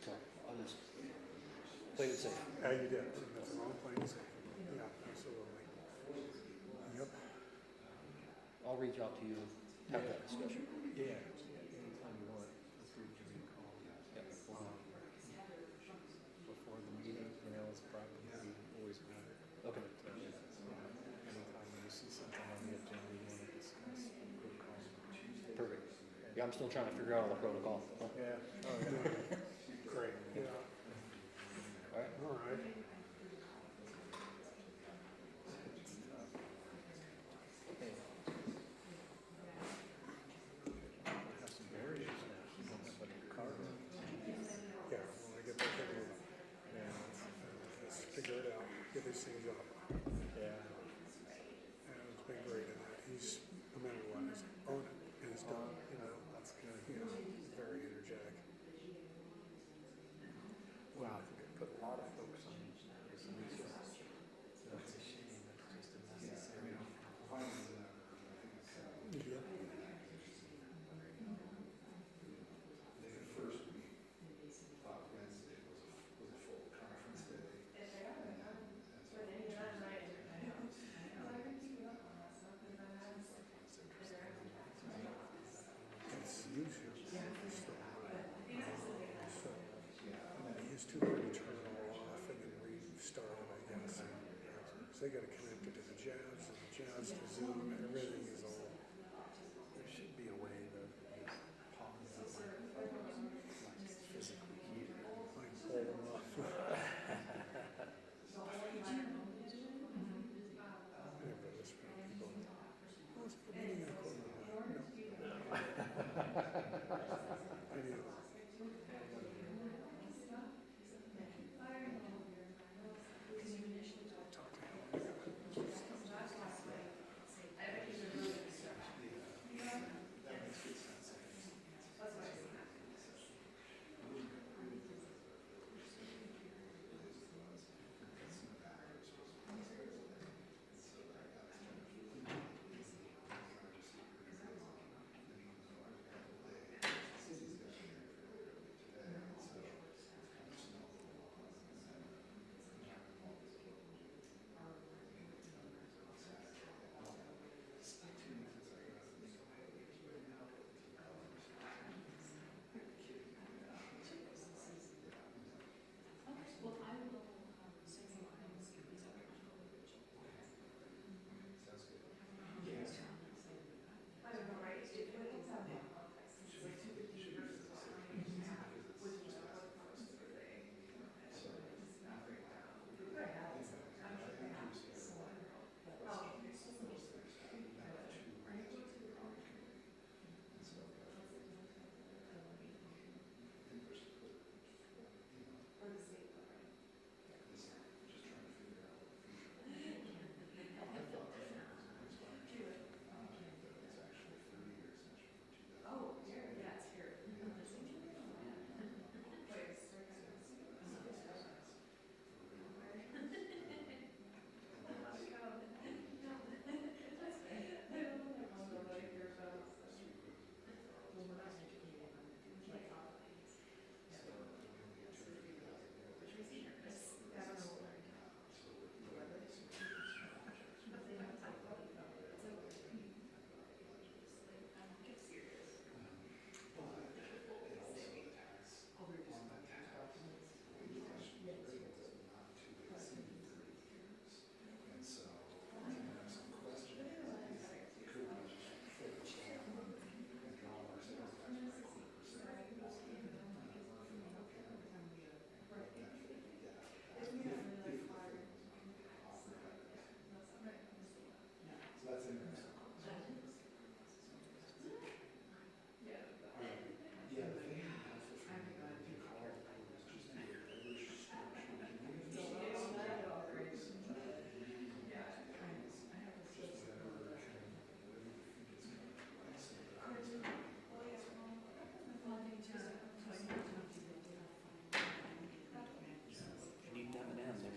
So I'll just play it safe. Yeah, you did. That's the wrong place. Yeah, absolutely. Yep. I'll reach out to you, have that discussion. Yeah, anytime you want, feel free to give me a call. Before the meeting, it's probably always good. Okay. Anytime you see something on the agenda you want to discuss, quick call. Perfect. Yeah, I'm still trying to figure out all the protocol. Yeah. Oh, yeah. Great. Yeah. All right. All right. Have some berries now. You don't have any carver. Yeah, when I get that figured out. Yeah. Let's figure it out. Get these things up. Yeah. And it's been great in that. He's, no matter what, he's on it and he's done. That's good. He's very energetic. Wow, I think I put a lot of folks on this list. That's a shame. That's just unnecessary. Yeah. It's usually so he has to learn to turn it all off and then restart it, I guess. So they got to connect it to the jazz and the jazz to Zoom. Everything is all. There should be a way to pause the microphone, like physically heat it. Like pull them off. Whatever this for people. Oh, it's for meeting in a corner. Anyway.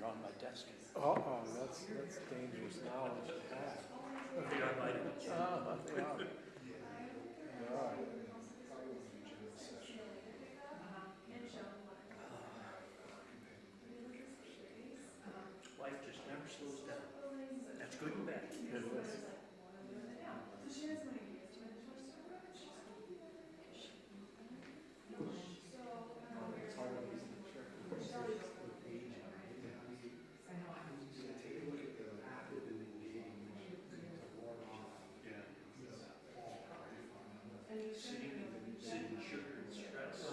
On my desk. Uh-oh, that's dangerous knowledge to have. You're on my Yeah. Life just never slows down. That's good and bad. Sitting sugar and stress.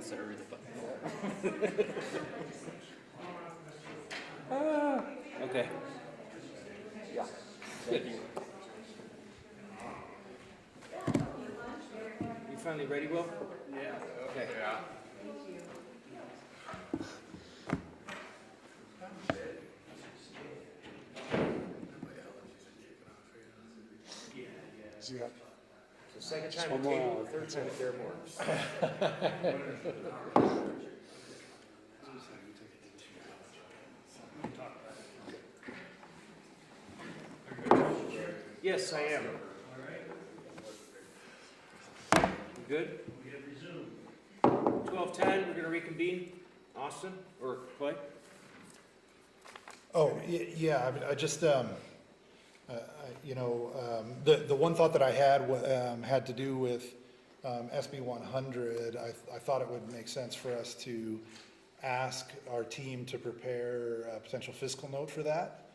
After we Okay. Yeah. Good. You finally ready, Will? Yeah. Okay. Yeah. So you got The second time one at more table, hour. the third time at their boards. Yes, I am. Good? 12:10, we're gonna reconvene. Austin or Clay? Oh, yeah, I mean, I just, the one thought that I had had to do with SB 100. I thought it would make sense for us to ask our team to prepare a potential fiscal note for that,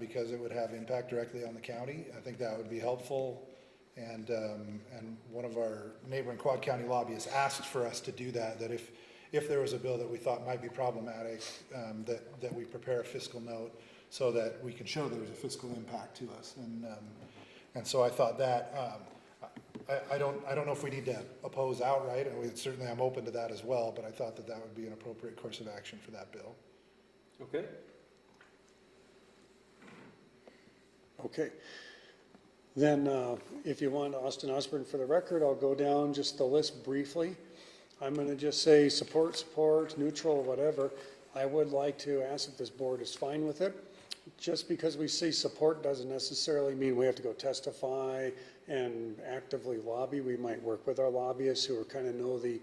because it would have impact directly on the county. I think that would be helpful. And one of our neighboring Quad County lobbyists asked for us to do that, that if there was a bill that we thought might be problematic, that we prepare a fiscal note so that we can show there was a fiscal impact to us. And so I thought that, I don't know if we need to oppose outright, and certainly I'm open to that as well, but I thought that that would be an appropriate course of action for that bill. Okay. Okay. Then, if you want Austin Osborne for the record, I'll go down just the list briefly. I'm going to just say support, neutral, whatever. I would like to ask if this board is fine with it. Just because we say support doesn't necessarily mean we have to go testify and actively lobby. We might work with our lobbyists who kind of know the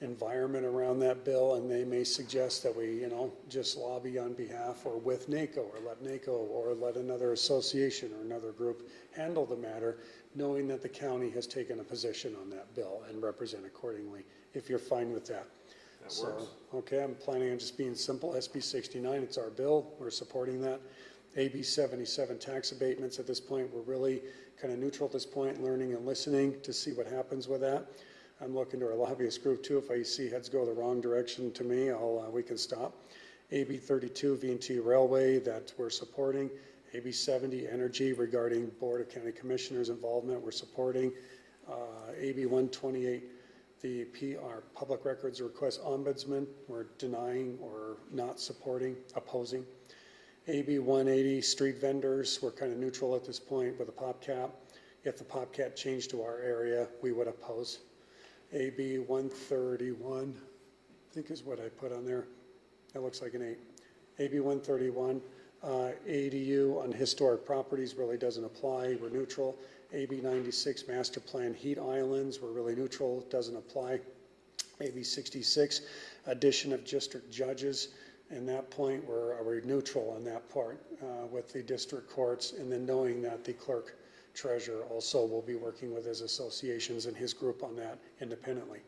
environment around that bill, and they may suggest that we, just lobby on behalf or with NACO, or let NACO or let another association or another group handle the matter, knowing that the county has taken a position on that bill and represent accordingly, if you're fine with that. That works. Okay, I'm planning on just being simple. SB 69, it's our bill. We're supporting that. AB 77 tax abatements at this point, we're really kind of neutral at this point, learning and listening to see what happens with that. I'm looking to our lobbyist group too. If I see heads go the wrong direction to me, we can stop. AB 32, V&T Railway, that we're supporting. AB 70, Energy, regarding Board of County Commissioners involvement, we're supporting. AB 128, the PR, Public Records Request Ombudsman, we're denying or not supporting, opposing. AB 180, Street Vendors, we're kind of neutral at this point with a pop cap. If the pop cap changed to our area, we would oppose. AB 131, I think is what I put on there. That looks like an 8. AB 131, ADU on historic properties really doesn't apply. We're neutral. AB 96, Master Plan Heat Islands, we're really neutral. Doesn't apply. AB 66, addition of district judges. And that point, we're neutral on that part with the district courts, and then knowing that the clerk treasurer also will be working with his associations and his group on that independently.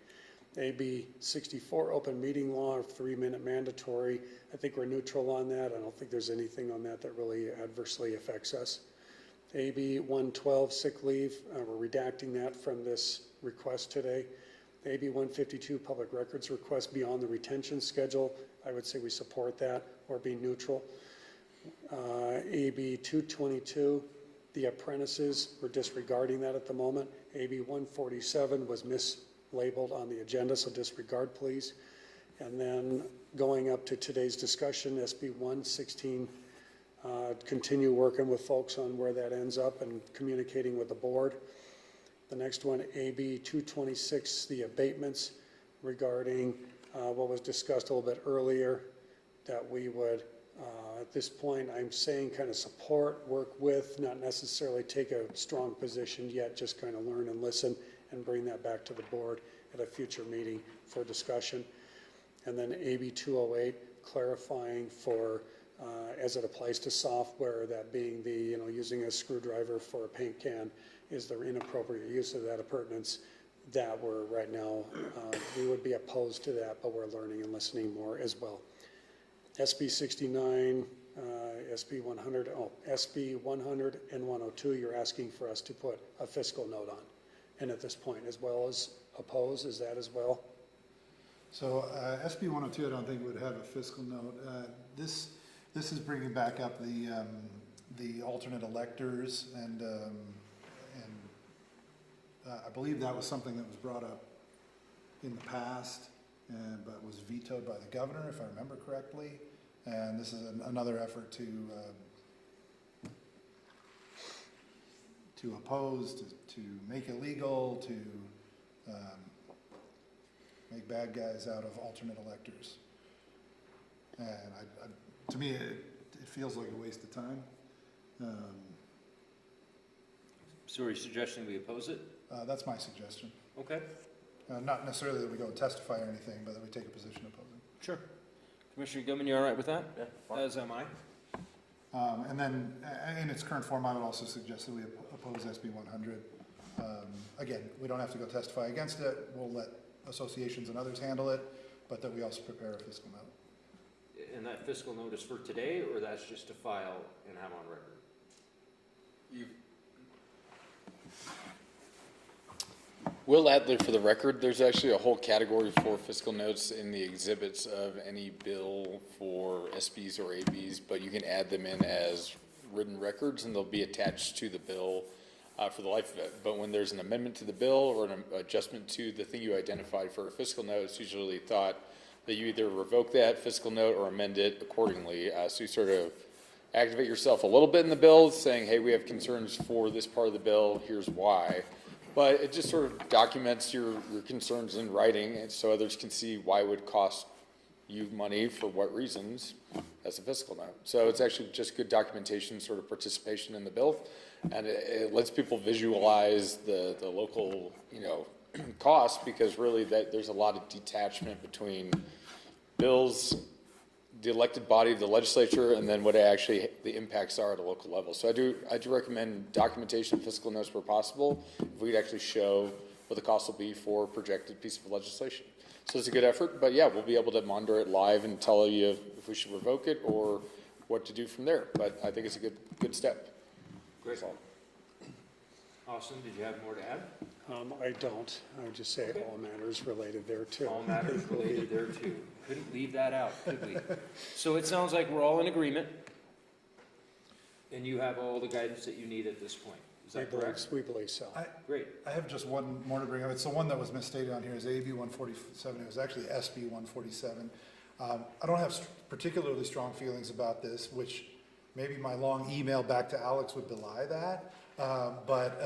AB 64, open meeting law, 3-minute mandatory. I think we're neutral on that. I don't think there's anything on that that really adversely affects us. AB 112, sick leave, we're redacting that from this request today. AB 152, public records request beyond the retention schedule. I would say we support that or be neutral. AB 222, the apprentices, we're disregarding that at the moment. AB 147 was mislabeled on the agenda, so disregard please. And then going up to today's discussion, SB 116, continue working with folks on where that ends up and communicating with the board. The next one, AB 226, the abatements regarding what was discussed a little bit earlier, that we would, at this point, I'm saying kind of support, work with, not necessarily take a strong position yet, just kind of learn and listen and bring that back to the board at a future meeting for discussion. And then AB 208, clarifying for, as it applies to software, that being the, using a screwdriver for a paint can is the inappropriate use of that appurtenance. That we're right now, we would be opposed to that, but we're learning and listening more as well. SB 69, SB 100, SB 100 and 102, you're asking for us to put a fiscal note on. And at this point, as well as oppose, is that as well? So SB 102, I don't think would have a fiscal note. This is bringing back up the alternate electors, and I believe that was something that was brought up in the past, but was vetoed by the governor, if I remember correctly. And this is another effort to oppose, to make illegal, to make bad guys out of alternate electors. And to me, it feels like a waste of time. So are you suggesting we oppose it? That's my suggestion. Okay. Not necessarily that we go and testify or anything, but that we take a position opposing. Sure. Commissioner Gilman, you all right with that? Yeah, fine. As am I. And then, in its current form, I would also suggest that we oppose SB 100. Again, we don't have to go testify against it. We'll let associations and others handle it, but that we also prepare a fiscal note. And that fiscal note is for today, or that's just to file and have on record? We'll add there for the record, there's actually a whole category for fiscal notes in the exhibits of any bill for SBs or ABs, but you can add them in as written records and they'll be attached to the bill for the life of it. But when there's an amendment to the bill or an adjustment to the thing you identified for a fiscal note, it's usually thought that you either revoke that fiscal note or amend it accordingly. So you sort of activate yourself a little bit in the bill, saying, hey, we have concerns for this part of the bill, here's why. But it just sort of documents your concerns in writing, and so others can see why it would cost you money for what reasons as a fiscal note. So it's actually just good documentation, sort of participation in the bill, and it lets people visualize the local, costs, because really there's a lot of detachment between bills, the elected body, the legislature, and then what actually the impacts are at a local level. So I do recommend documentation of fiscal notes where possible, if we could actually show what the cost will be for a projected piece of legislation. So it's a good effort, but yeah, we'll be able to monitor it live and tell you if we should revoke it or what to do from there. But I think it's a good step. Great. Austin, did you have more to add? I don't. I would just say all matters related there too. All matters related there too. Couldn't leave that out, could we? So it sounds like we're all in agreement, and you have all the guidance that you need at this point. Is that correct? We believe so. Great. I have just one more to bring up. It's the one that was misstated on here is AB 147. It was actually SB 147. I don't have particularly strong feelings about this, which maybe my long email back to Alex would belie that. But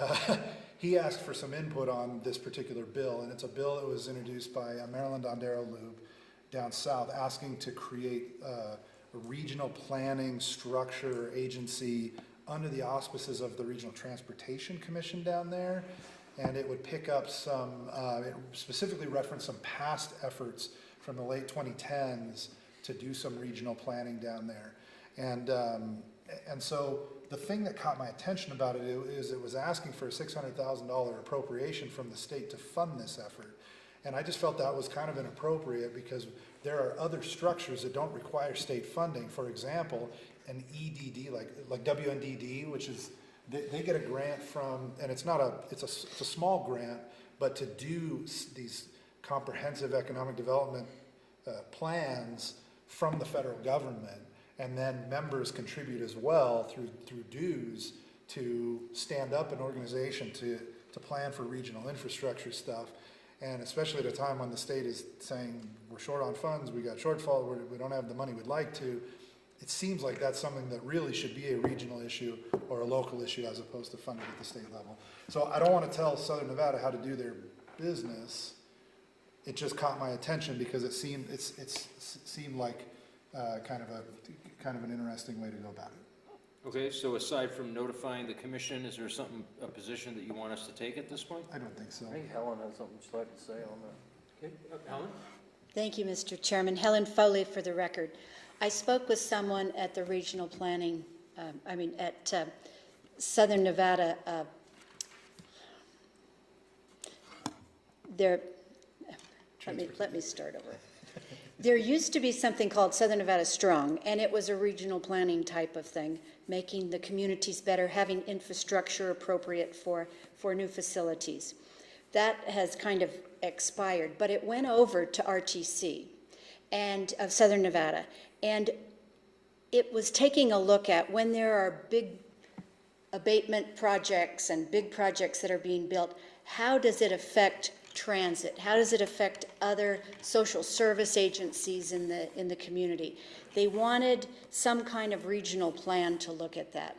he asked for some input on this particular bill, and it's a bill that was introduced by Maryland Ondero Loop down south, asking to create a regional planning structure agency under the auspices of the Regional Transportation Commission down there. And it would pick up some, it specifically referenced some past efforts from the late 2010s to do some regional planning down there. And And so the thing that caught my attention about it is it was asking for a $600,000 appropriation from the state to fund this effort. And I just felt that was kind of inappropriate because there are other structures that don't require state funding. For example, an EDD, like WNDD, which is, they get a grant from, and it's a small grant, but to do these comprehensive economic development plans from the federal government. And then members contribute as well through dues to stand up an organization to plan for regional infrastructure stuff. And especially at a time when the state is saying, we're short on funds, we got shortfall, we don't have the money we'd like to, it seems like that's something that really should be a regional issue or a local issue as opposed to funded at the state level. So I don't want to tell Southern Nevada how to do their business. It just caught my attention because it seemed like kind of an interesting way to go about it. Okay, so aside from notifying the commission, is there a position that you want us to take at this point? I don't think so. I think Helen has something she'd like to say on that. Okay, Helen? Thank you, Mr. Chairman. Helen Foley for the record. I spoke with someone at the regional planning, at Southern Nevada. Let me start over. There used to be something called Southern Nevada Strong, and it was a regional planning type of thing, making the communities better, having infrastructure appropriate for new facilities. That has kind of expired, but it went over to RTC and of Southern Nevada, and it was taking a look at when there are big abatement projects and big projects that are being built, how does it affect transit? How does it affect other social service agencies in the community? They wanted some kind of regional plan to look at that.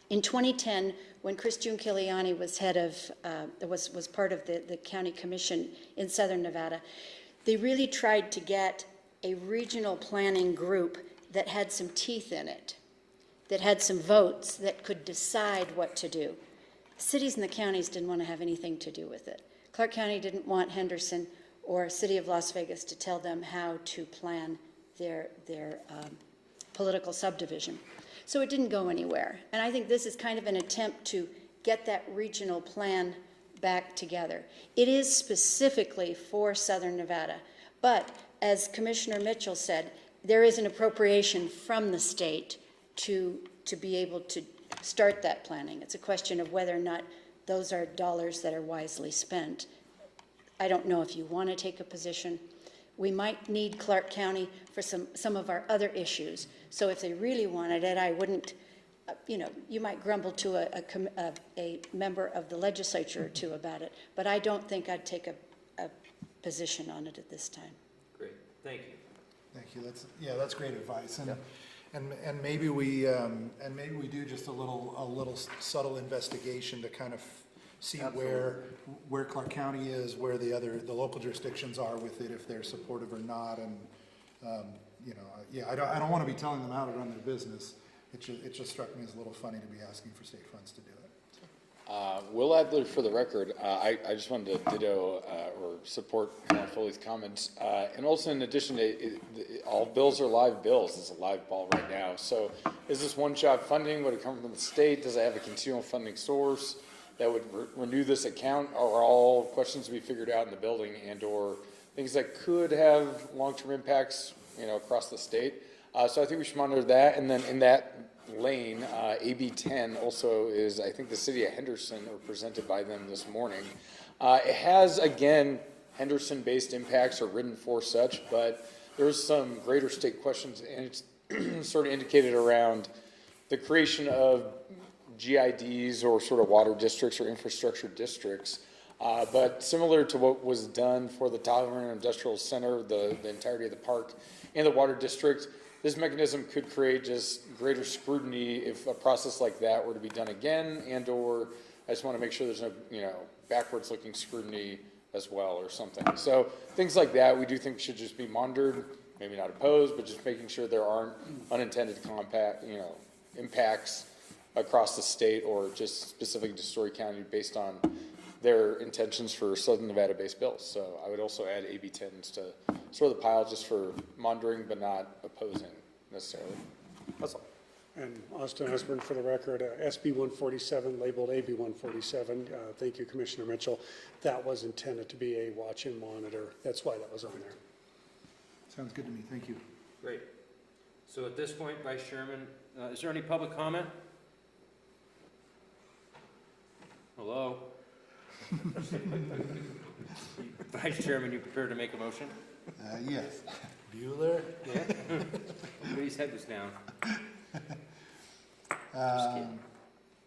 In 2010, when Christine Kiliani was head of, was part of the county commission in Southern Nevada, they really tried to get a regional planning group that had some teeth in it, that had some votes, that could decide what to do. Cities and the counties didn't want to have anything to do with it. Clark County didn't want Henderson or City of Las Vegas to tell them how to plan their political subdivision. So it didn't go anywhere. And I think this is kind of an attempt to get that regional plan back together. It is specifically for Southern Nevada, but as Commissioner Mitchell said, there is an appropriation from the state to be able to start that planning. It's a question of whether or not those are dollars that are wisely spent. I don't know if you want to take a position. We might need Clark County for some of our other issues. So if they really wanted it, I wouldn't, you might grumble to a member of the legislature or two about it, but I don't think I'd take a position on it at this time. Great, thank you. Thank you. That's great advice. And maybe we do just a little subtle investigation to kind of see where Clark County is, where the local jurisdictions are with it, if they're supportive or not. And I don't want to be telling them how to run their business. It just struck me as a little funny to be asking for state funds to do it. Will Adler, for the record, I just wanted to ditto or support Helen Foley's comments. And also, in addition to all bills are live bills. It's a live ball right now. So is this one-shot funding? Would it come from the state? Does it have a continual funding source that would renew this account? Are all questions to be figured out in the building and or things that could have long-term impacts, across the state? So I think we should monitor that. And then in that lane, AB 10 also is, I think, the city of Henderson, or presented by them this morning. It has, again, Henderson-based impacts or written for such, but there's some greater state questions, and it's sort of indicated around the creation of GIDs or sort of water districts or infrastructure districts. But similar to what was done for the Tyler Industrial Center, the entirety of the park, and the water district, this mechanism could create just greater scrutiny if a process like that were to be done again, and or I just want to make sure there's no, backwards looking scrutiny as well or something. So things like that we do think should just be monitored, maybe not opposed, but just making sure there aren't unintended impacts across the state or just specific to Storey County based on their intentions for Southern Nevada-based bills. So I would also add AB 10s to sort of the pile just for monitoring but not opposing necessarily. That's all. And Austin Osborne, for the record, SB 147 labeled AB 147. Thank you, Commissioner Mitchell. That was intended to be a watch and monitor. That's why that was on there. Sounds good to me, thank you. Great. So at this point, Vice Chairman, is there any public comment? Hello? Vice Chairman, you prepared to make a motion? Yes. Bueller? Yeah. Everybody's head was down. Just kidding.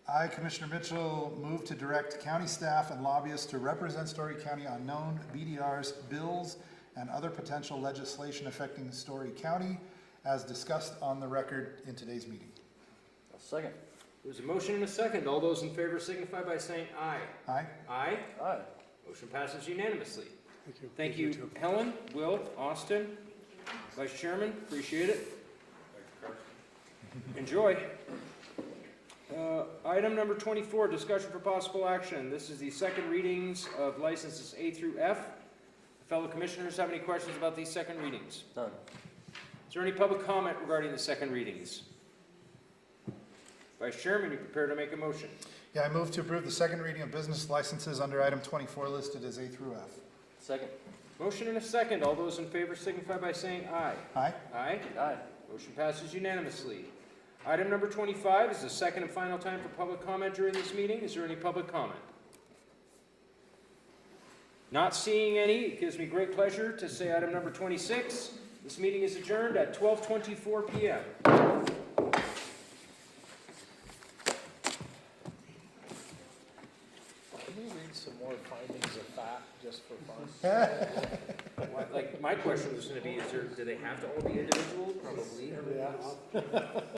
I, Commissioner Mitchell, move to direct county staff and lobbyists to represent Storey County on known BDRs, bills, and other potential legislation affecting Storey County as discussed on the record in today's meeting. I'll second. There's a motion and a second. All those in favor signify by saying aye. Aye. Aye. Aye. Motion passes unanimously. Thank you. Thank you, Helen, Will, Austin, Vice Chairman, appreciate it. Enjoy. Item number 24, discussion for possible action. This is the second readings of licenses A through F. Fellow commissioners have any questions about these second readings? Done. Is there any public comment regarding the second readings? Vice Chairman, you prepared to make a motion? Yeah, I move to approve the second reading of business licenses under item 24 listed as A through F. Second. Motion and a second. All those in favor signify by saying aye. Aye. Aye. Aye. Motion passes unanimously. Item number 25 is the second and final time for public comment during this meeting. Is there any public comment? Not seeing any, it gives me great pleasure to say item number 26. This meeting is adjourned at 12:24 p.m. Can we read some more findings of fact just for fun? Like, my question was going to be, do they have to all be individual? Probably. Yeah.